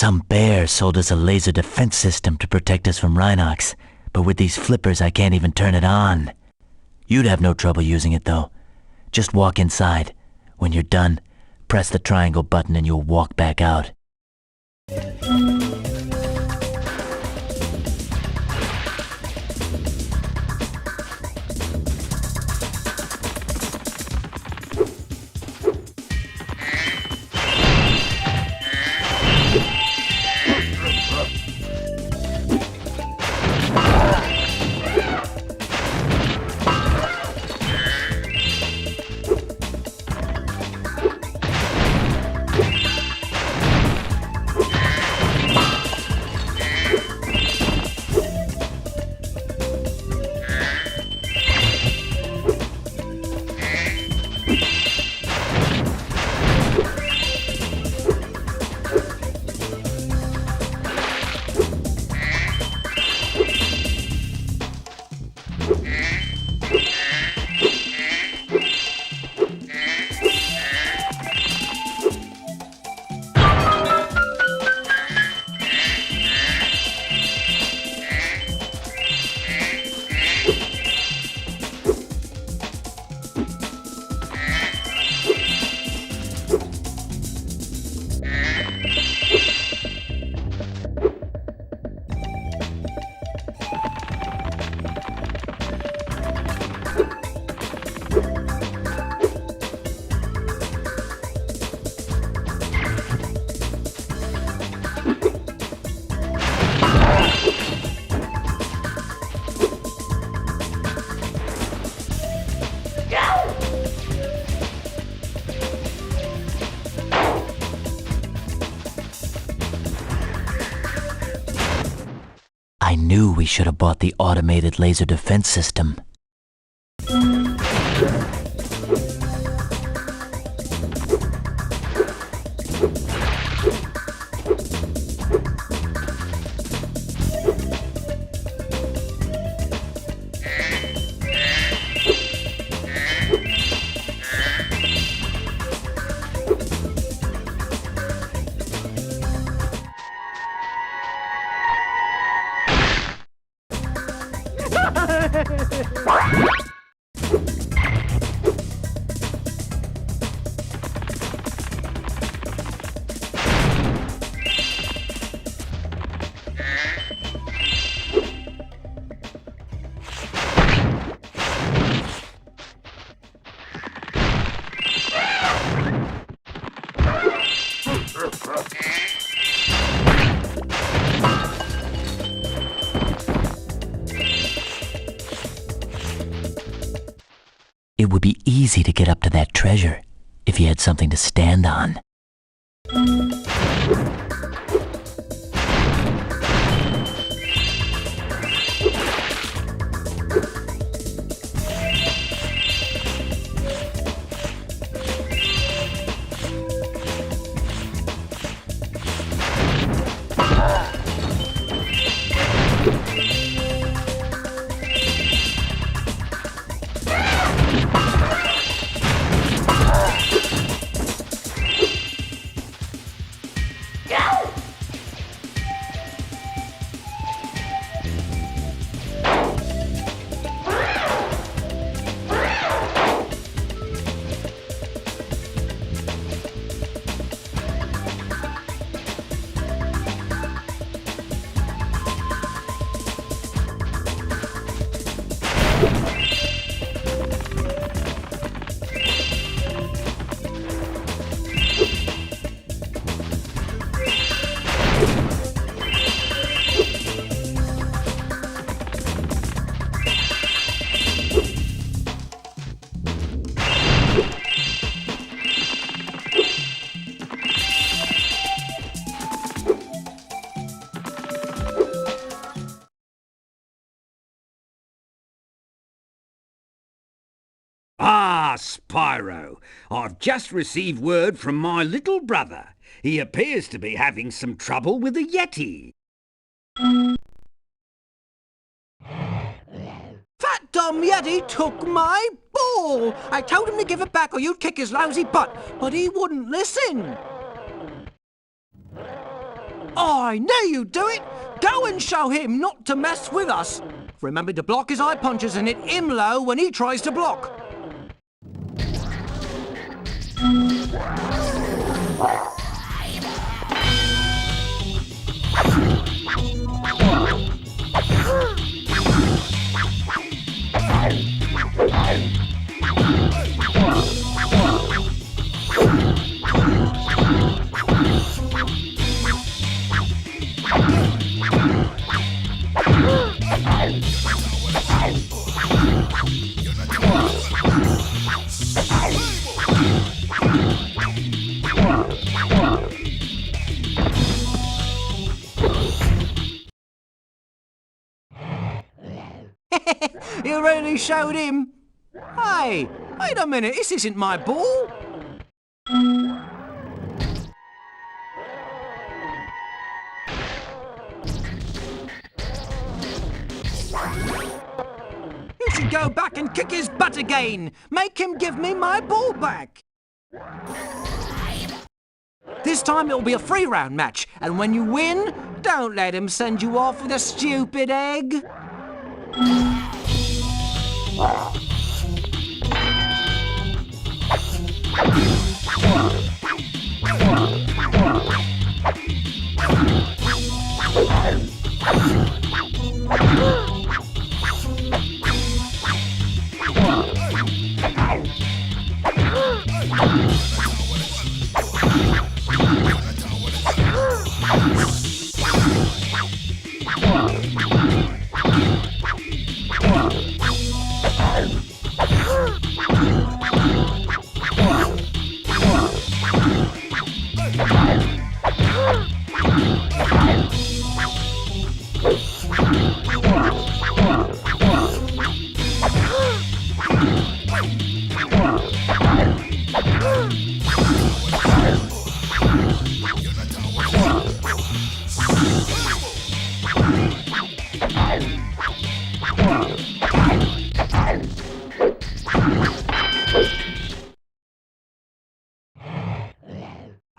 Some bear sold us a laser defense system to protect us from Rhinox, but with these flippers I can't even turn it on. You'd have no trouble using it though. Just walk inside. When you're done, press the triangle button and you'll walk back out. I knew we should have bought the automated laser defense system. It would be easy to get up to that treasure if you had something to stand on. Ah, Spyro. I've just received word from my little brother. He appears to be having some trouble with the Yeti. That dumb Yeti took my ball! I told him to give it back or you'd kick his lousy butt, but he wouldn't listen. I knew you'd do it! Go and show him not to mess with us. Remember to block his eye punches and hit him low when he tries to block. You really showed him. Hey, wait a minute, this isn't my ball. You should go back and kick his butt again. Make him give me my ball back. This time it'll be a 3-round match, and when you win, don't let him send you off with a stupid egg.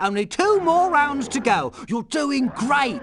Only 2 more rounds to go. You're doing great.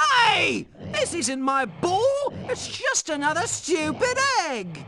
Hey! This isn't my ball! It's just another stupid egg!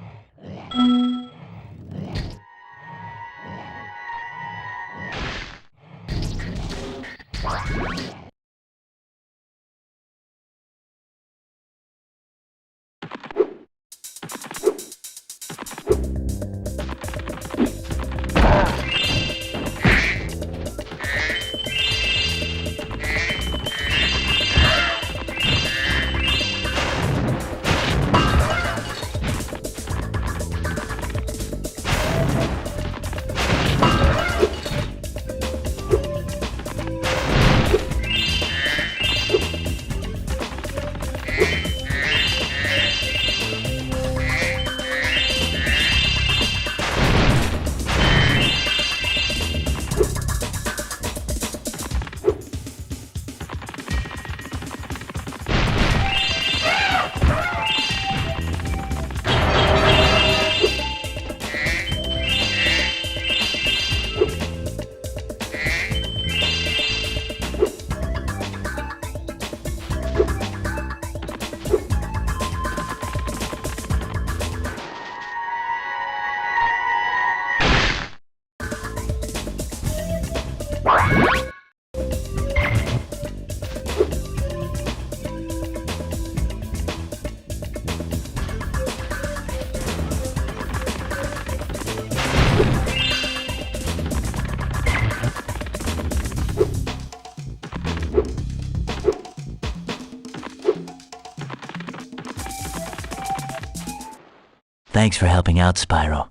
Thanks for helping out, Spyro.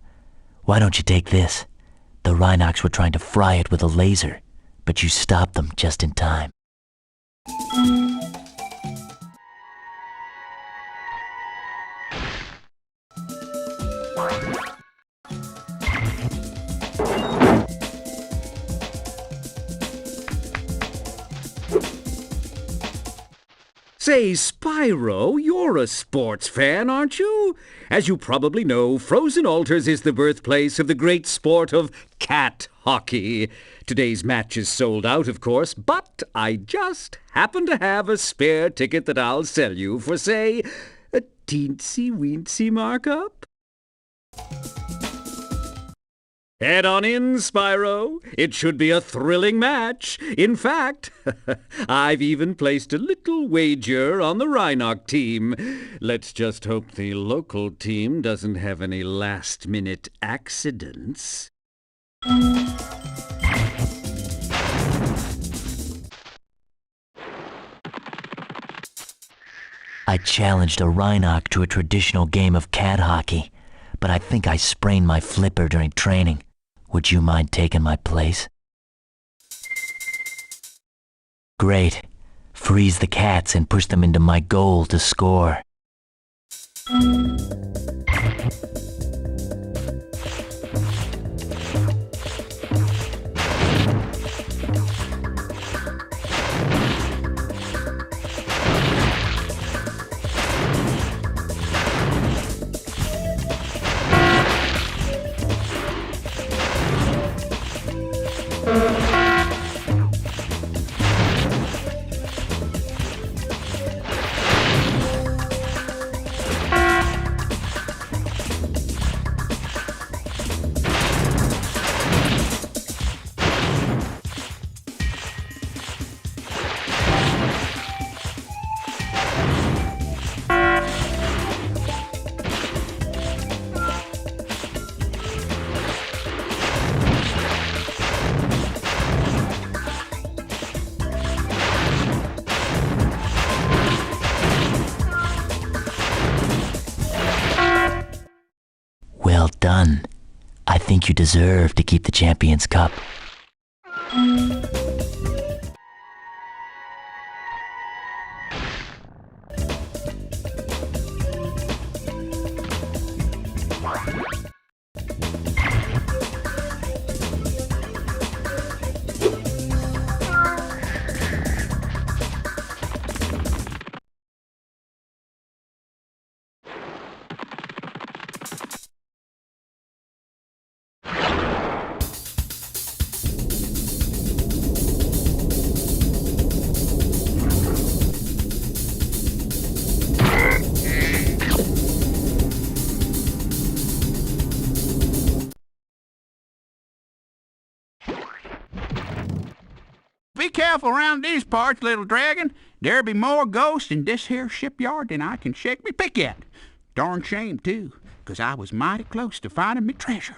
Why don't you take this? The Rhinox were trying to fry it with a laser, but you stopped them just in time. Say, Spyro, you're a sports fan, aren't you? As you probably know, Frozen Altars is the birthplace of the great sport of cat hockey. Today's match is sold out, of course, but I just happen to have a spare ticket that I'll sell you for, say, a teensy-weensy markup. Head on in, Spyro. It should be a thrilling match. In fact, I've even placed a little wager on the Rhinox team. Let's just hope the local team doesn't have any last-minute accidents. I challenged a Rhinox to a traditional game of cat hockey, but I think I sprained my flipper during training. Would you mind taking my place? Great. Freeze the cats and push them into my goal to score. Well done. I think you deserve to keep the Champions Cup. Be careful around these parts, little dragon. There be more ghosts in this here shipyard than I can shake me pick at. Darn shame, too, 'cause I was mighty close to finding me treasure.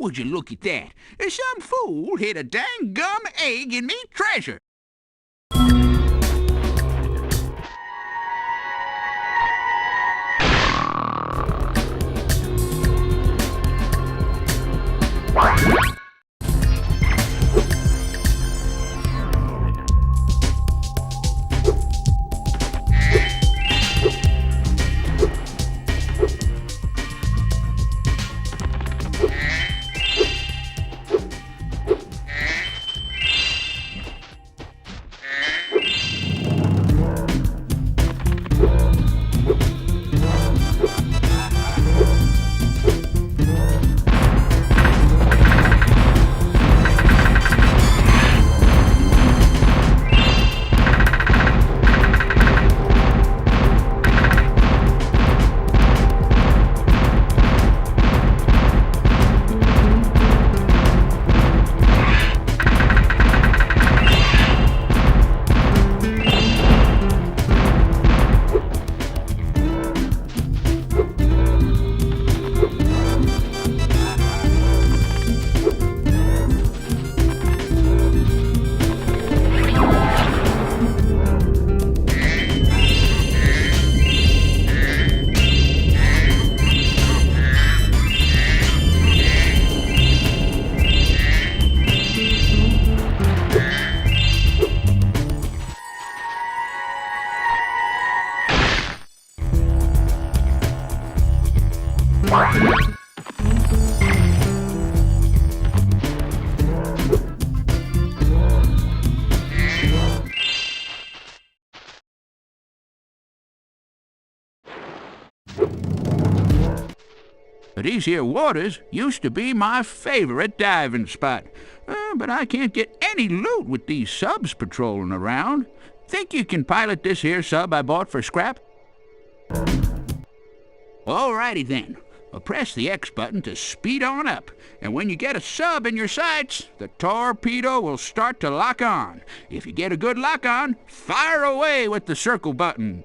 would you look at that? Some fool hid a dang gum egg in me treasure. These here waters used to be my favorite diving spot. But I can't get any loot with these subs patrolling around. Think you can pilot this here sub I bought for scrap? Alrighty then. Press the X button to speed on up, and when you get a sub in your sights, the torpedo will start to lock on. If you get a good lock on, fire away with the circle button.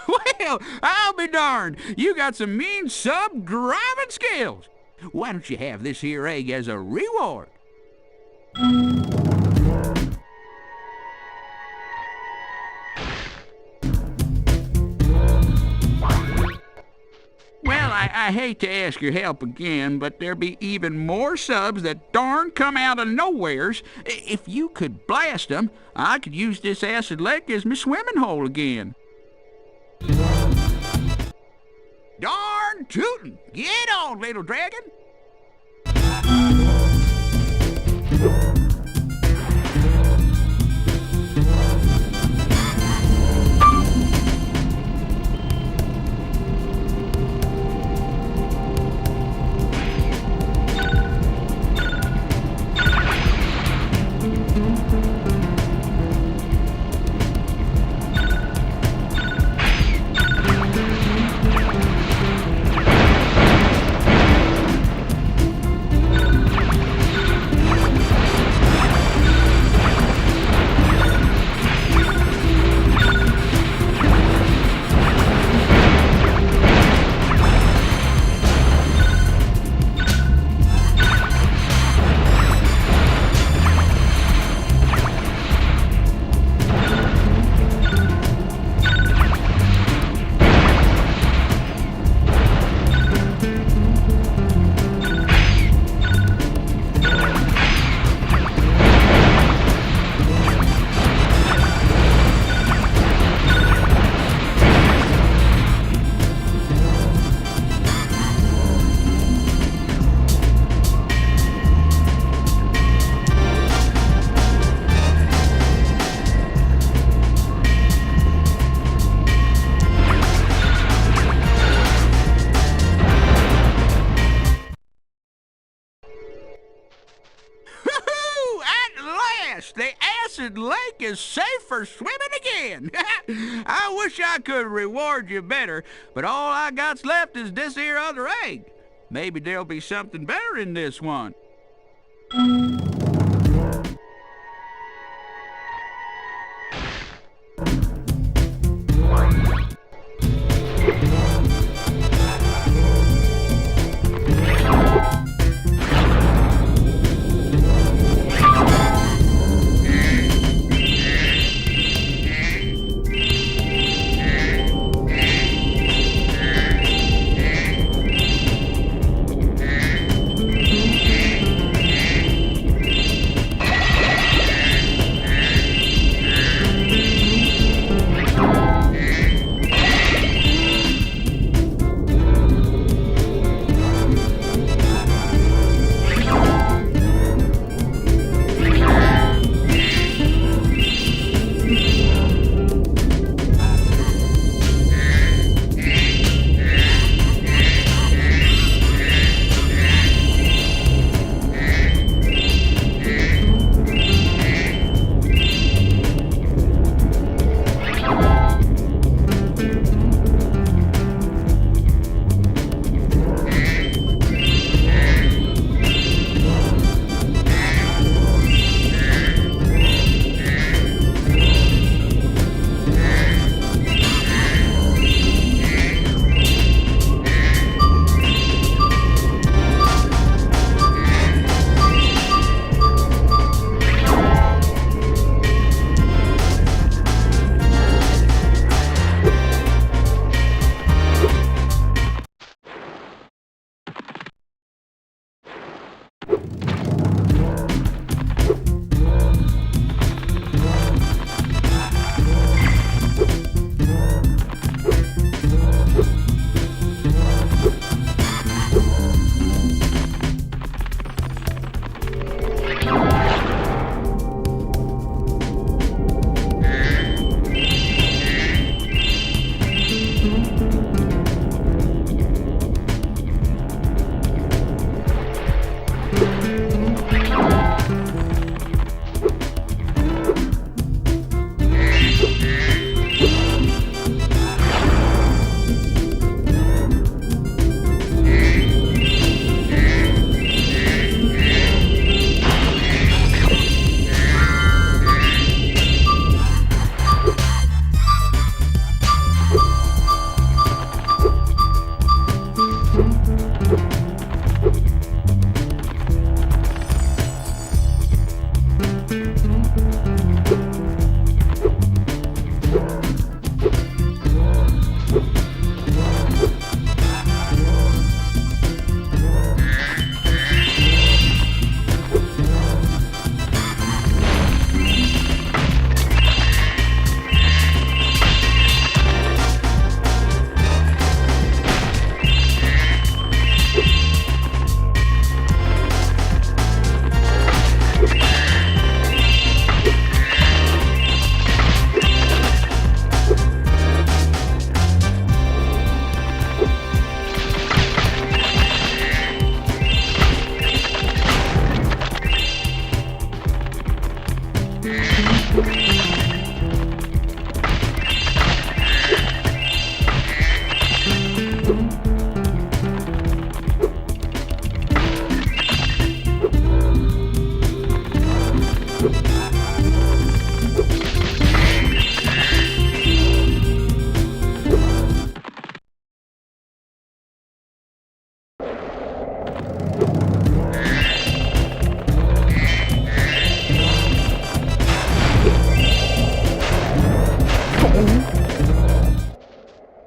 Well, I'll be darned. You got some mean sub-driving skills. Why don't you have this here egg as a reward? Well, I hate to ask your help again, but there be even more subs that darn come out of nowheres. If you could blast them, I could use this acid lake as my swimming hole again. Darn tootin'! Get on, little dragon! yes, the acid lake is safe for swimming again. I wish I could reward you better, but all I got's left is this here other egg. Maybe there'll be something better in this one.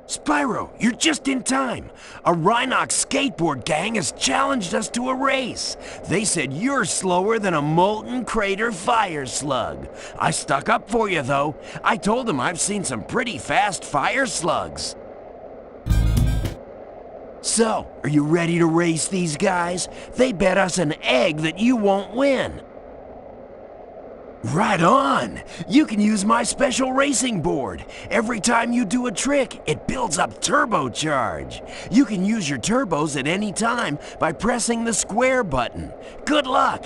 Spyro, you're just in time. A Rhinox skateboard gang has challenged us to a race. They said you're slower than a molten crater fire slug. I stuck up for you, though. I told them I've seen some pretty fast fire slugs. So, are you ready to race these guys? They bet us an egg that you won't win. Right on! You can use my special racing board. Every time you do a trick, it builds up turbocharge. You can use your turbos at any time by pressing the square button. Good luck!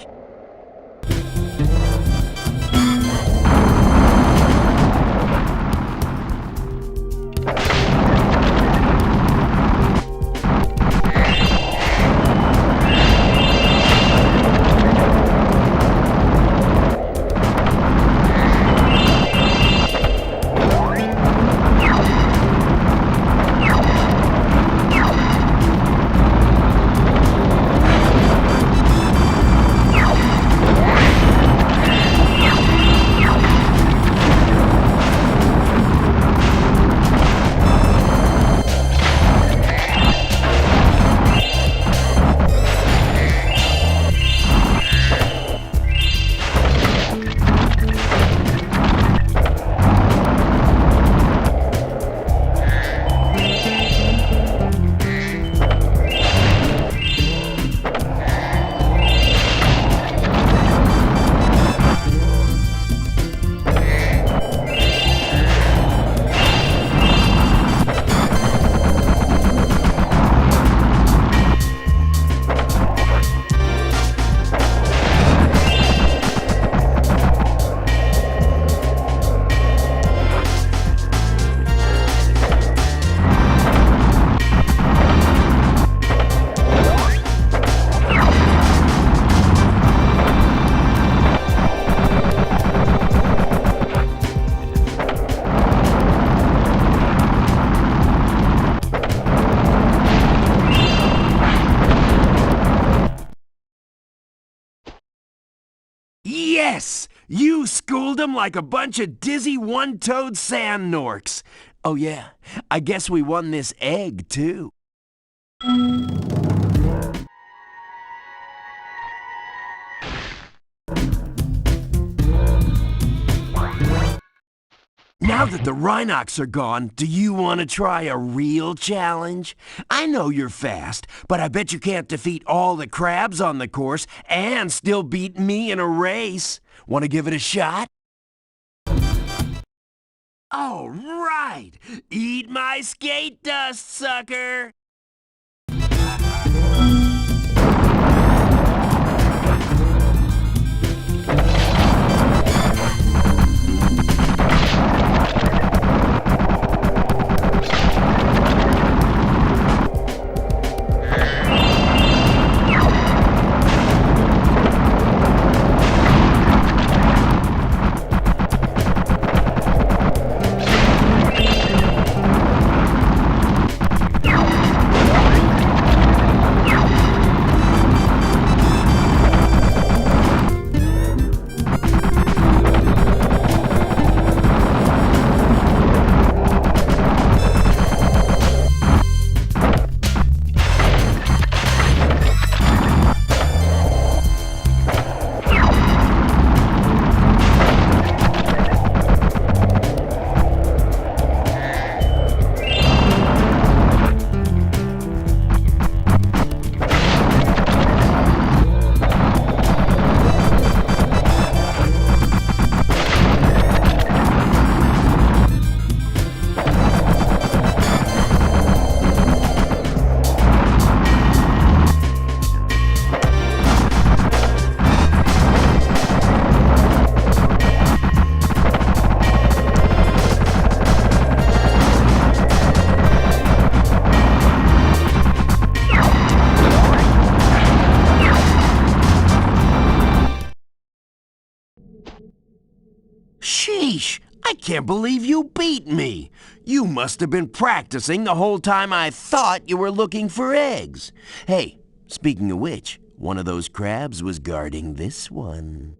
Yes! You schooled them like a bunch of dizzy one-toed sand norks. Oh yeah, I guess we won this egg, too. Now that the Rhinox are gone, do you want to try a real challenge? I know you're fast, but I bet you can't defeat all the crabs on the course and still beat me in a race. Want to give it a shot? All right! Eat my skate dust, sucker! Sheesh! I can't believe you beat me! You must have been practicing the whole time I thought you were looking for eggs. Hey, speaking of which, one of those crabs was guarding this one.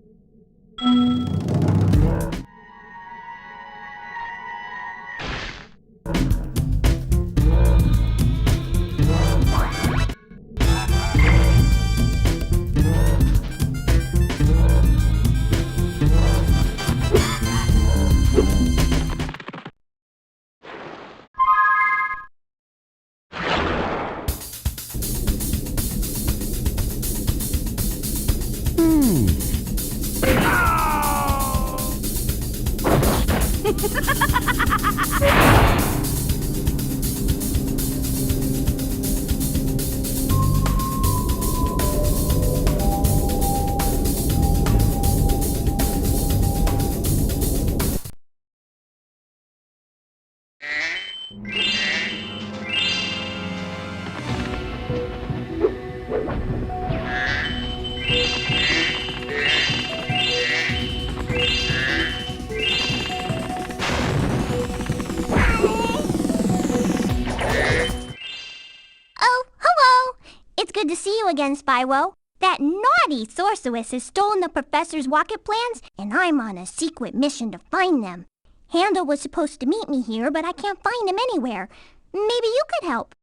Good to see you again, Spyro. That naughty sorceress has stolen the professor's rocket plans, and I'm on a secret mission to find them. Handel was supposed to meet me here, but I can't find him anywhere. Maybe you could help.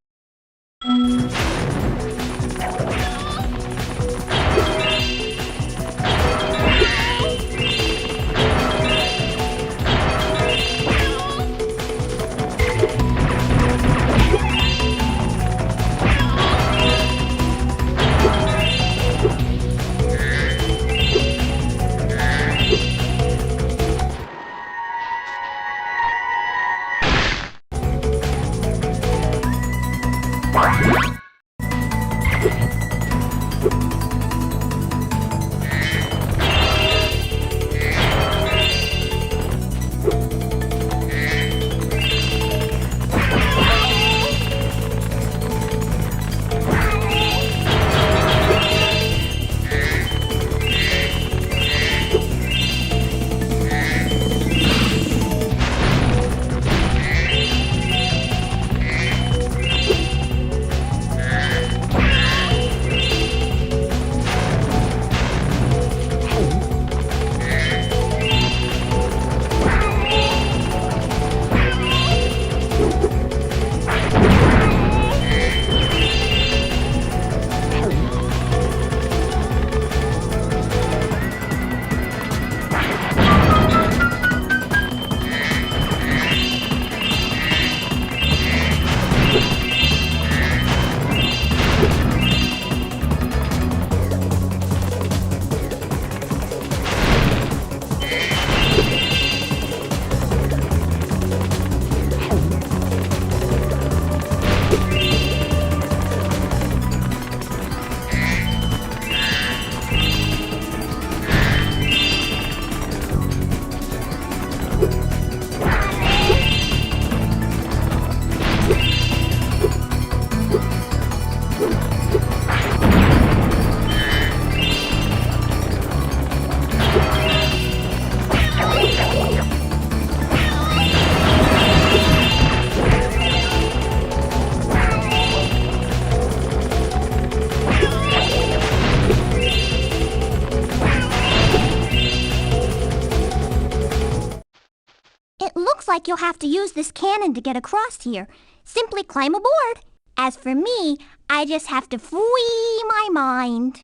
like you'll have to use this cannon to get across here. Simply climb aboard. As for me, I just have to free my mind.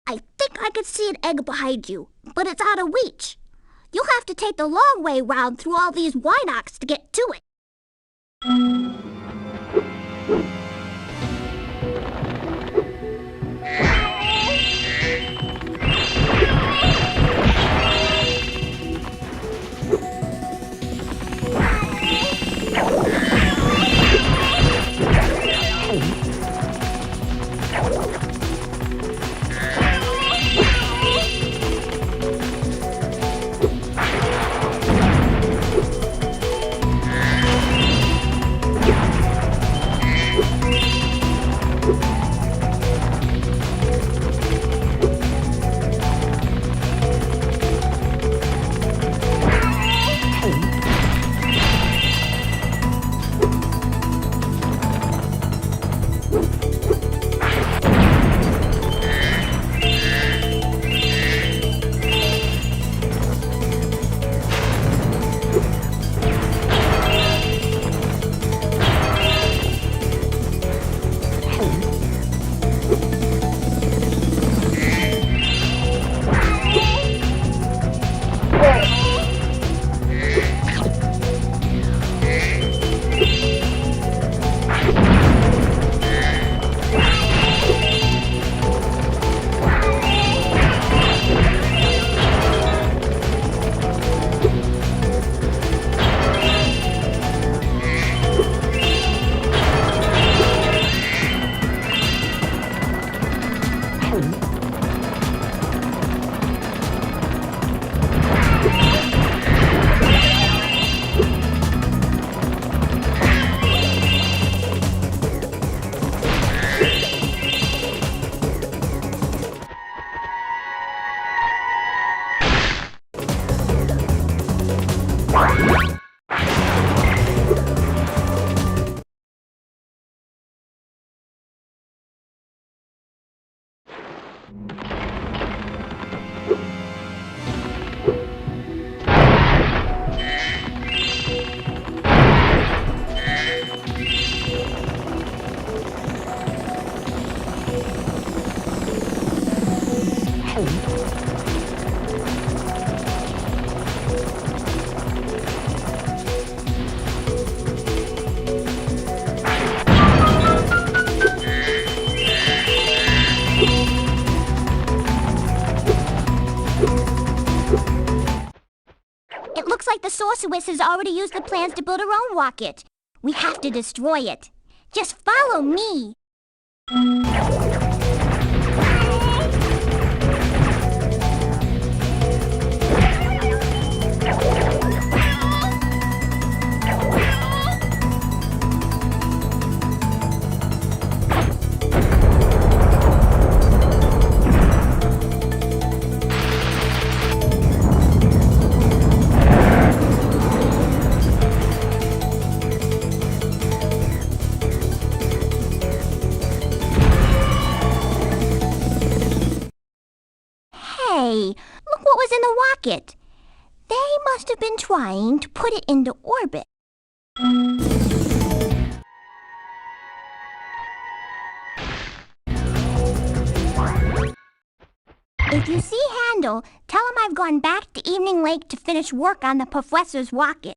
I think I can see an egg behind you, but it's out of reach. You'll have to take the long way round through all these Rhinox to get to it. It looks like the sorceress has already used the plans to build her own rocket. We have to destroy it. Just follow me. rocket. They must have been trying to put it into orbit. If you see Handel, tell him I've gone back to Evening Lake to finish work on the professor's rocket.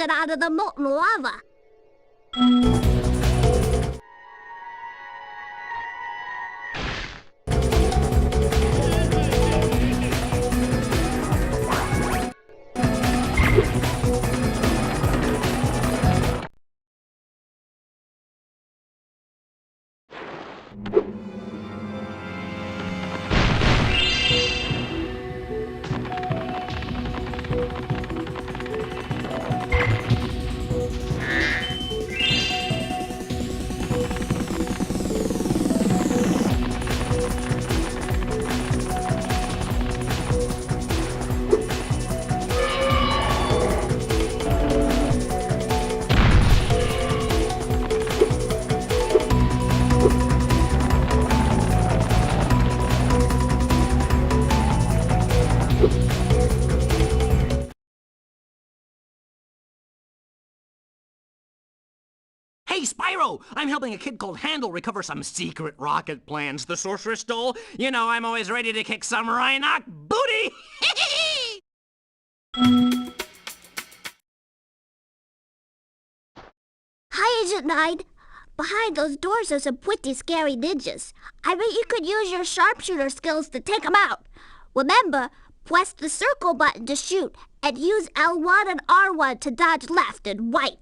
Out of the molten lava. Hey, Spyro! I'm helping a kid called Handel recover some secret rocket plans the sorceress stole. You know, I'm always ready to kick some Rhinoc booty! Hi, Agent Knight. Behind those doors are some pretty scary ninjas. I bet you could use your sharpshooter skills to take them out. Remember, press the circle button to shoot, and use L1 and R1 to dodge left and right.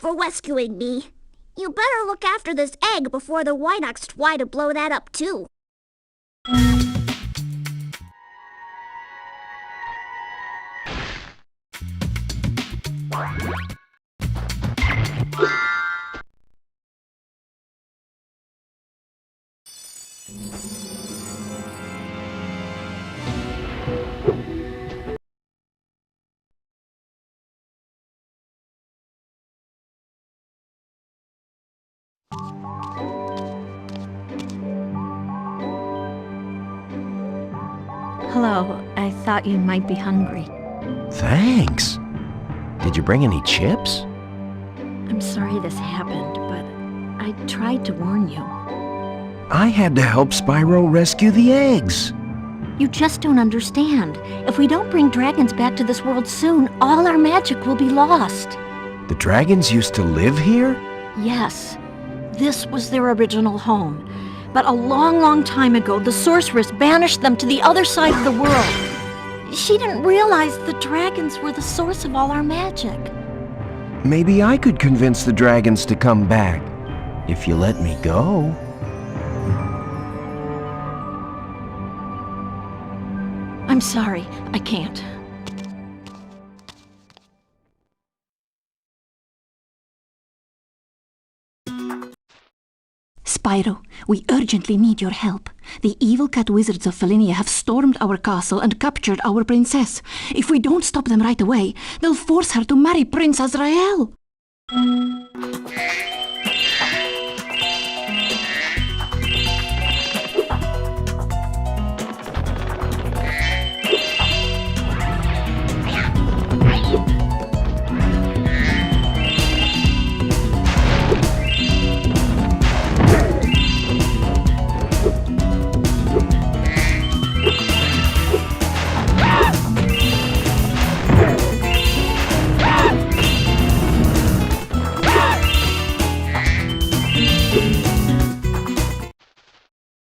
for rescuing me. You better look after this egg before the Rhinox try to blow that up too. Hello, I thought you might be hungry. Thanks. Did you bring any chips? I'm sorry this happened, but I tried to warn you. I had to help Spyro rescue the eggs. You just don't understand. If we don't bring dragons back to this world soon, all our magic will be lost. The dragons used to live here? Yes, this was their original home. But a long, long time ago, the sorceress banished them to the other side of the world. She didn't realize the dragons were the source of all our magic. Maybe I could convince the dragons to come back, if you let me go. I'm sorry, I can't. Spyro, we urgently need your help. The evil cat wizards of Felinia have stormed our castle and captured our princess. If we don't stop them right away, they'll force her to marry Prince Azrael.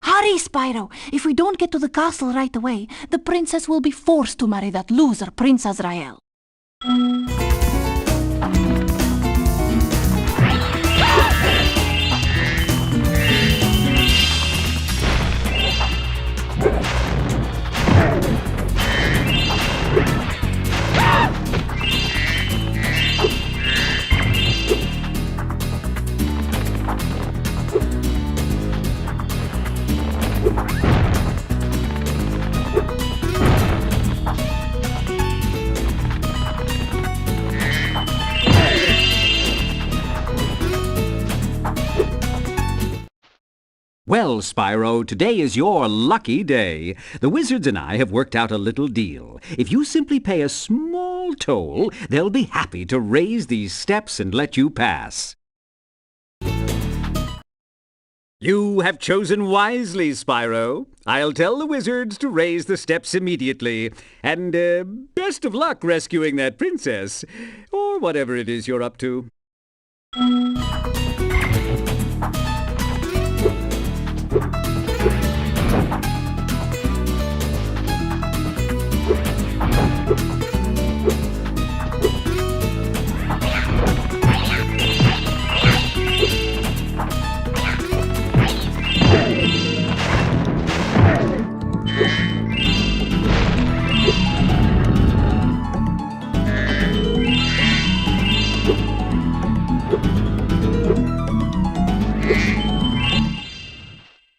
Hurry, Spyro! If we don't get to the castle right away, the princess will be forced to marry that loser, Prince Azrael. Well, Spyro, today is your lucky day. The wizards and I have worked out a little deal. If you simply pay a small toll, they'll be happy to raise these steps and let you pass. You have chosen wisely, Spyro. I'll tell the wizards to raise the steps immediately. And, best of luck rescuing that princess, or whatever it is you're up to.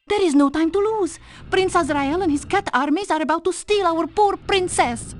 There is no time to lose. Prince Azrael and his cat armies are about to steal our poor princess.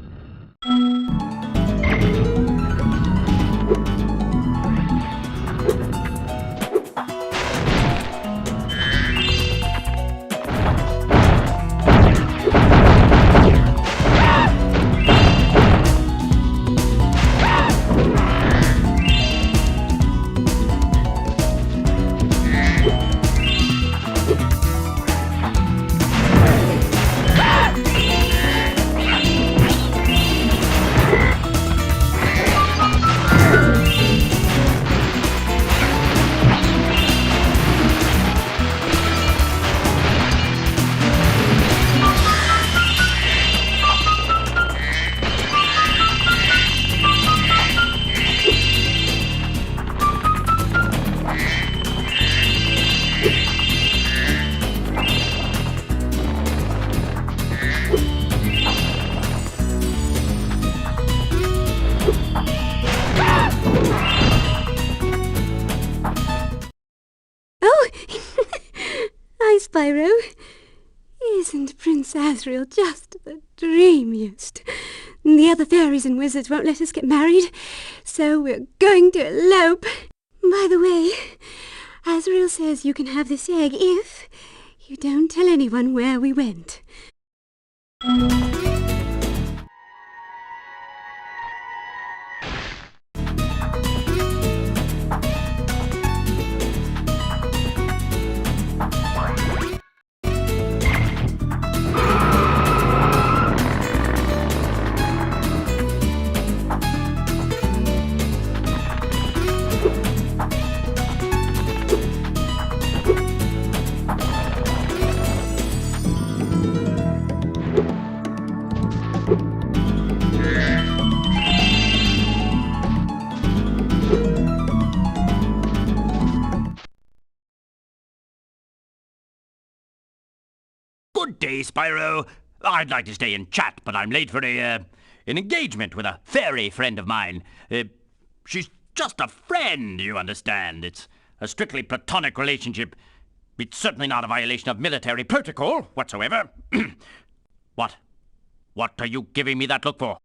Spyro. Isn't Prince Asriel just the dreamiest? The other fairies and wizards won't let us get married, so we're going to elope. By the way, Asriel says you can have this egg if you don't tell anyone where we went. Good day, Spyro. I'd like to stay and chat, but I'm late for an engagement with a fairy friend of mine. She's just a friend, you understand. It's a strictly platonic relationship. It's certainly not a violation of military protocol whatsoever. What? What are you giving me that look for?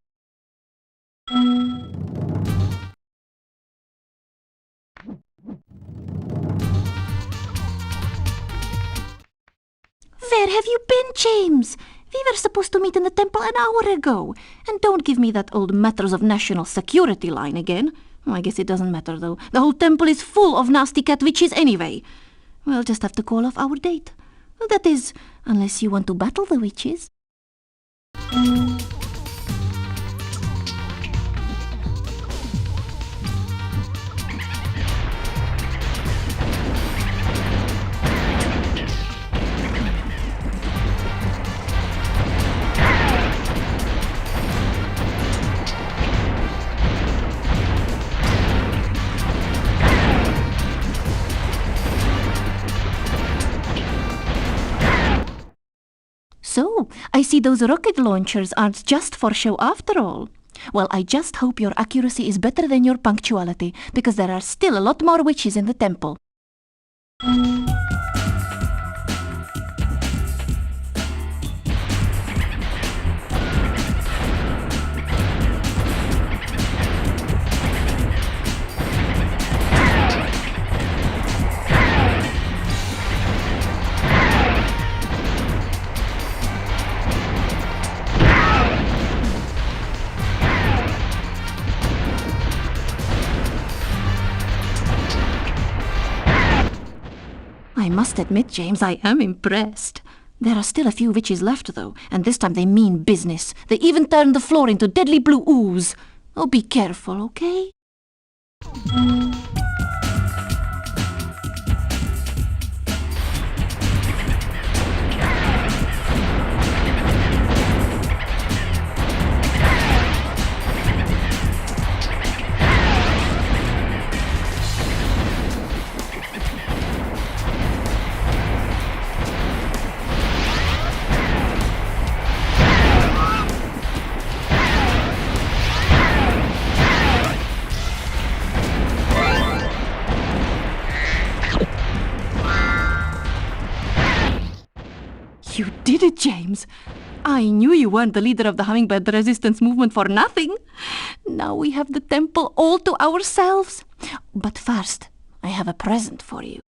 Where have you been, James? We were supposed to meet in the temple an hour ago. And don't give me that old matters of national security line again. Oh, I guess it doesn't matter, though. The whole temple is full of nasty cat witches anyway. We'll just have to call off our date. That is, unless you want to battle the witches. So, I see those rocket launchers aren't just for show after all. Well, I just hope your accuracy is better than your punctuality, because there are still a lot more witches in the temple. I must admit, James, I am impressed. There are still a few witches left, though, and this time they mean business. They even turned the floor into deadly blue ooze. Oh, be careful, okay? You did it, James. I knew you weren't the leader of the Hummingbird Resistance Movement for nothing. Now we have the temple all to ourselves. But first, I have a present for you.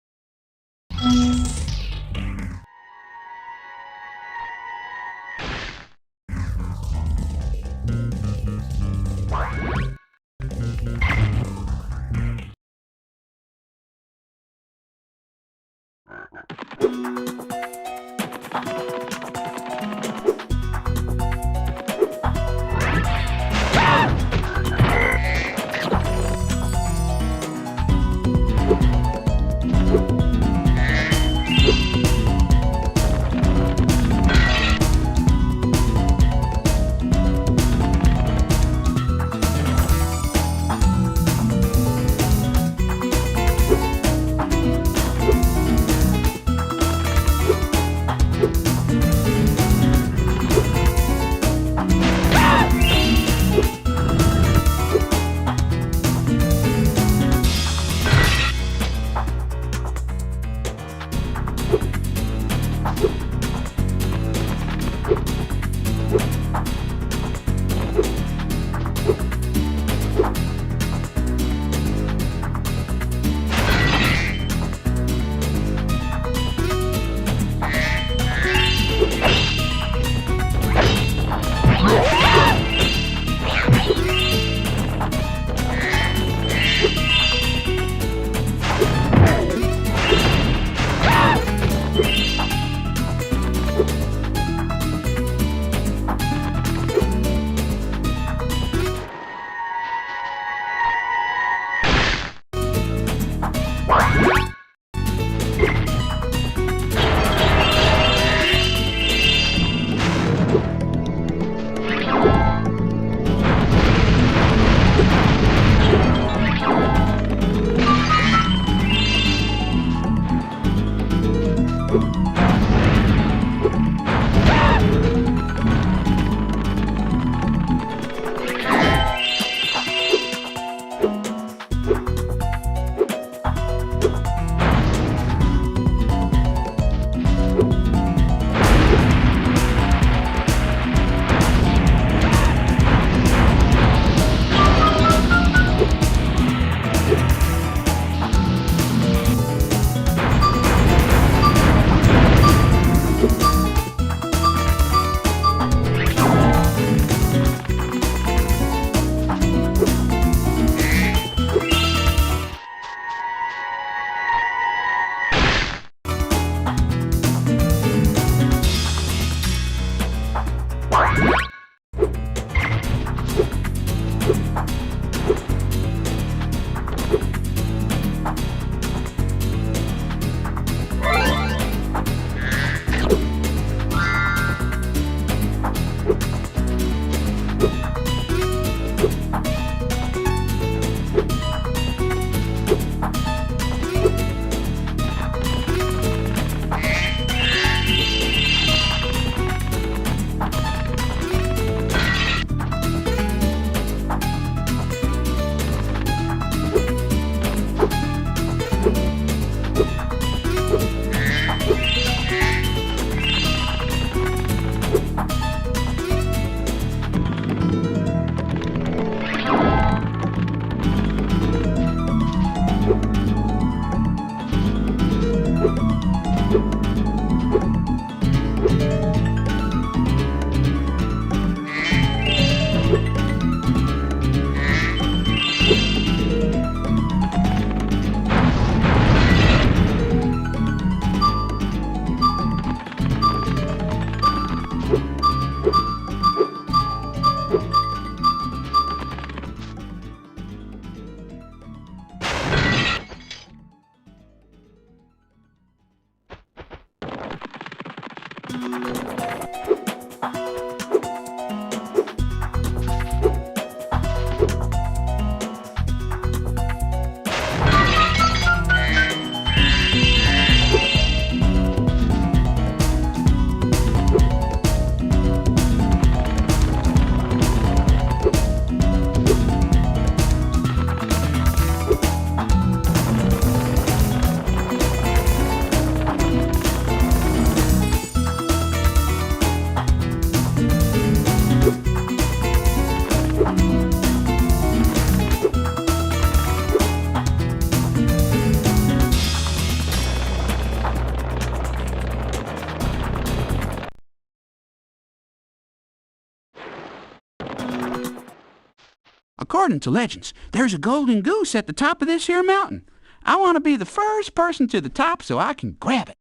According to legends, there's a golden goose at the top of this here mountain. I want to be the first person to the top so I can grab it.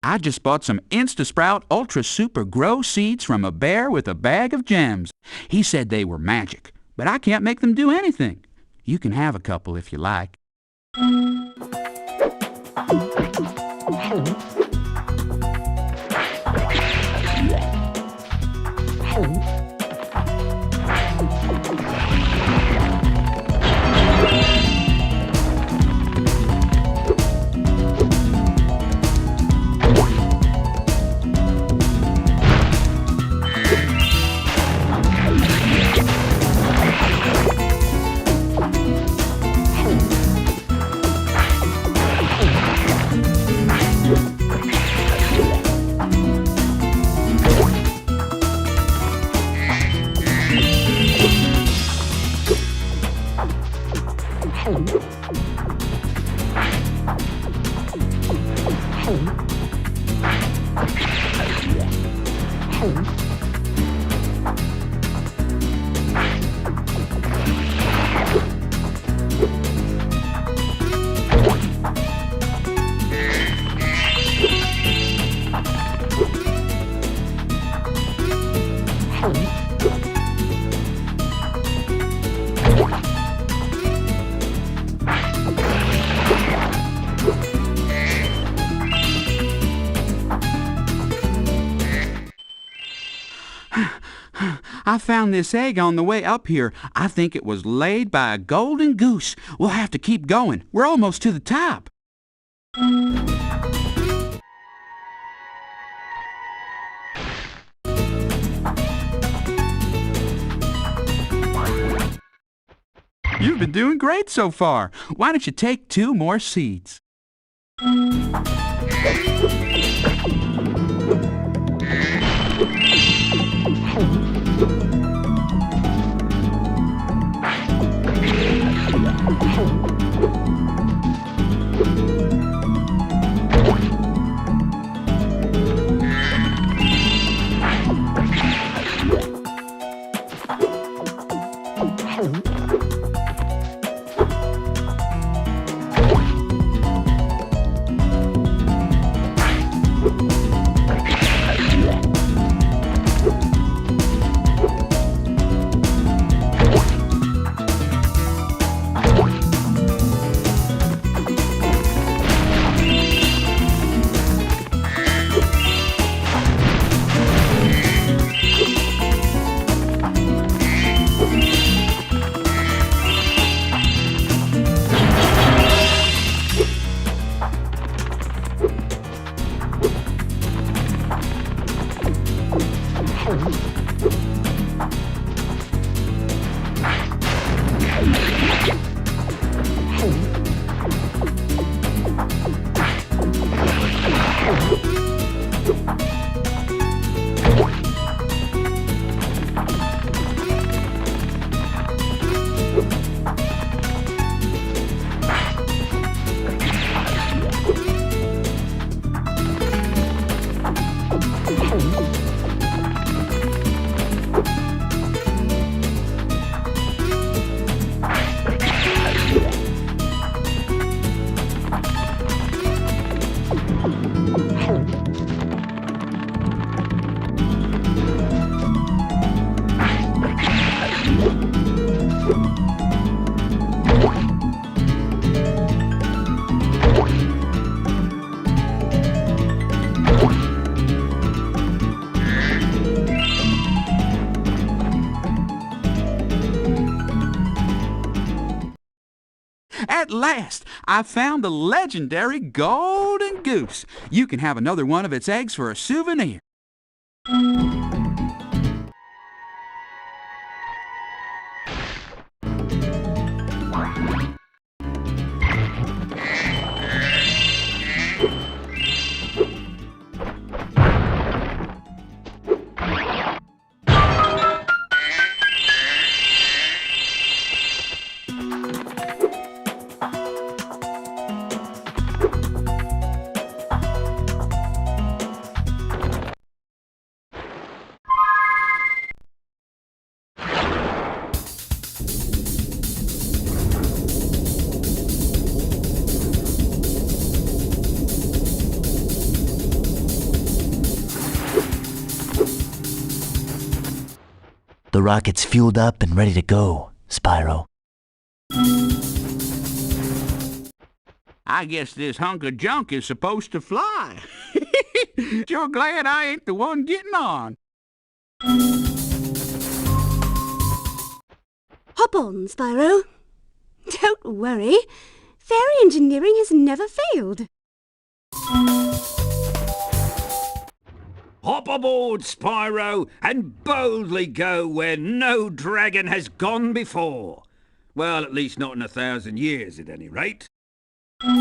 I just bought some Insta-Sprout Ultra Super Grow seeds from a bear with a bag of gems. He said they were magic, but I can't make them do anything. You can have a couple if you like. I found this egg on the way up here. I think it was laid by a golden goose. We'll have to keep going. We're almost to the top. You've been doing great so far. Why don't you take 2 more seeds? At last, I found the legendary golden goose. You can have another one of its eggs for a souvenir. The rocket's fueled up and ready to go, Spyro. I guess this hunk of junk is supposed to fly. Sure glad I ain't the one getting on. Hop on, Spyro. Don't worry. Fairy engineering has never failed. Hop aboard, Spyro, and boldly go where no dragon has gone before. Well, at least not in 1,000 years, at any rate. The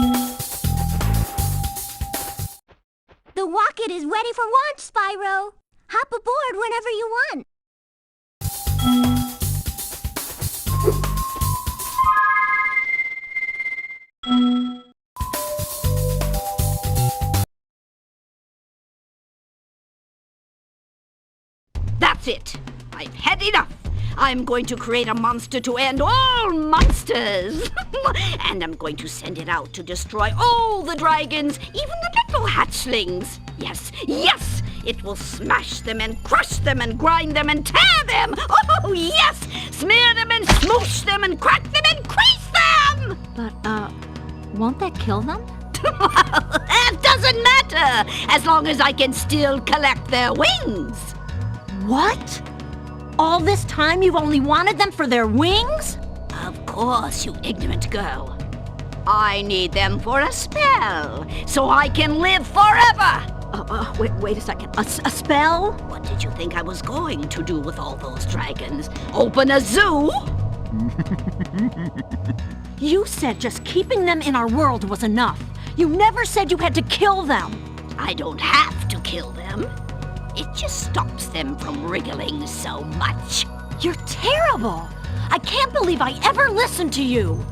rocket is ready for launch, Spyro. Hop aboard whenever you want. That's it. I've had enough. I'm going to create a monster to end all monsters. And I'm going to send it out to destroy all the dragons, even the little hatchlings. Yes, yes! It will smash them and crush them and grind them and tear them. Oh, yes! Smear them and smoosh them and crack them and crease them! But, won't that kill them? That doesn't matter, as long as I can still collect their wings. What? All this time you've only wanted them for their wings? Of course, you ignorant girl. I need them for a spell, so I can live forever. Wait a second. A spell? What did you think I was going to do with all those dragons? Open a zoo? You said just keeping them in our world was enough. You never said you had to kill them. I don't have to kill them. It just stops them from wriggling so much. You're terrible. I can't believe I ever listened to you.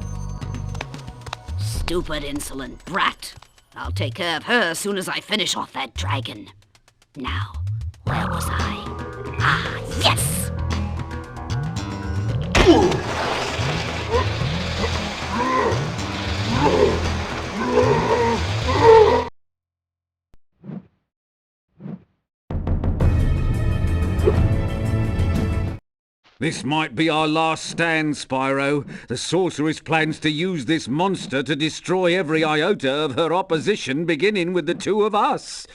Stupid, insolent brat. I'll take care of her as soon as I finish off that dragon. Now, where was I? Ah, yes! This might be our last stand, Spyro. The sorceress plans to use this monster to destroy every iota of her opposition, beginning with the two of us.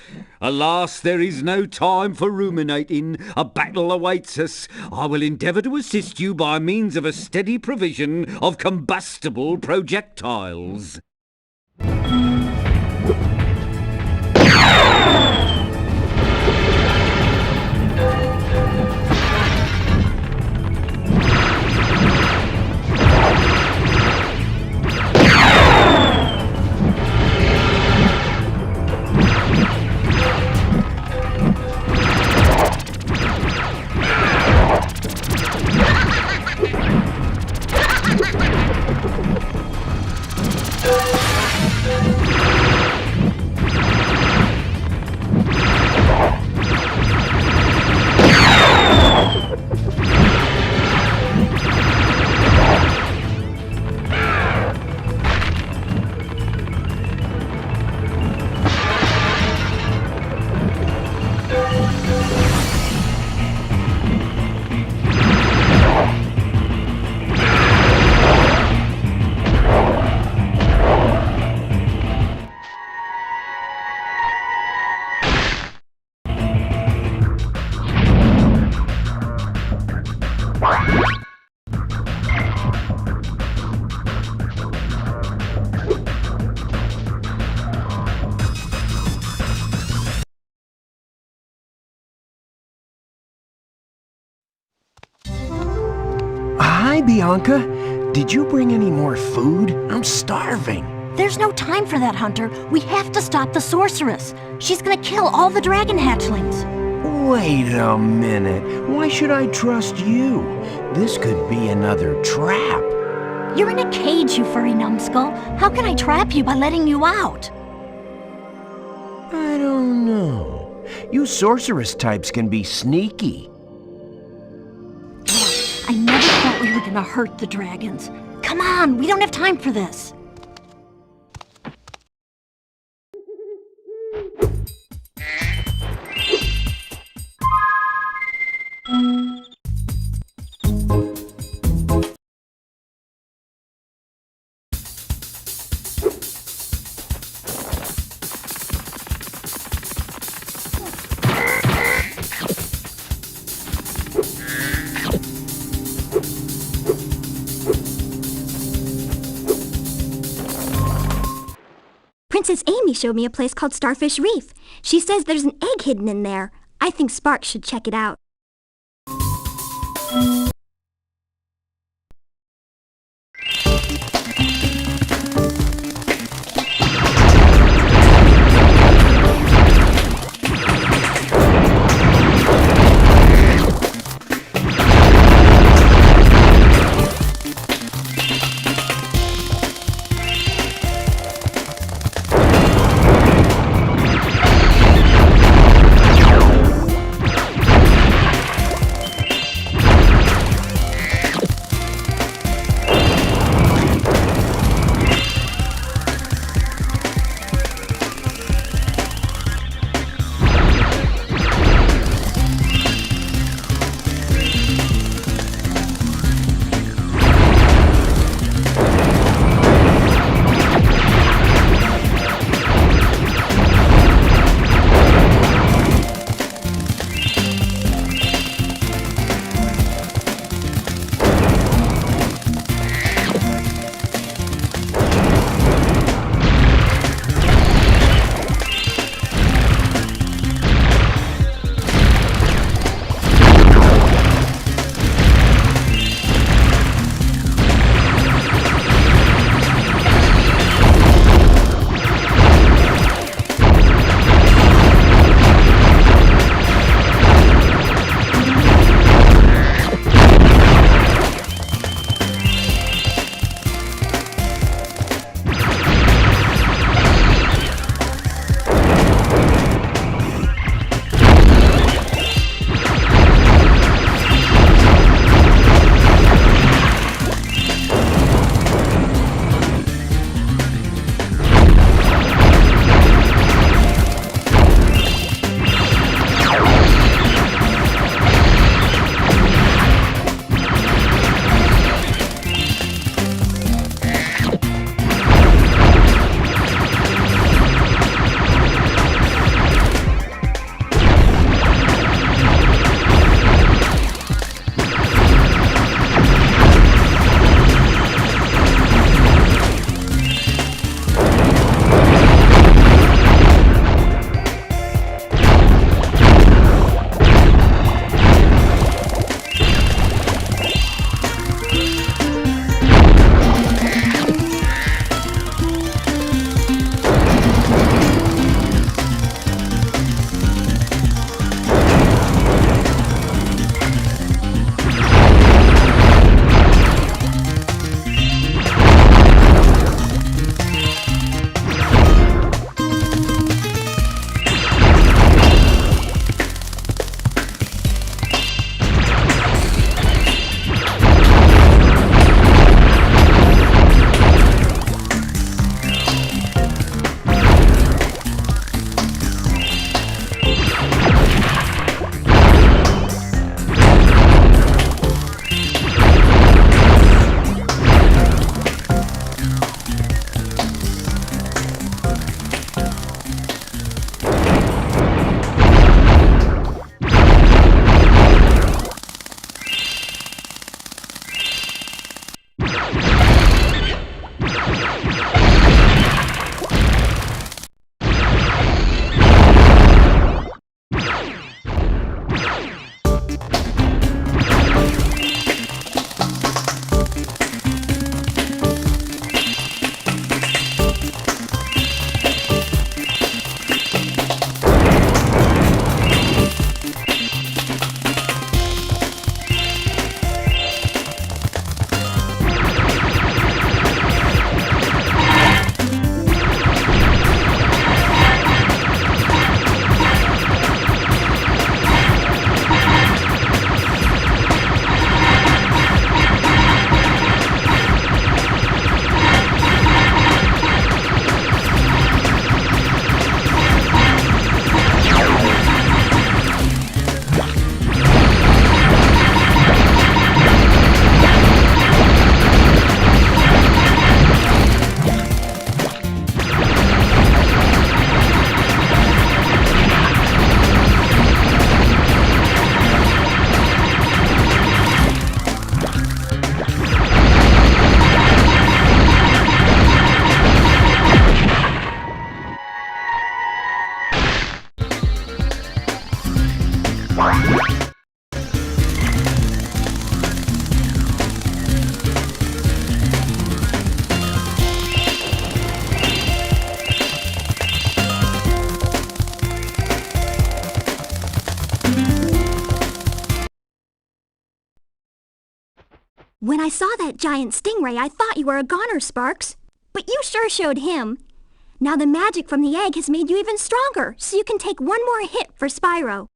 Alas, there is no time for ruminating. A battle awaits us. I will endeavour to assist you by means of a steady provision of combustible projectiles. Hi, Bianca. Did you bring any more food? I'm starving. There's no time for that, Hunter. We have to stop the sorceress. She's gonna kill all the dragon hatchlings. Wait a minute. Why should I trust you? This could be another trap. You're in a cage, you furry numbskull. How can I trap you by letting you out? I don't know. You sorceress types can be sneaky. I never thought we were gonna hurt the dragons. Come on, we don't have time for this. Princess Amy showed me a place called Starfish Reef. She says there's an egg hidden in there. I think Sparks should check it out. When I saw that giant stingray, I thought you were a goner, Sparks. But you sure showed him. Now the magic from the egg has made you even stronger, so you can take one more hit for Spyro.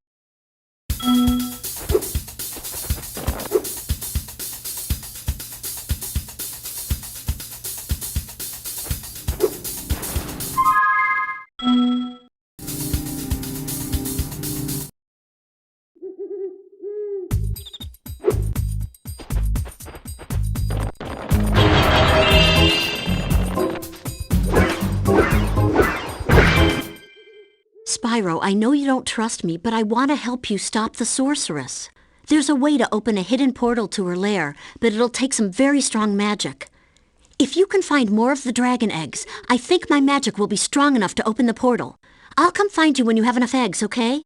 Spyro, I know you don't trust me, but I want to help you stop the sorceress. There's a way to open a hidden portal to her lair, but it'll take some very strong magic. If you can find more of the dragon eggs, I think my magic will be strong enough to open the portal. I'll come find you when you have enough eggs, okay?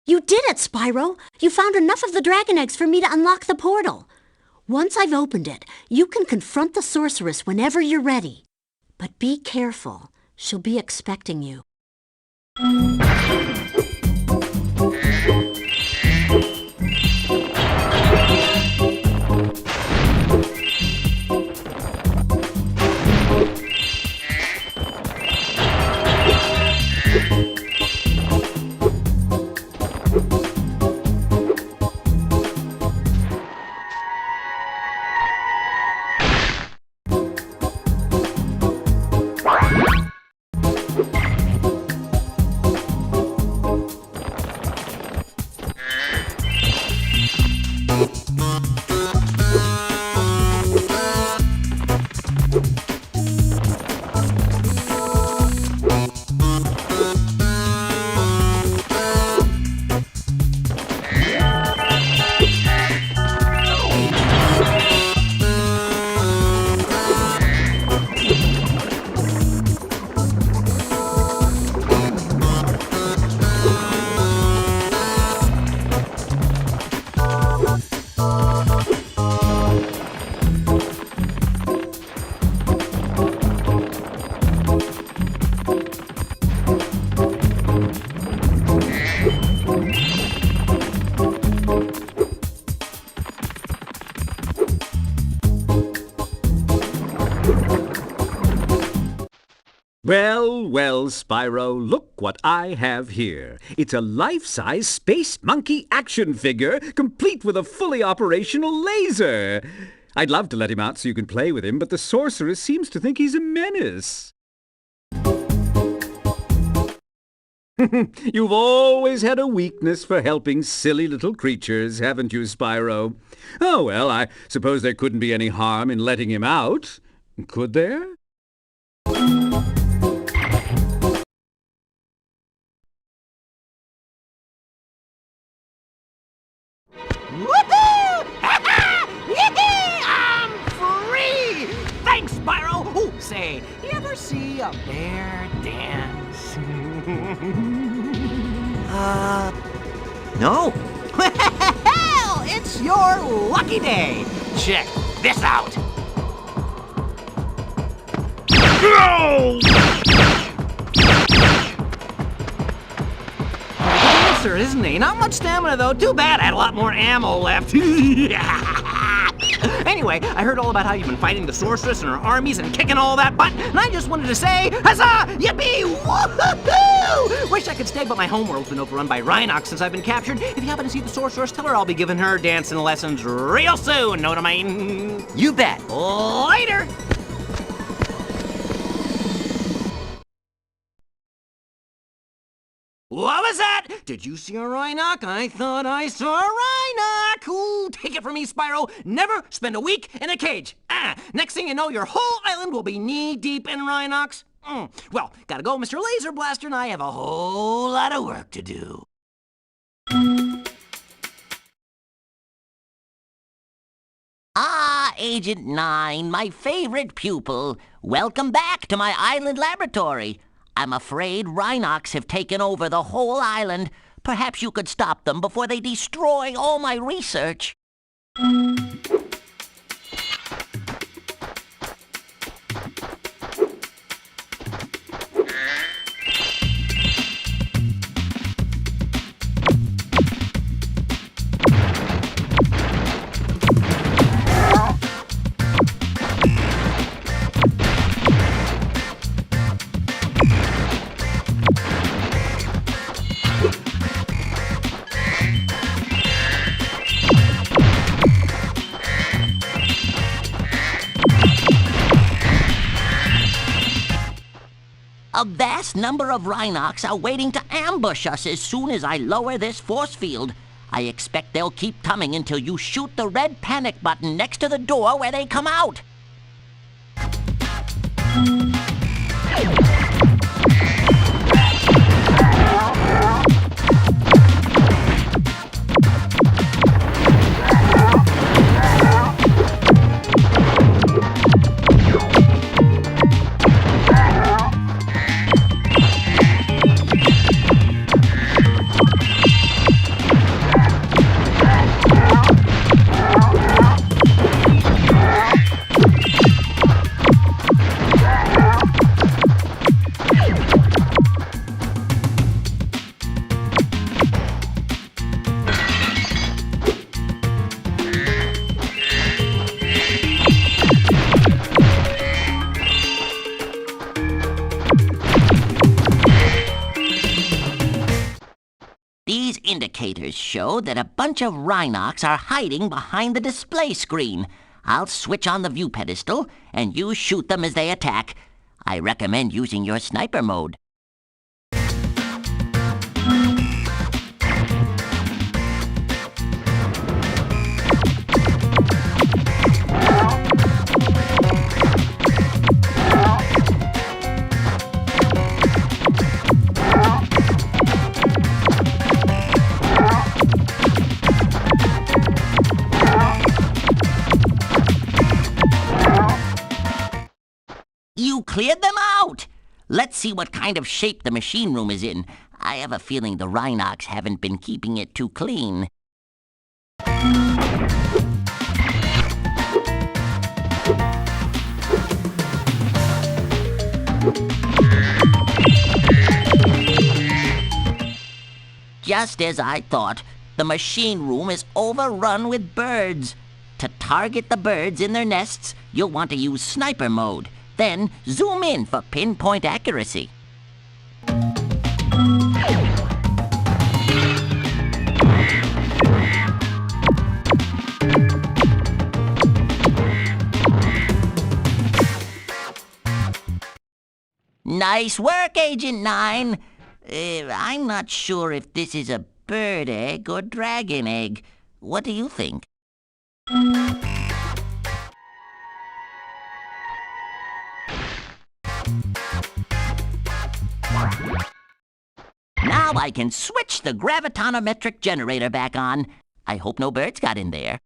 You did it, Spyro! You found enough of the dragon eggs for me to unlock the portal. Once I've opened it, you can confront the sorceress whenever you're ready. But be careful. She'll be expecting you. Well, well, Spyro, look what I have here. It's a life-size Space Monkey action figure, complete with a fully operational laser. I'd love to let him out so you can play with him, but the sorceress seems to think he's a menace. You've always had a weakness for helping silly little creatures, haven't you, Spyro? Oh, well, I suppose there couldn't be any harm in letting him out, could there? Woohoo! Yee-hee! I'm free! Thanks, Spyro! Ooh, say, you ever see a bear dance? No. Well, it's your lucky day. Check this out. No! Dancer, isn't he? Not much stamina, though. Too bad I had a lot more ammo left. Anyway, I heard all about how you've been fighting the sorceress and her armies and kicking all that butt, and I just wanted to say, huzzah! Yippee! Woohoo! Wish I could stay, but my homeworld's been overrun by Rhinox since I've been captured. If you happen to see the sorceress, tell her I'll be giving her dancing lessons real soon. Know what I mean? You bet. Later! What was that? Did you see a Rhinox? I thought I saw a Rhinox. Ooh, take it from me, Spyro. Never spend a week in a cage. Next thing you know, your whole island will be knee-deep in Rhinox. Well, gotta go, Mr. Laser Blaster, and I have a whole lot of work to do. Ah, Agent 9, my favorite pupil. Welcome back to my island laboratory. I'm afraid Rhinox have taken over the whole island. Perhaps you could stop them before they destroy all my research. A vast number of Rhinox are waiting to ambush us as soon as I lower this force field. I expect they'll keep coming until you shoot the red panic button next to the door where they come out. These indicators show that a bunch of Rhinox are hiding behind the display screen. I'll switch on the view pedestal, and you shoot them as they attack. I recommend using your sniper mode. You cleared them out! Let's see what kind of shape the machine room is in. I have a feeling the Rhinox haven't been keeping it too clean. Just as I thought, the machine room is overrun with birds. To target the birds in their nests, you'll want to use sniper mode. Then zoom in for pinpoint accuracy. Nice work, Agent 9. I'm not sure if this is a bird egg or dragon egg. What do you think? Now I can switch the gravitonometric generator back on. I hope no birds got in there.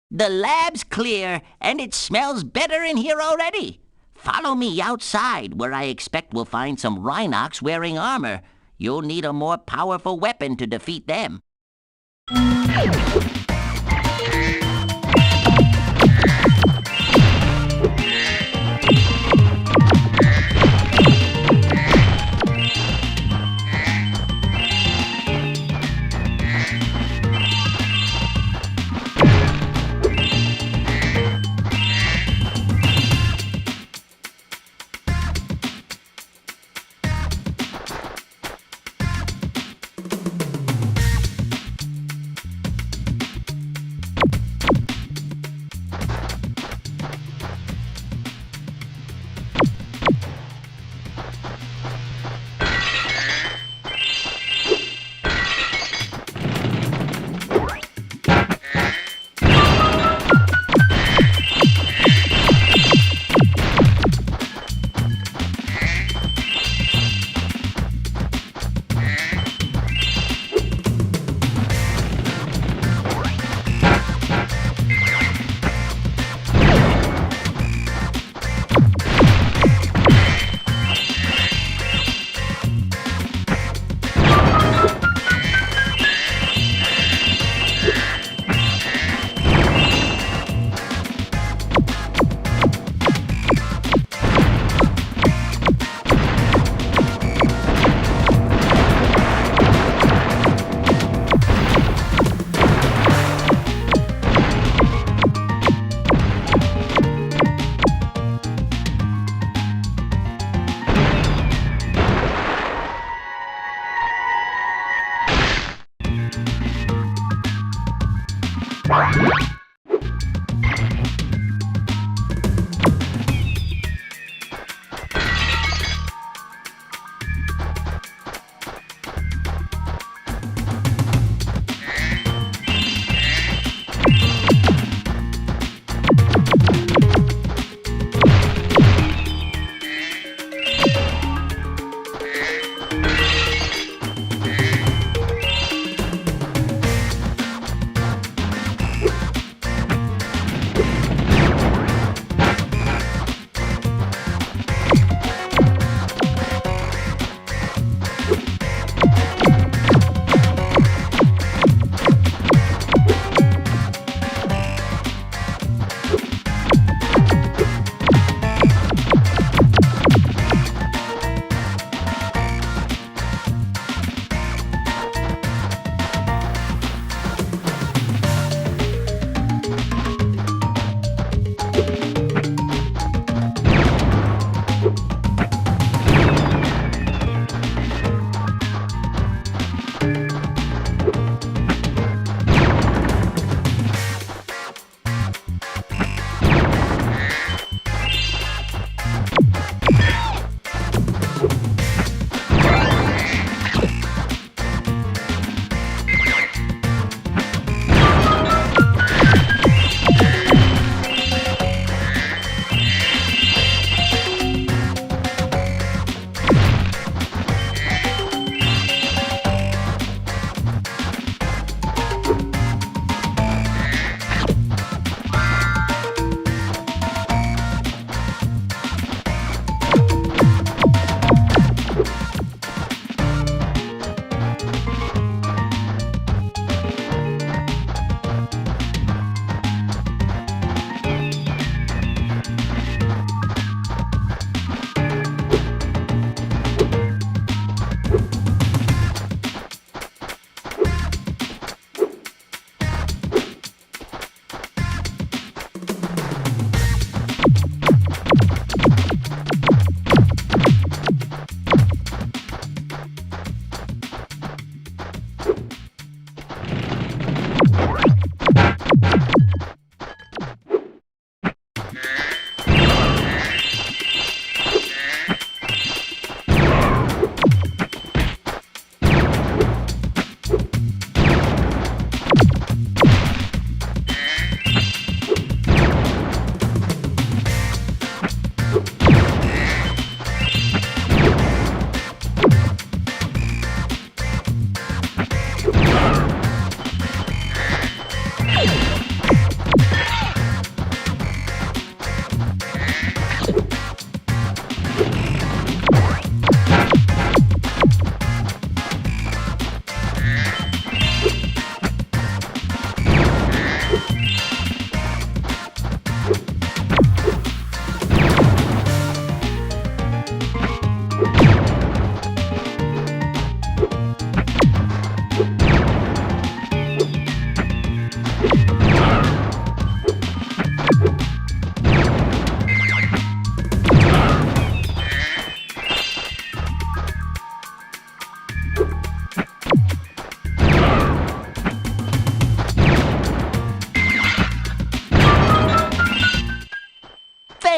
The lab's clear, and it smells better in here already. Follow me outside, where I expect we'll find some Rhinox wearing armor. You'll need a more powerful weapon to defeat them.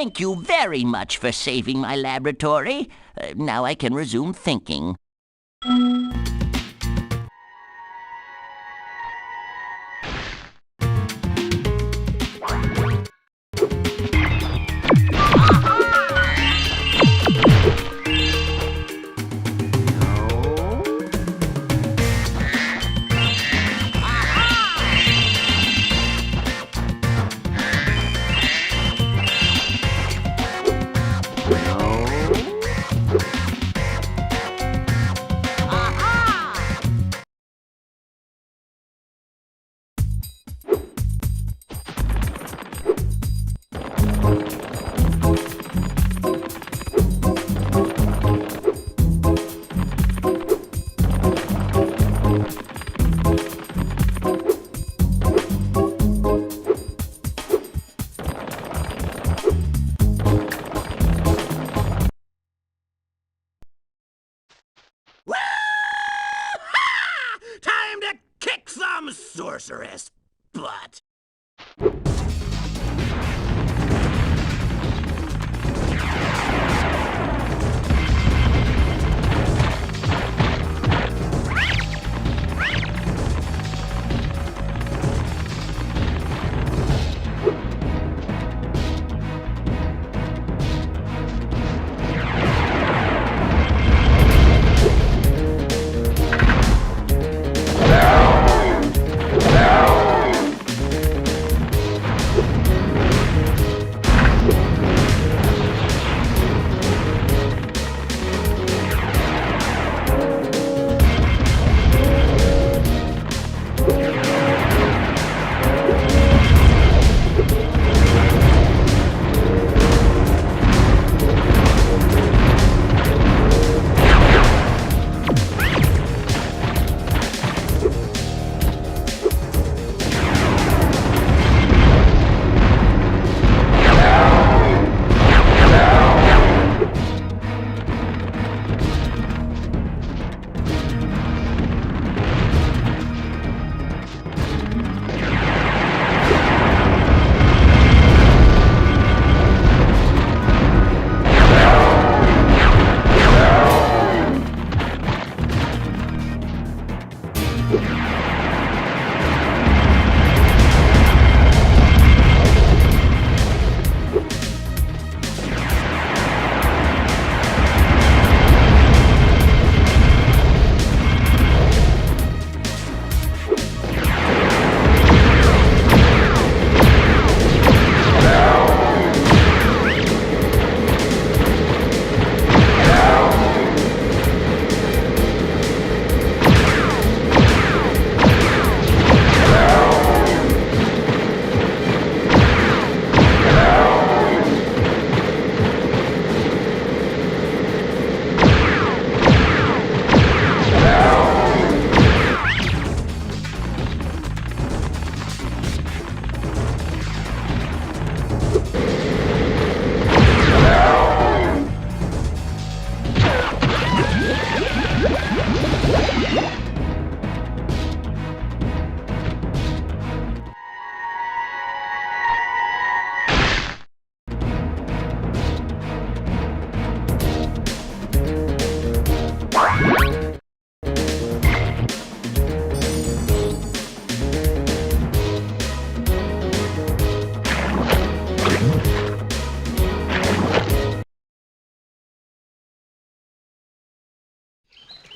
Thank you very much for saving my laboratory. Now I can resume thinking. Time to kick some sorceress butt.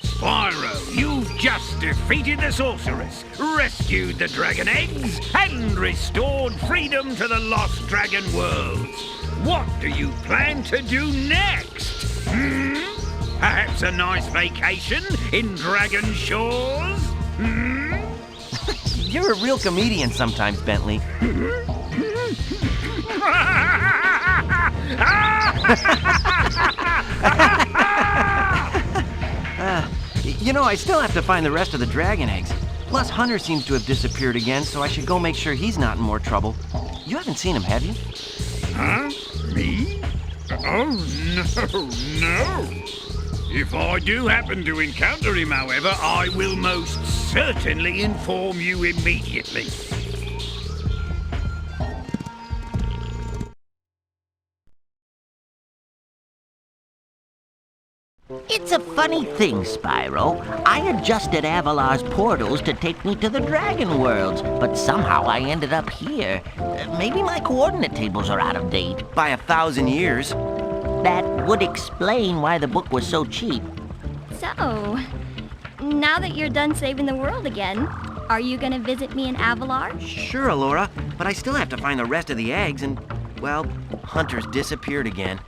Spyro, you've just defeated the sorceress, rescued the dragon eggs, and restored freedom to the lost dragon worlds. What do you plan to do next? Perhaps a nice vacation in Dragon Shores? You're a real comedian sometimes, Bentley. You know, I still have to find the rest of the dragon eggs. Plus, Hunter seems to have disappeared again, so I should go make sure he's not in more trouble. You haven't seen him, have you? Huh? Me? Oh, no. If I do happen to encounter him, however, I will most certainly inform you immediately. It's a funny thing, Spyro. I adjusted Avalar's portals to take me to the Dragon Worlds, but somehow I ended up here. Maybe my coordinate tables are out of date. By 1,000 years. That would explain why the book was so cheap. So, now that you're done saving the world again, are you gonna visit me in Avalar? Sure, Alora, but I still have to find the rest of the eggs and, well, Hunter's disappeared again.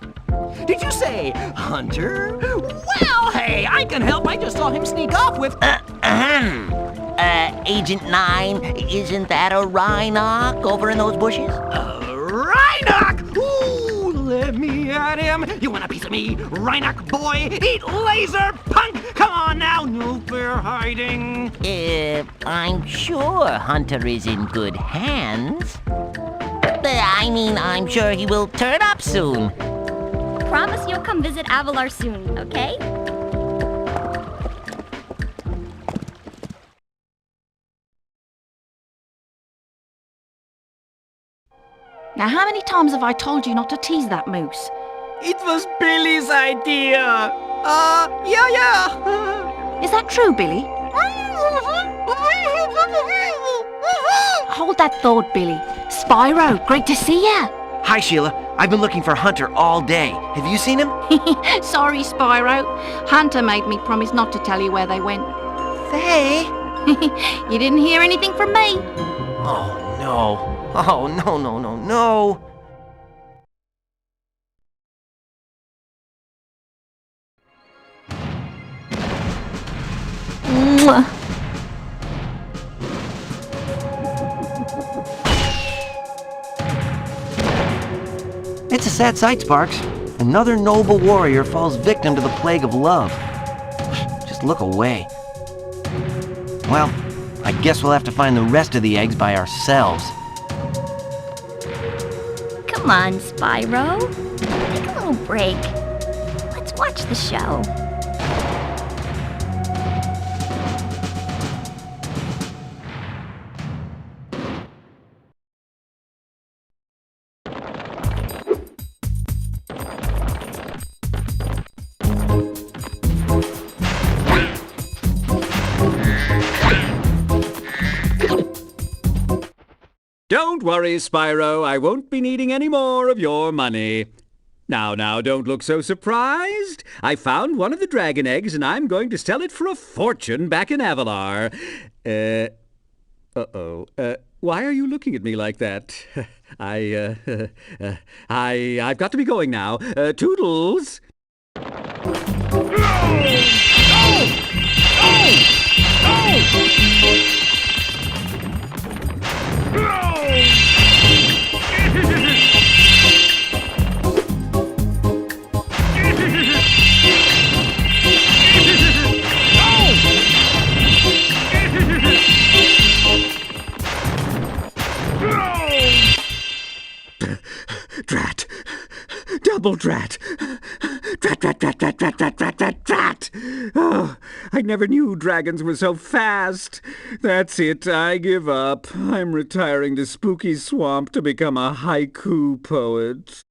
Did you say Hunter? Well, hey, I can help. I just saw him sneak off with... Agent 9, isn't that a Rhinoc over in those bushes? Rhinoc! Ooh, let me at him. You want a piece of me, Rhinoc boy? Eat laser, punk! Come on now, no fair hiding. I'm sure Hunter is in good hands. I mean, I'm sure he will turn up soon. Promise you'll come visit Avalar soon, okay? Now, how many times have I told you not to tease that moose? It was Billy's idea. Yeah. Is that true, Billy? Hold that thought, Billy. Spyro, great to see ya. Hi, Sheila. I've been looking for Hunter all day. Have you seen him? Sorry, Spyro. Hunter made me promise not to tell you where they went. Faye? You didn't hear anything from me? Oh, no. Oh, no. Mwah. It's a sad sight, Sparks. Another noble warrior falls victim to the plague of love. Just look away. Well, I guess we'll have to find the rest of the eggs by ourselves. Come on, Spyro. Take a little break. Let's watch the show. Don't worry, Spyro. I won't be needing any more of your money. Now, don't look so surprised. I found one of the dragon eggs, and I'm going to sell it for a fortune back in Avalar. Why are you looking at me like that? I've got to be going now. Toodles! Drat! Double drat! Drat! Oh, I never knew dragons were so fast. That's it, I give up. I'm retiring to Spooky Swamp to become a haiku poet.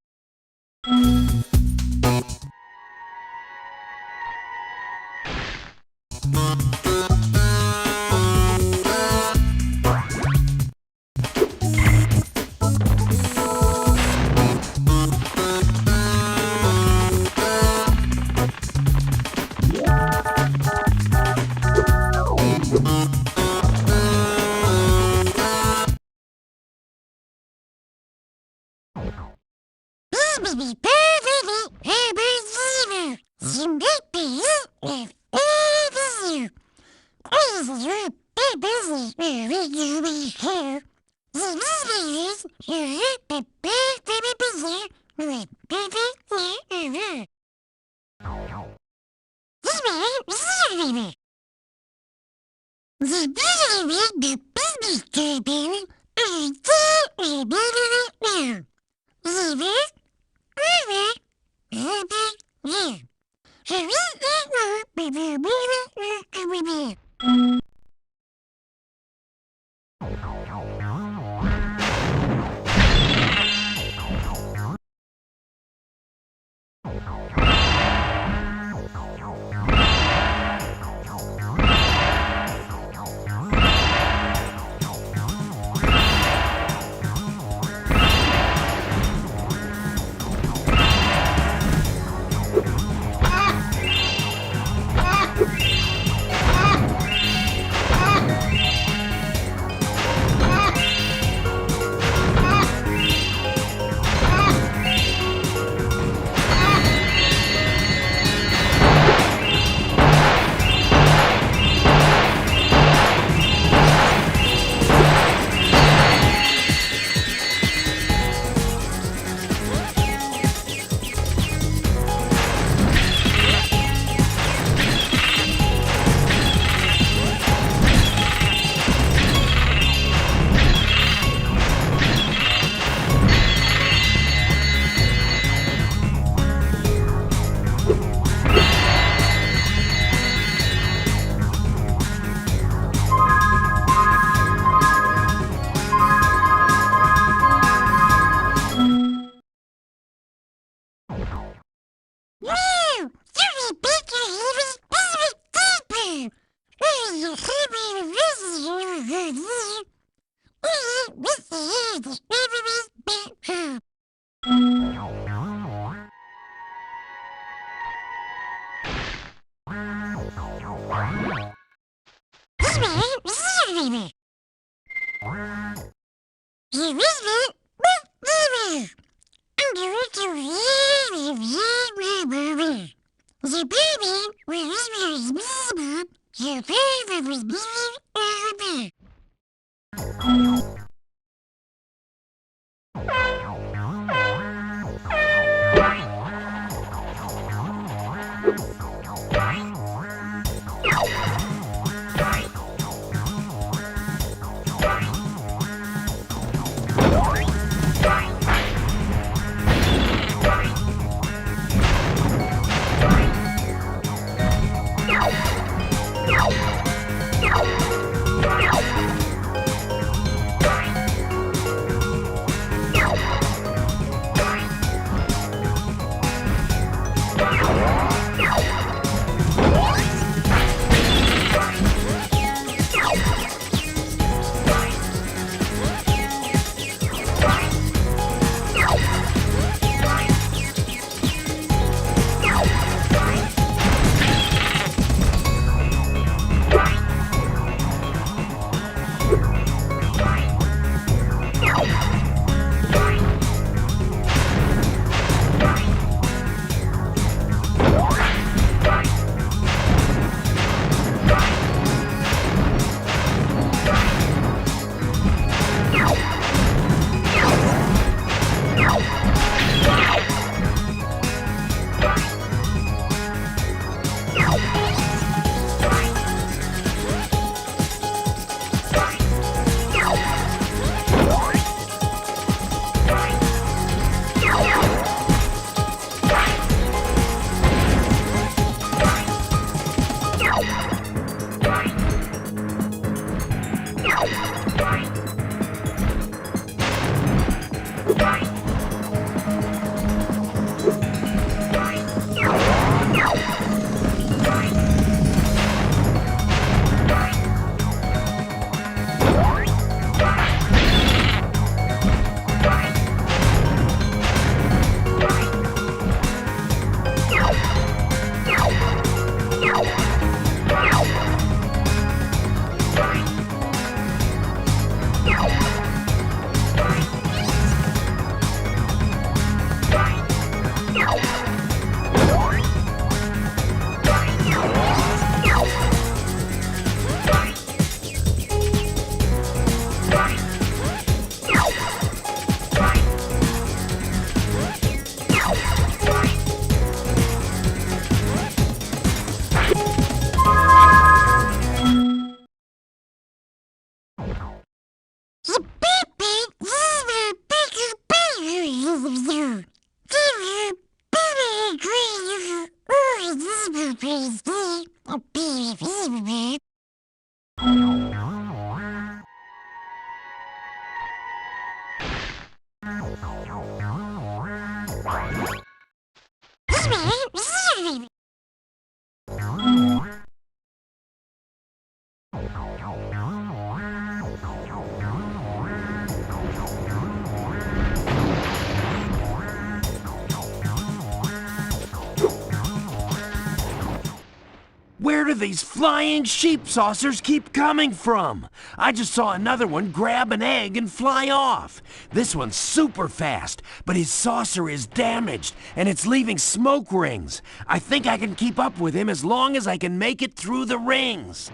Where do these flying sheep saucers keep coming from? I just saw another one grab an egg and fly off. This one's super fast, but his saucer is damaged, and it's leaving smoke rings. I think I can keep up with him as long as I can make it through the rings.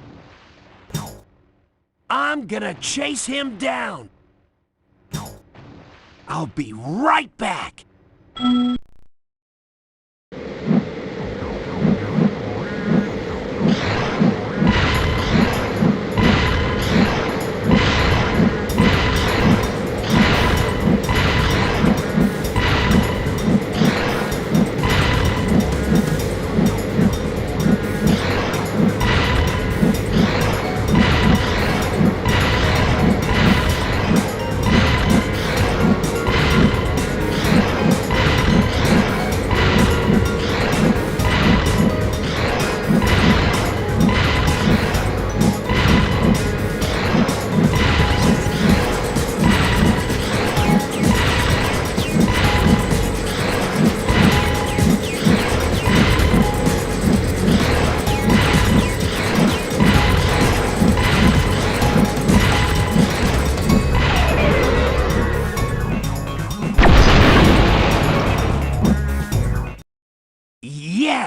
I'm gonna chase him down. I'll be right back.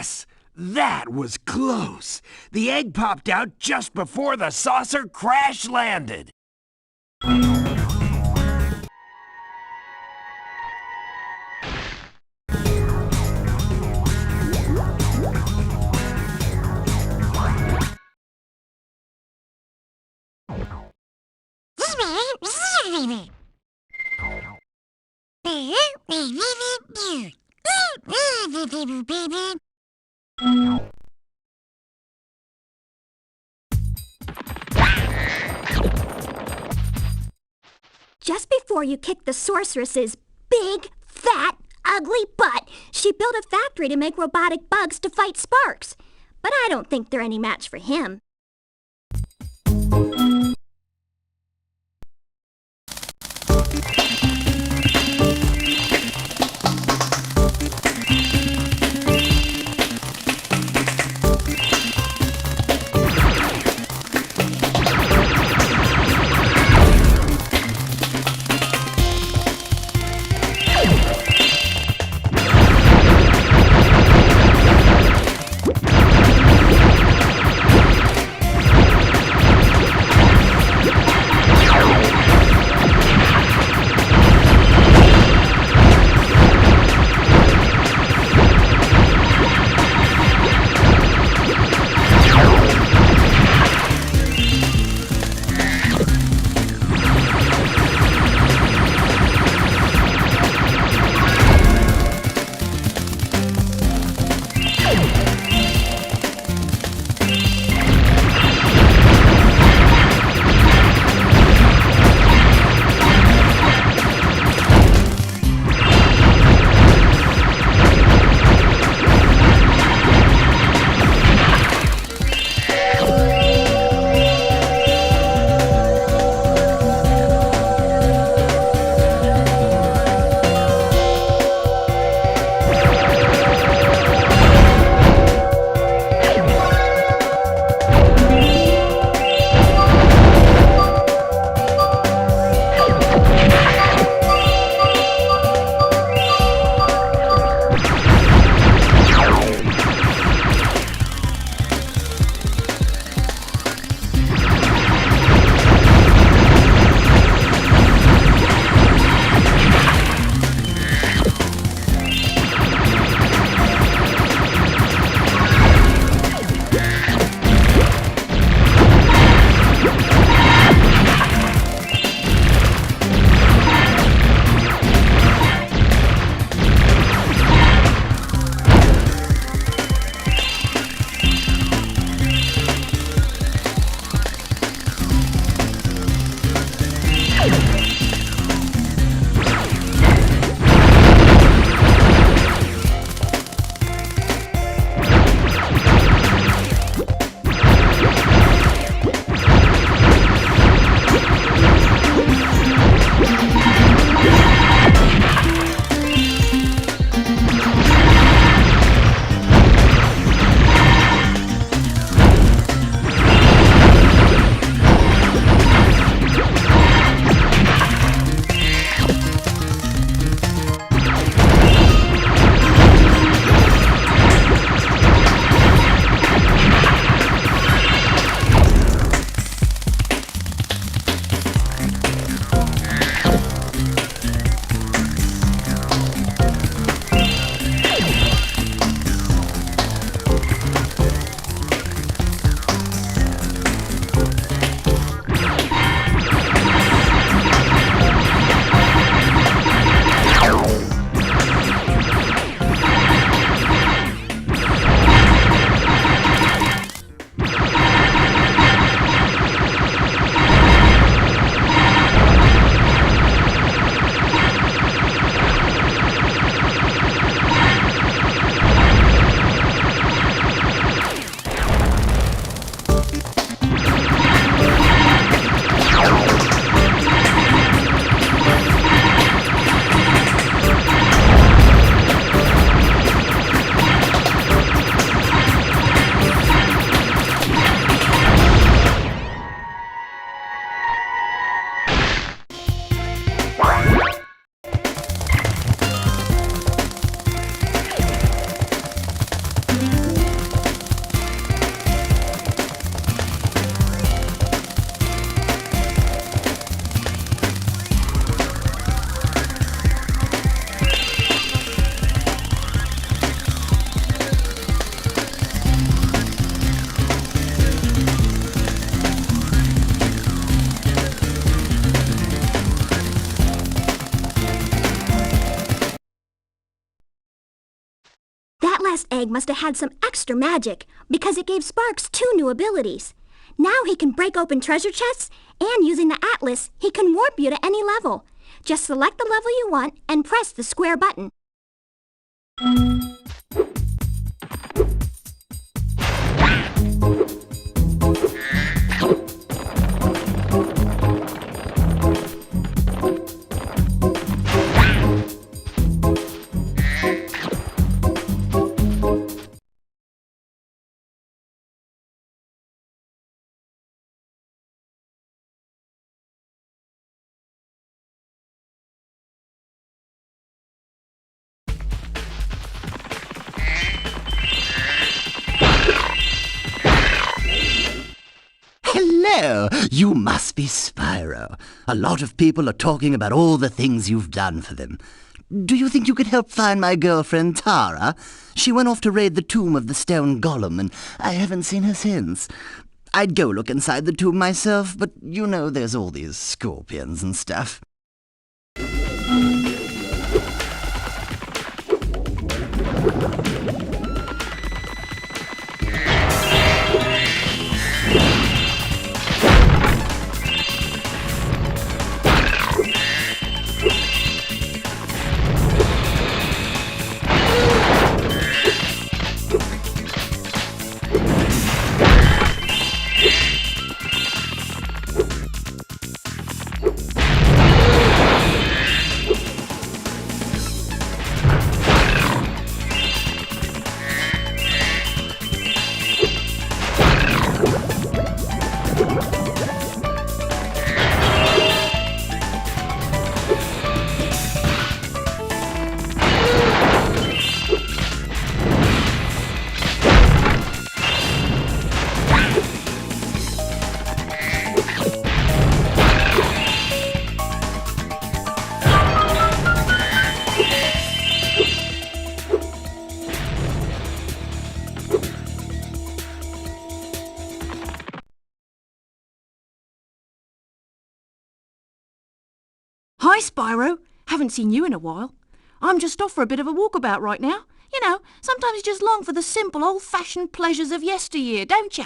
Yes! That was close. The egg popped out just before the saucer crash landed. Just before you kicked the sorceress's big, fat, ugly butt, she built a factory to make robotic bugs to fight Sparks. But I don't think they're any match for him. last egg must have had some extra magic because it gave Sparks 2 new abilities. Now he can break open treasure chests, and using the atlas, he can warp you to any level. Just select the level you want and press the square button. Hello! You must be Spyro. A lot of people are talking about all the things you've done for them. Do you think you could help find my girlfriend, Tara? She went off to raid the tomb of the stone golem, and I haven't seen her since. I'd go look inside the tomb myself, but you know there's all these scorpions and stuff. Hi, Spyro. Haven't seen you in a while. I'm just off for a bit of a walkabout right now. You know, sometimes you just long for the simple, old-fashioned pleasures of yesteryear, don't you?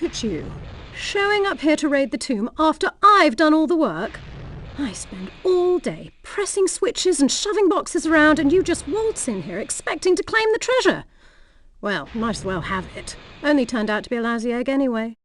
Look at you, showing up here to raid the tomb after I've done all the work. I spend all day pressing switches and shoving boxes around, and you just waltz in here expecting to claim the treasure. Well, might as well have it. Only turned out to be a lousy egg anyway.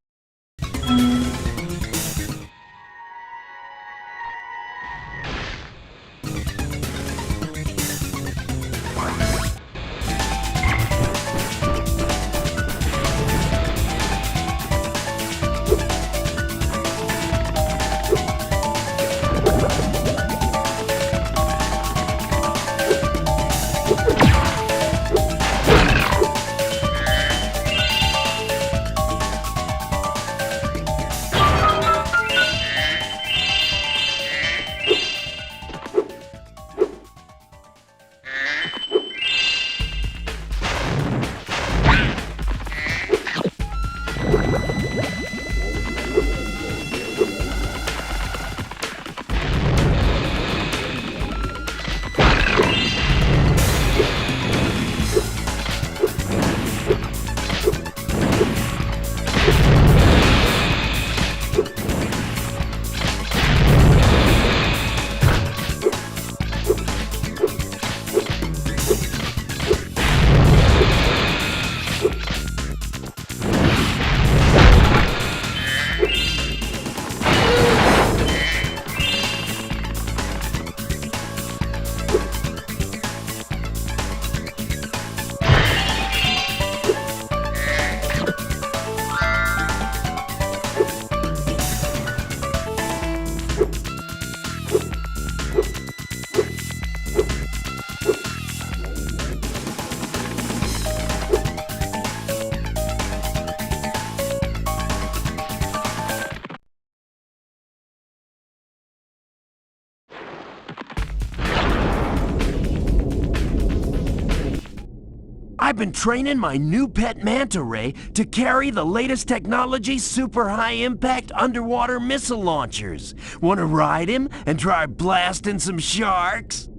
I've been training my new pet manta ray to carry the latest technology super high-impact underwater missile launchers. Want to ride him and try blasting some sharks?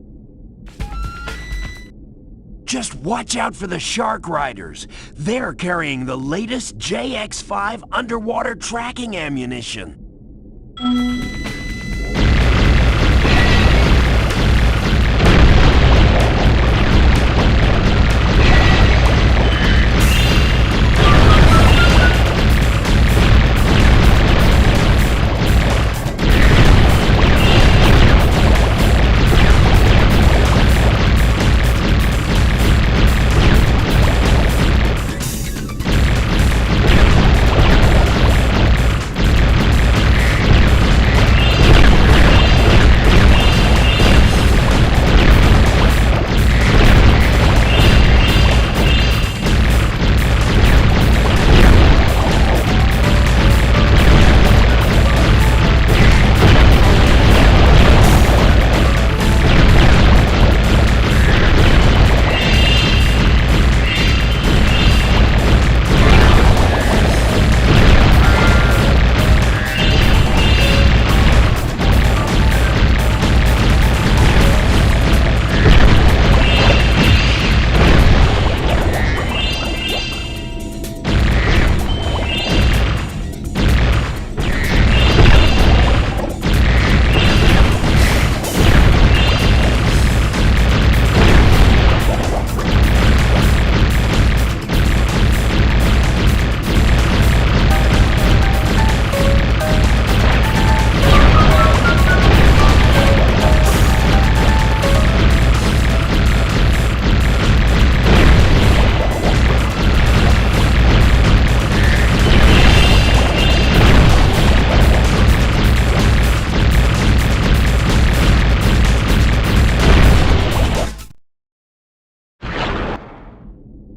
Just watch out for the shark riders. They're carrying the latest JX-5 underwater tracking ammunition.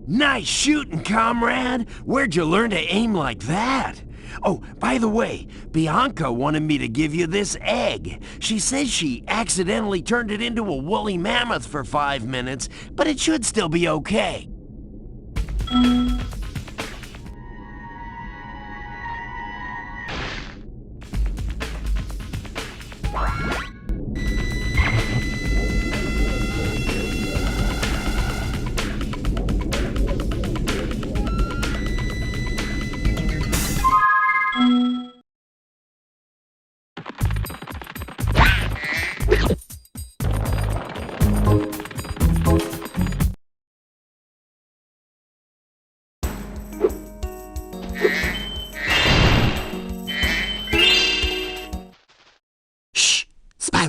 Nice shooting, comrade! Where'd you learn to aim like that? Oh, by the way, Bianca wanted me to give you this egg. She says she accidentally turned it into a woolly mammoth for 5 minutes, but it should still be okay.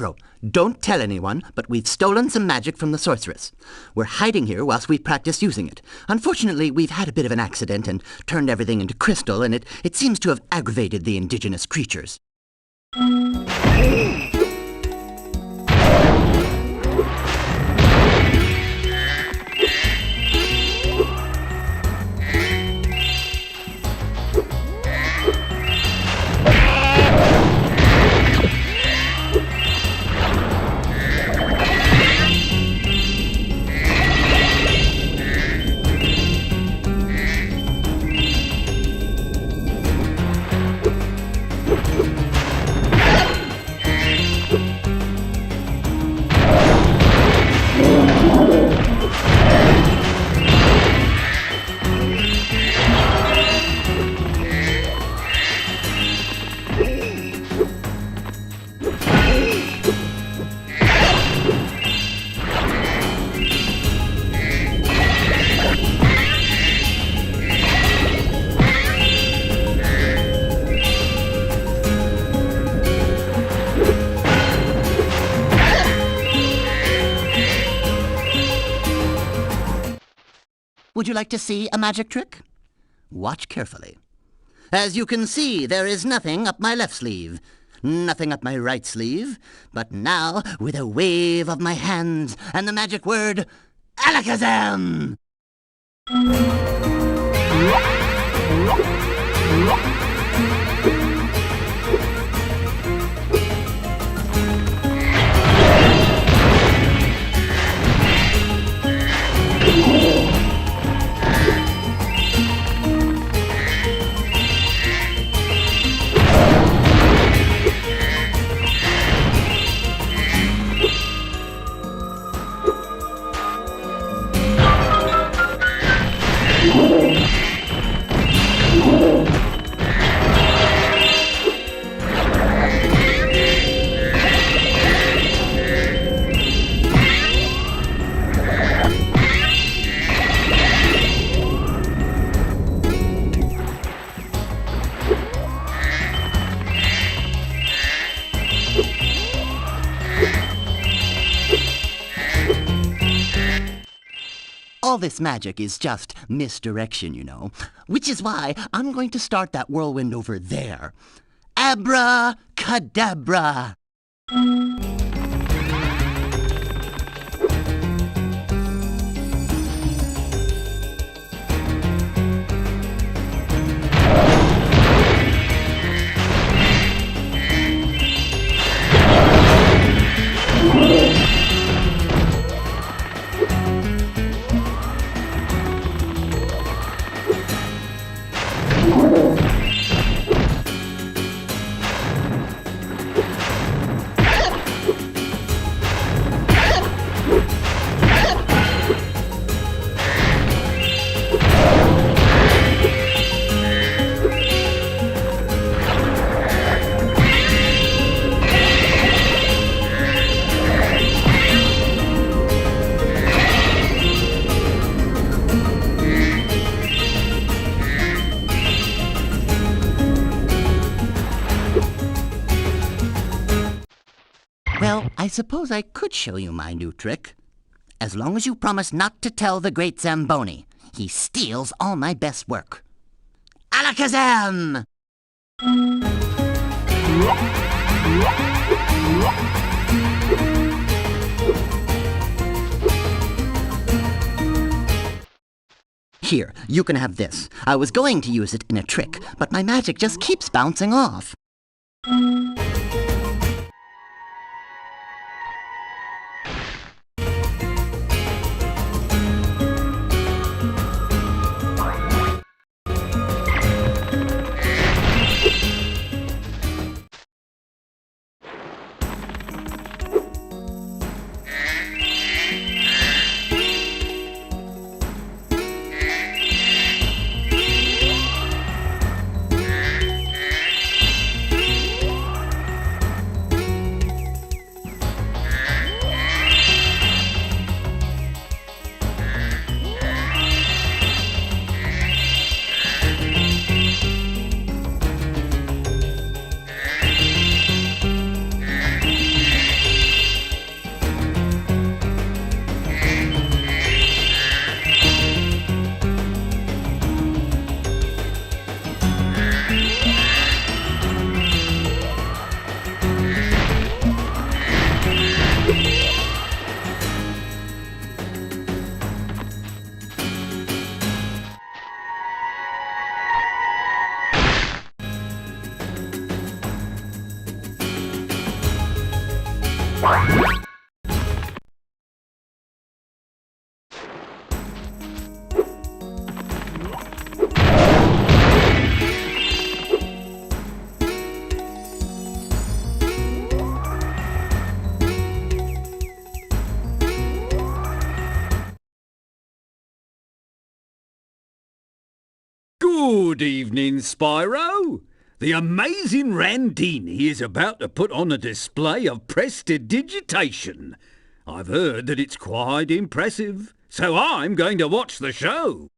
Spyro, don't tell anyone, but we've stolen some magic from the sorceress. We're hiding here whilst we practice using it. Unfortunately, we've had a bit of an accident and turned everything into crystal, and it seems to have aggravated the indigenous creatures. Would you like to see a magic trick? Watch carefully. As you can see, there is nothing up my left sleeve, nothing up my right sleeve, but now, with a wave of my hands and the magic word, Alakazam! All this magic is just misdirection, you know. Which is why I'm going to start that whirlwind over there. Abracadabra! Well, I suppose I could show you my new trick. As long as you promise not to tell the great Zamboni. He steals all my best work. Alakazam! Here, you can have this. I was going to use it in a trick, but my magic just keeps bouncing off. Good evening, Spyro. The amazing Randini is about to put on a display of prestidigitation. I've heard that it's quite impressive, so I'm going to watch the show.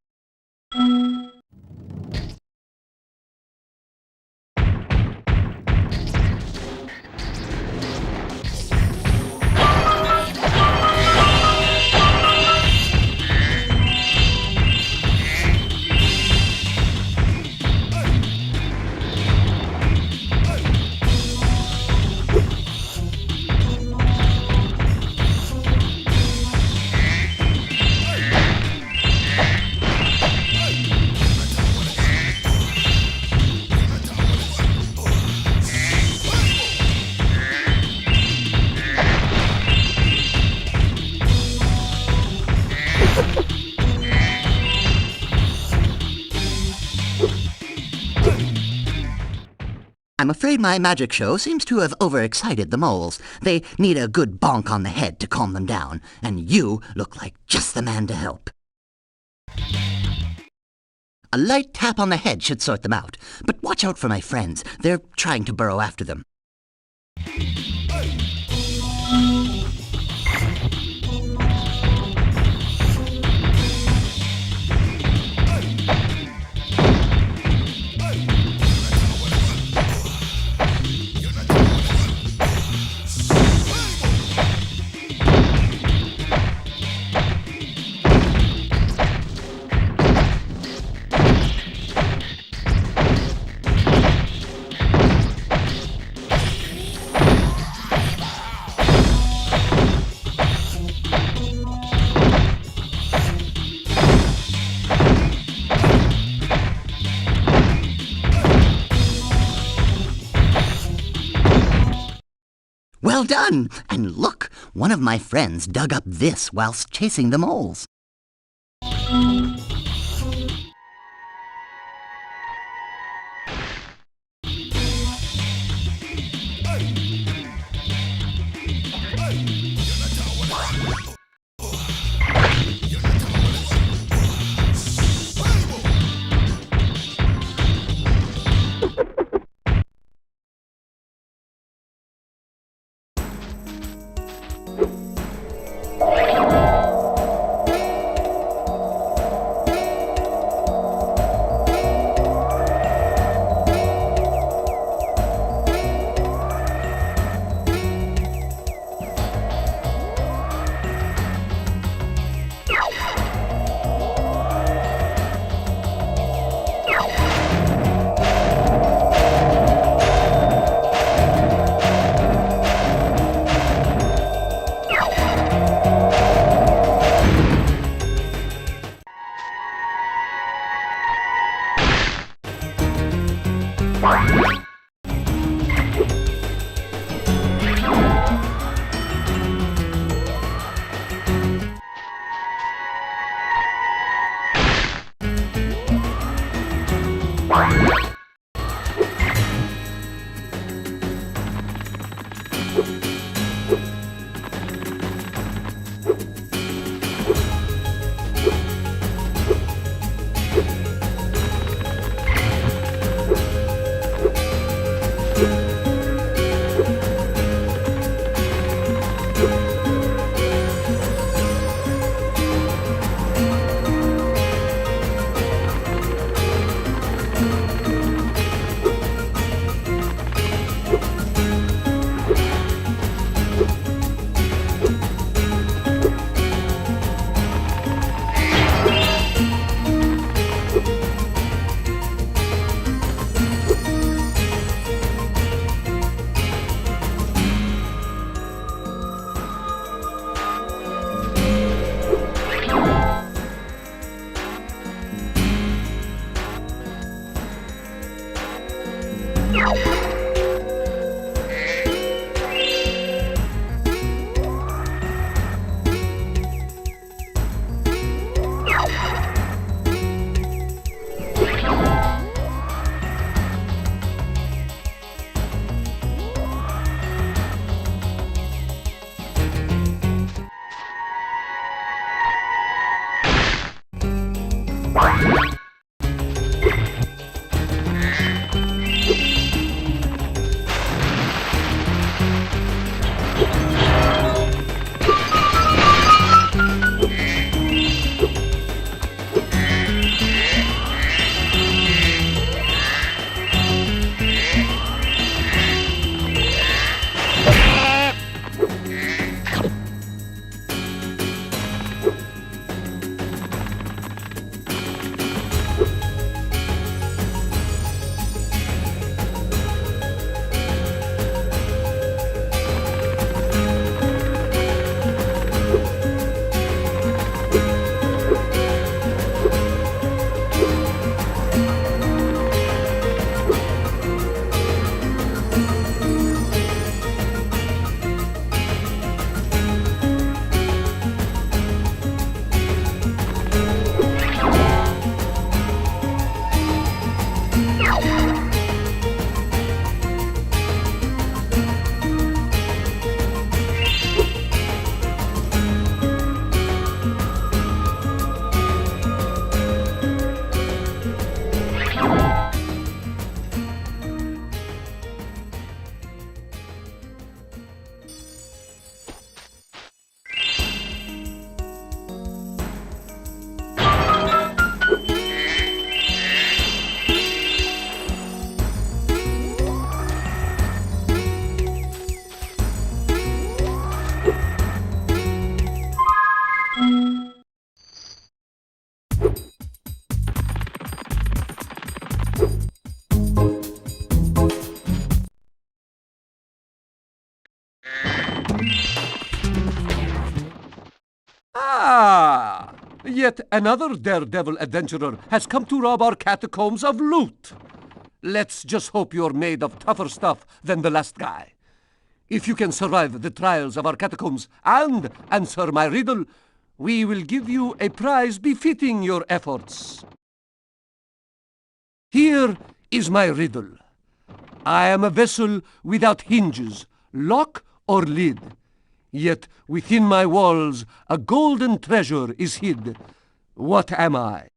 I'm afraid my magic show seems to have overexcited the moles. They need a good bonk on the head to calm them down, and you look like just the man to help. A light tap on the head should sort them out, but watch out for my friends. They're trying to burrow after them. Well done! And look, one of my friends dug up this whilst chasing the moles. Ah! Yet another daredevil adventurer has come to rob our catacombs of loot. Let's just hope you're made of tougher stuff than the last guy. If you can survive the trials of our catacombs and answer my riddle, we will give you a prize befitting your efforts. Here is my riddle. I am a vessel without hinges, lock or lid. Yet within my walls a golden treasure is hid. What am I?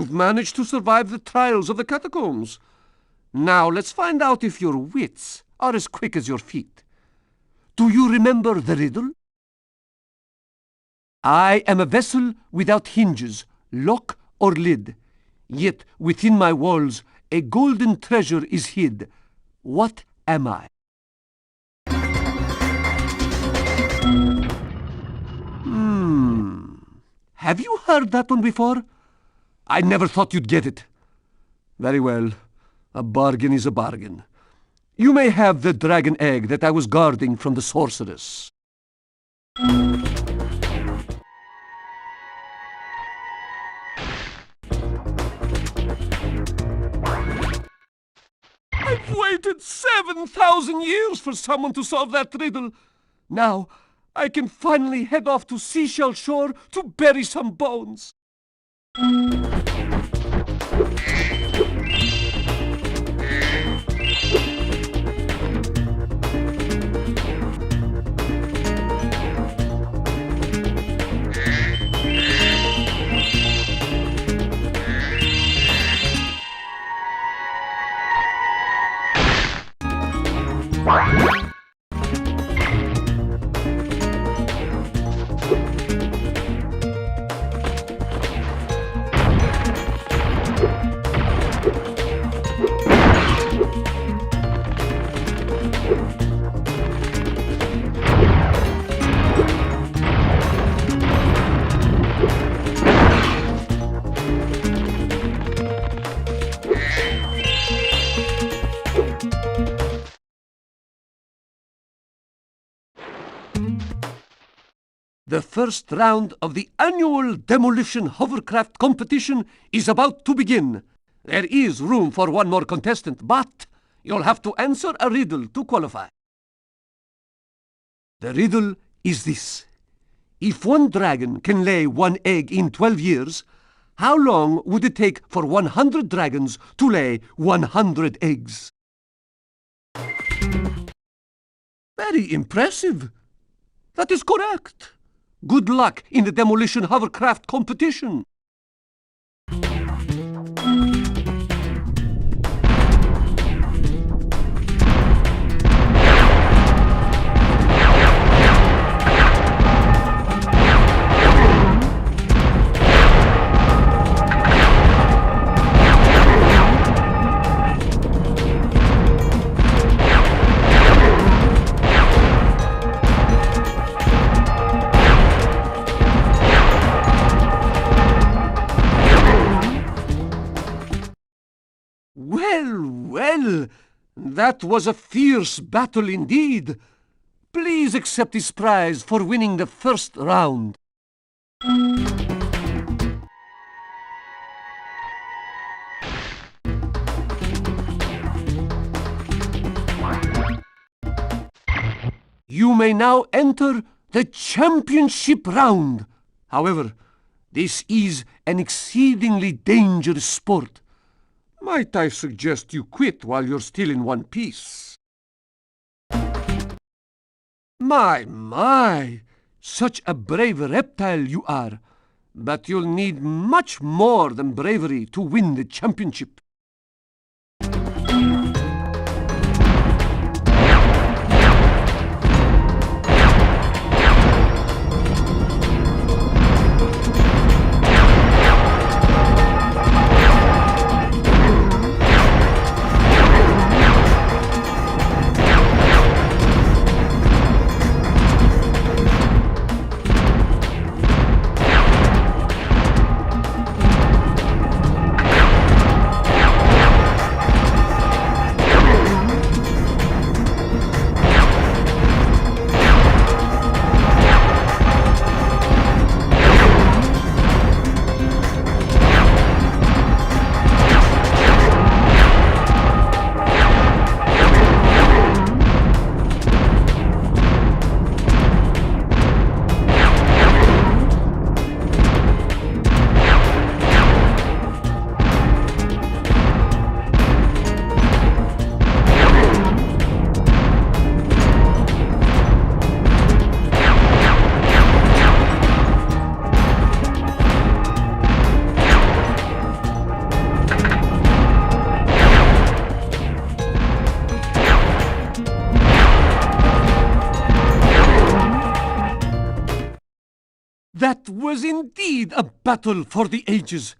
You've managed to survive the trials of the catacombs. Now let's find out if your wits are as quick as your feet. Do you remember the riddle? I am a vessel without hinges, lock or lid. Yet within my walls a golden treasure is hid. What am I? Have you heard that one before? I never thought you'd get it. Very well. A bargain is a bargain. You may have the dragon egg that I was guarding from the sorceress. I've waited 7,000 years for someone to solve that riddle. Now, I can finally head off to Seashell Shore to bury some bones. The first round of the annual demolition hovercraft competition is about to begin. There is room for one more contestant, but you'll have to answer a riddle to qualify. The riddle is this. If one dragon can lay one egg in 12 years, how long would it take for 100 dragons to lay 100 eggs? Very impressive. That is correct. Good luck in the demolition hovercraft competition. Well, that was a fierce battle indeed. Please accept this prize for winning the first round. You may now enter the championship round. However, this is an exceedingly dangerous sport. Might I suggest you quit while you're still in one piece? My, such a brave reptile you are. But you'll need much more than bravery to win the championship. That was indeed a battle for the ages.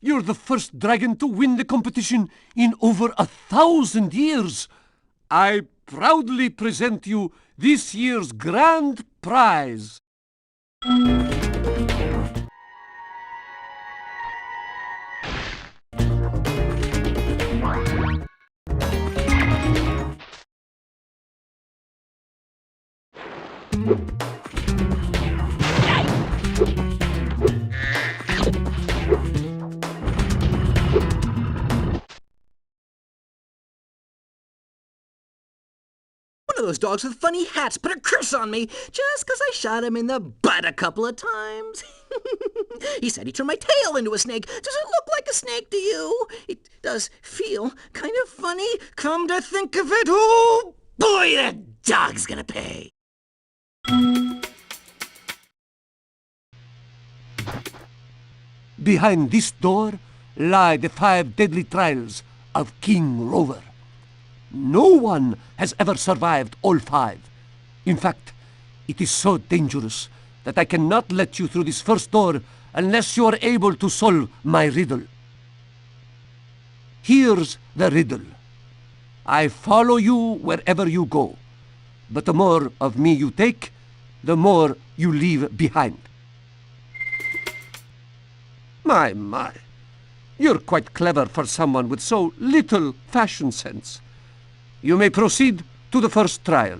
You're the first dragon to win the competition in over 1,000 years. I proudly present you this year's grand prize. One of those dogs with funny hats put a curse on me just 'cause I shot him in the butt a couple of times. He said he turned my tail into a snake. Does it look like a snake to you? It does feel kind of funny, come to think of it. Oh, boy, that dog's gonna pay. Behind this door lie the 5 deadly trials of King Rover. No one has ever survived all 5. In fact, it is so dangerous that I cannot let you through this first door unless you are able to solve my riddle. Here's the riddle. I follow you wherever you go, but the more of me you take, the more you leave behind. My. You're quite clever for someone with so little fashion sense. You may proceed to the first trial.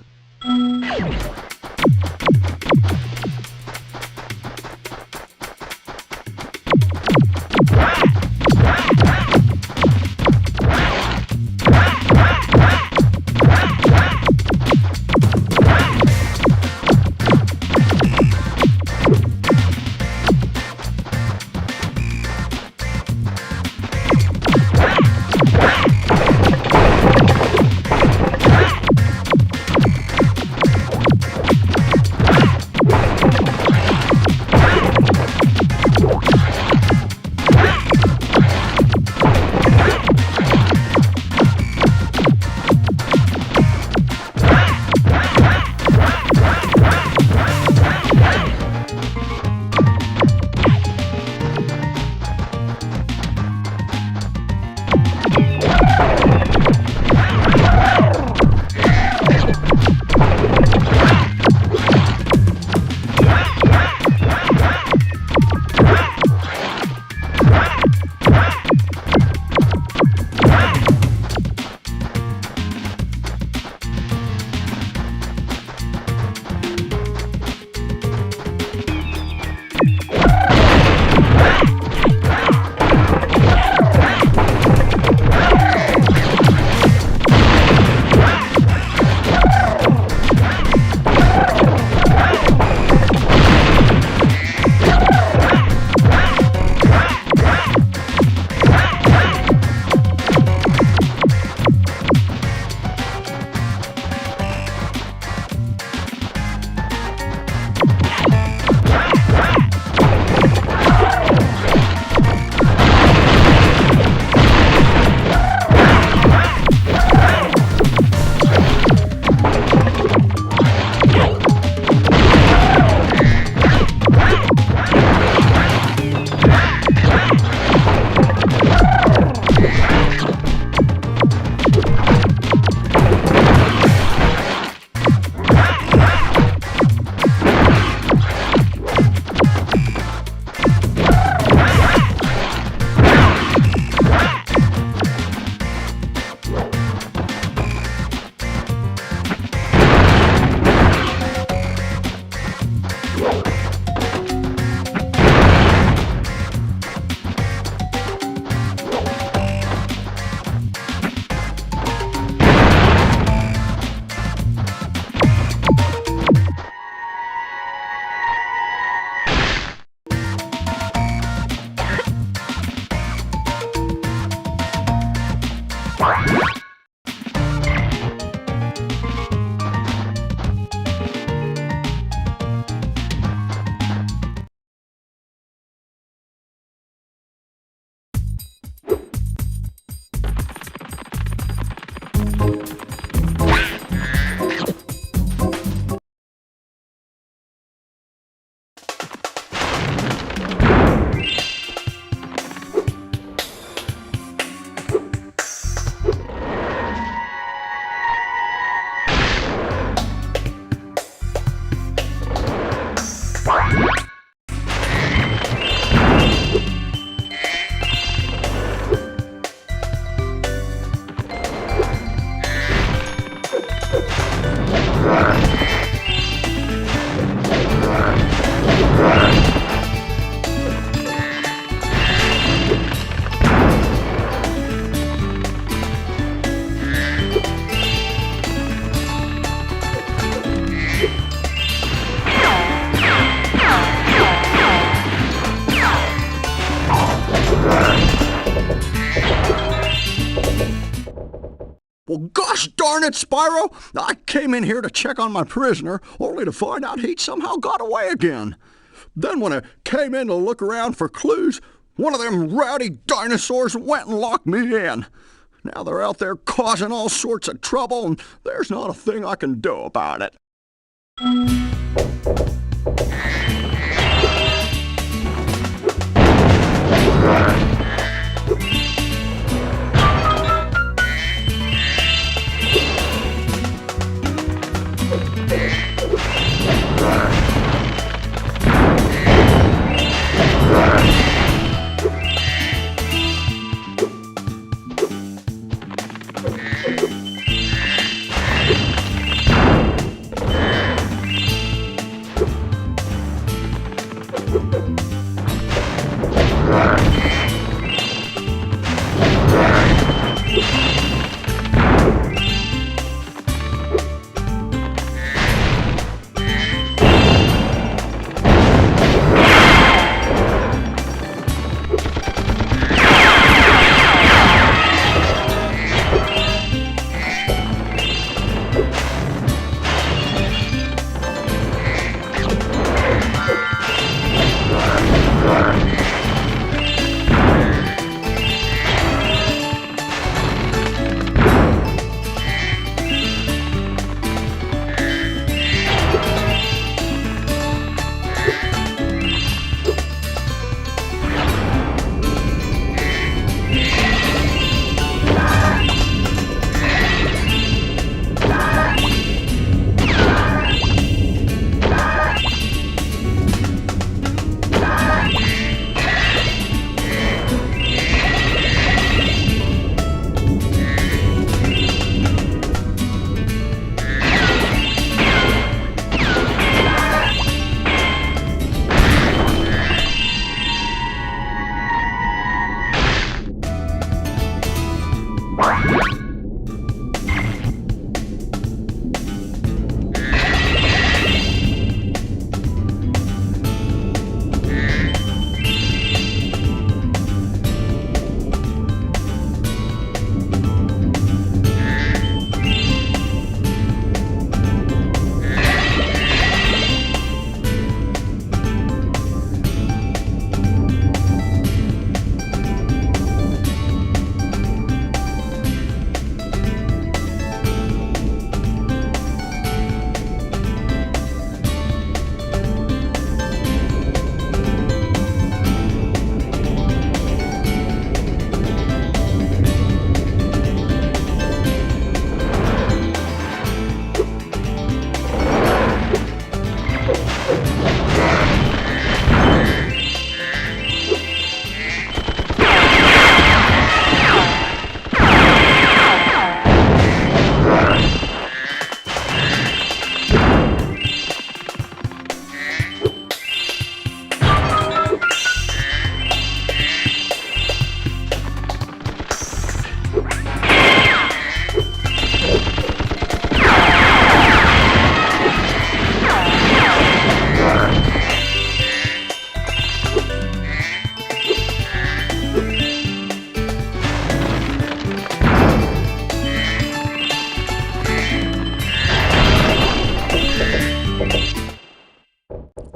Gosh darn it, Spyro! I came in here to check on my prisoner, only to find out he'd somehow got away again. Then when I came in to look around for clues, one of them rowdy dinosaurs went and locked me in. Now they're out there causing all sorts of trouble, and there's not a thing I can do about it.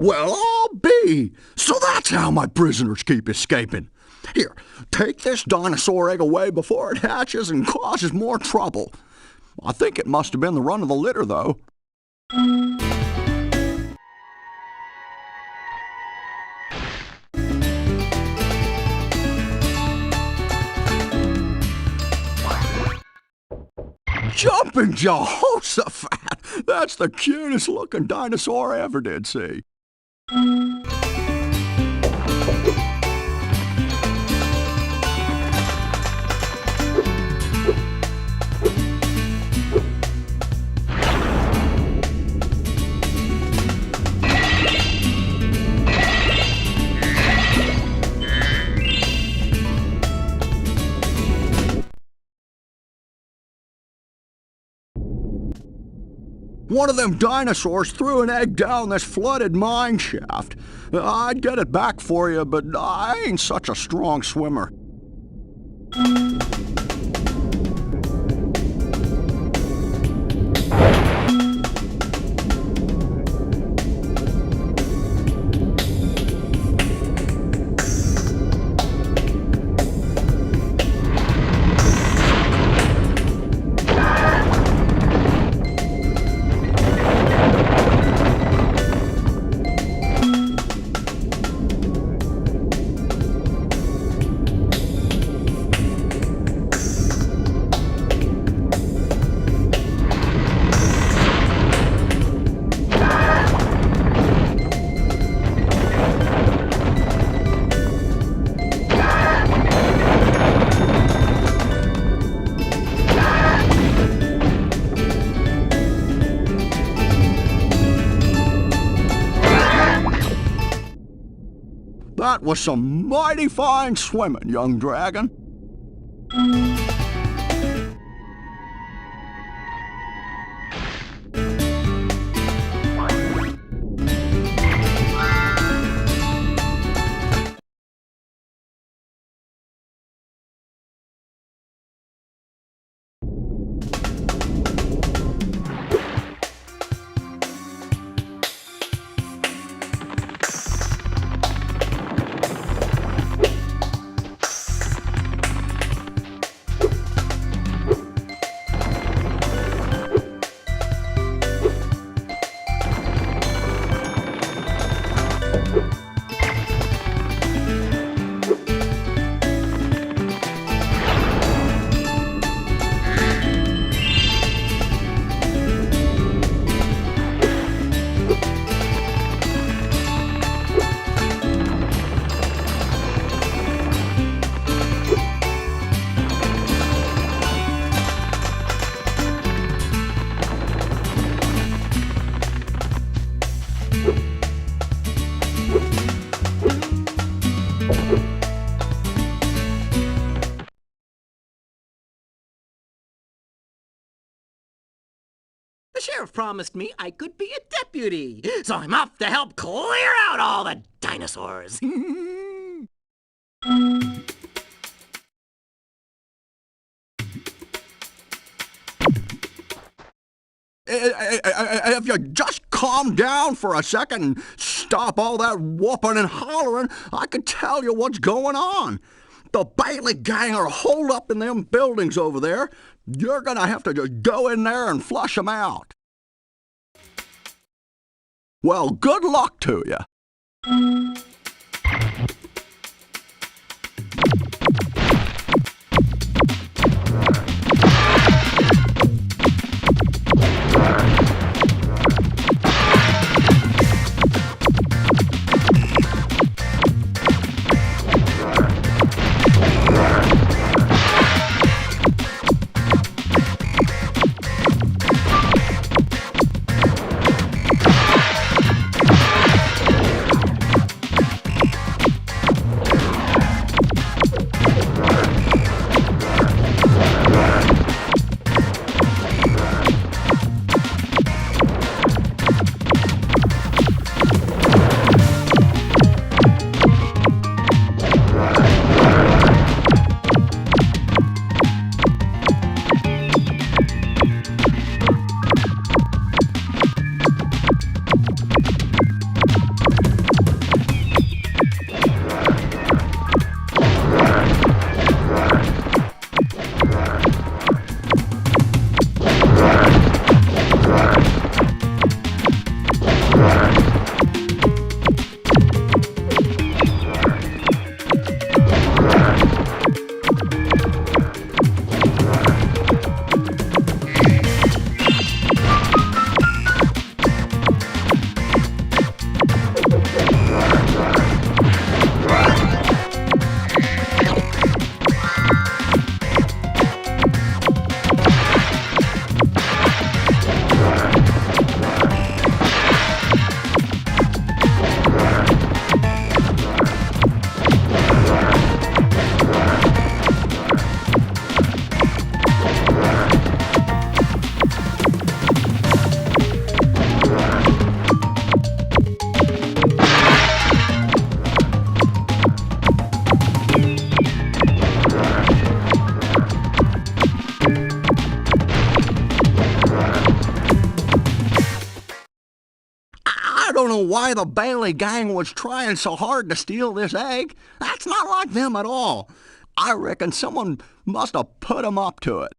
Well, I'll be. So that's how my prisoners keep escaping. Here, take this dinosaur egg away before it hatches and causes more trouble. I think it must have been the run of the litter, though. Jumping Jehoshaphat! That's the cutest looking dinosaur I ever did see. One of them dinosaurs threw an egg down this flooded mine shaft. I'd get it back for you, but I ain't such a strong swimmer. That was some mighty fine swimming, young dragon. The sheriff promised me I could be a deputy, so I'm off to help clear out all the dinosaurs. If you just calm down for a second and stop all that whooping and hollering, I can tell you what's going on. The Bailey gang are holed up in them buildings over there. You're gonna have to just go in there and flush them out. Well, good luck to you. I don't know why the Bailey gang was trying so hard to steal this egg. That's not like them at all. I reckon someone must have put them up to it.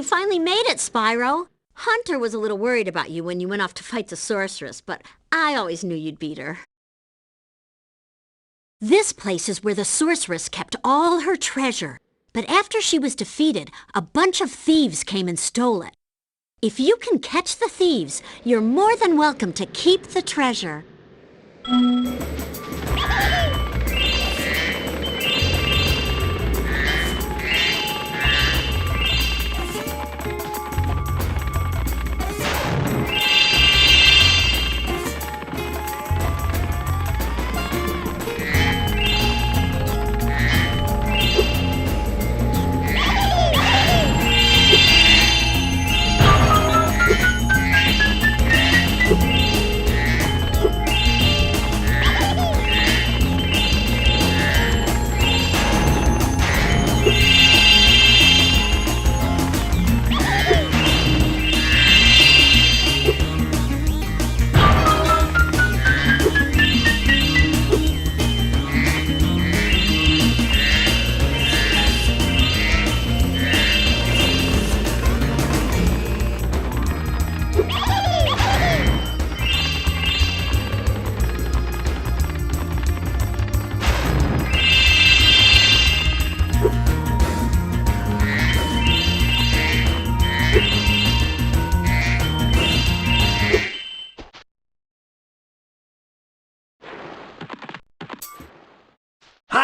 You finally made it, Spyro. Hunter was a little worried about you when you went off to fight the sorceress, but I always knew you'd beat her. This place is where the sorceress kept all her treasure. But after she was defeated, a bunch of thieves came and stole it. If you can catch the thieves, you're more than welcome to keep the treasure.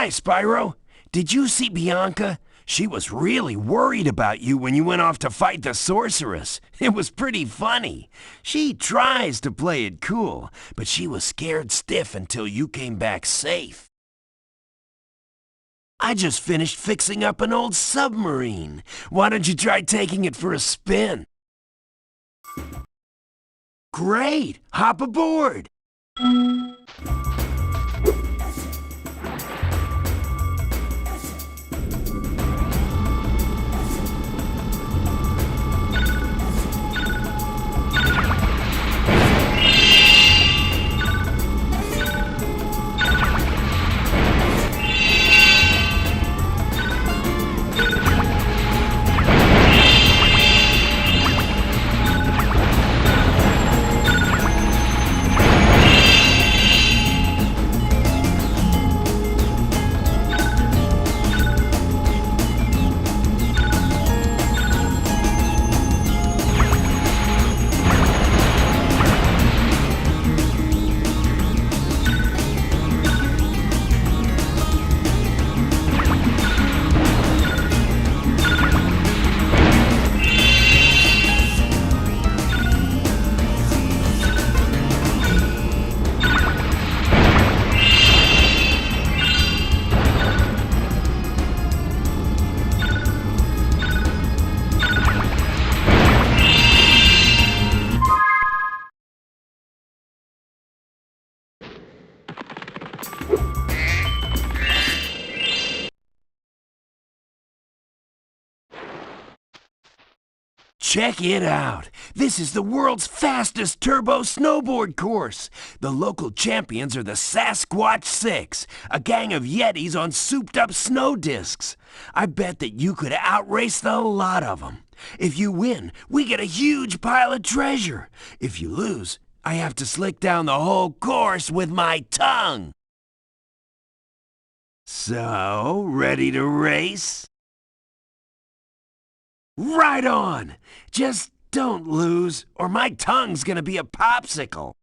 Hi, Spyro. Did you see Bianca? She was really worried about you when you went off to fight the sorceress. It was pretty funny. She tries to play it cool, but she was scared stiff until you came back safe. I just finished fixing up an old submarine. Why don't you try taking it for a spin? Great! Hop aboard! Check it out. This is the world's fastest turbo snowboard course. The local champions are the Sasquatch Six, a gang of Yetis on souped-up snow discs. I bet that you could outrace the lot of them. If you win, we get a huge pile of treasure. If you lose, I have to slick down the whole course with my tongue. So, ready to race? Right on! Just don't lose, or my tongue's gonna be a popsicle.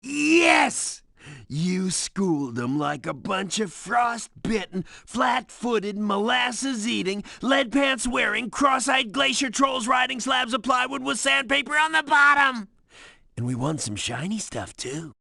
Yes! You schooled them like a bunch of frost-bitten, flat-footed, molasses-eating, lead-pants-wearing, cross-eyed glacier trolls riding slabs of plywood with sandpaper on the bottom! And we won some shiny stuff, too.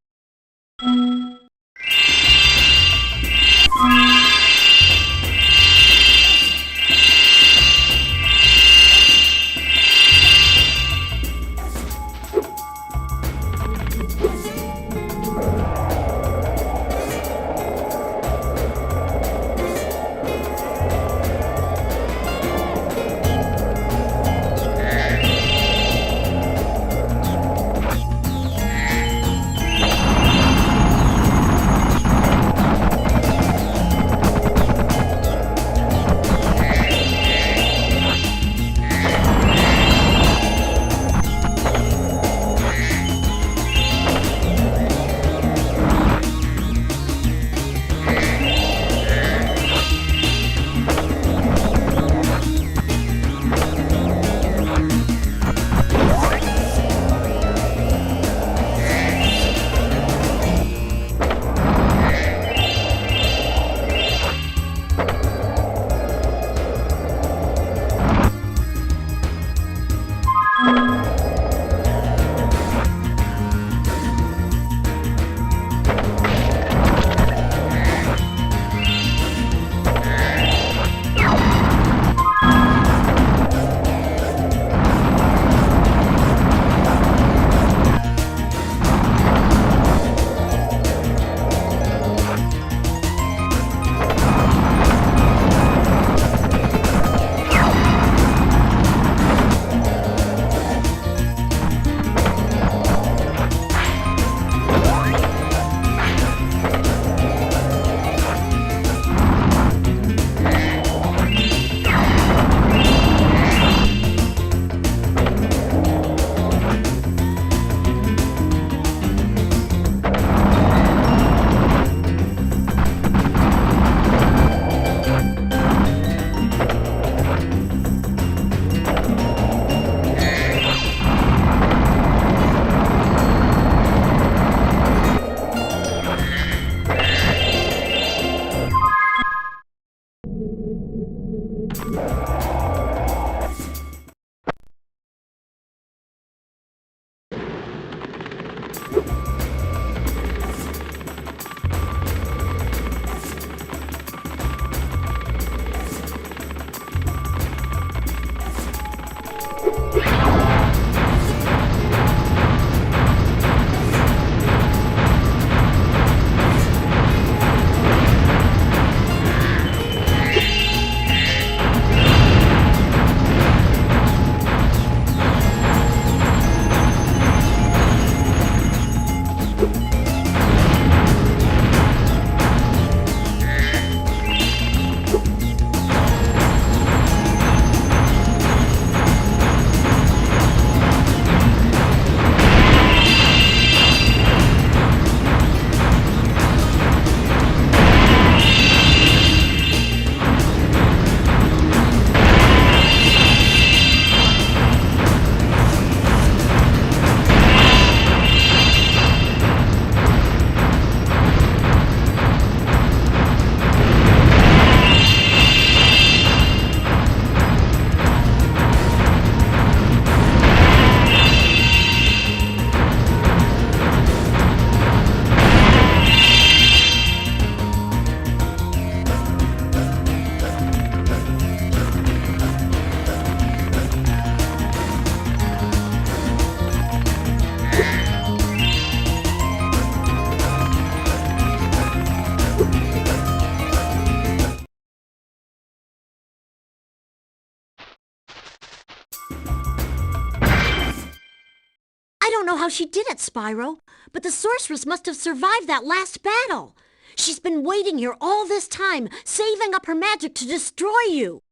know how she did it, Spyro, but the sorceress must have survived that last battle. She's been waiting here all this time, saving up her magic to destroy you.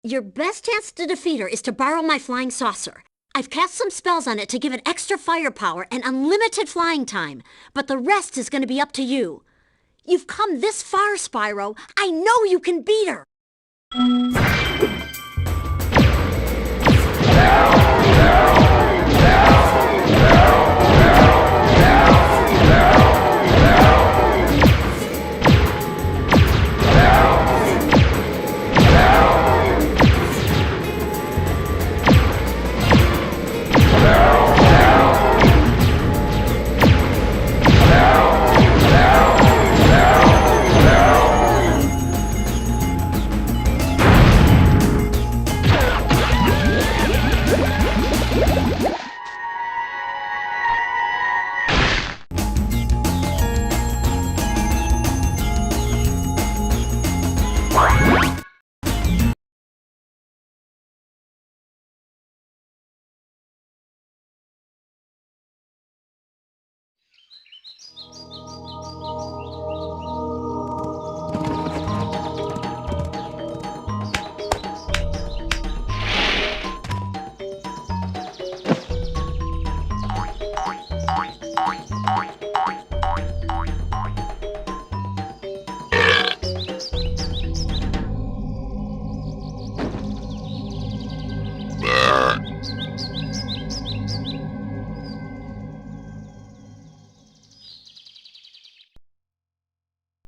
Your best chance to defeat her is to borrow my flying saucer. I've cast some spells on it to give it extra firepower and unlimited flying time, but the rest is going to be up to you. You've come this far, Spyro. I know you can beat her!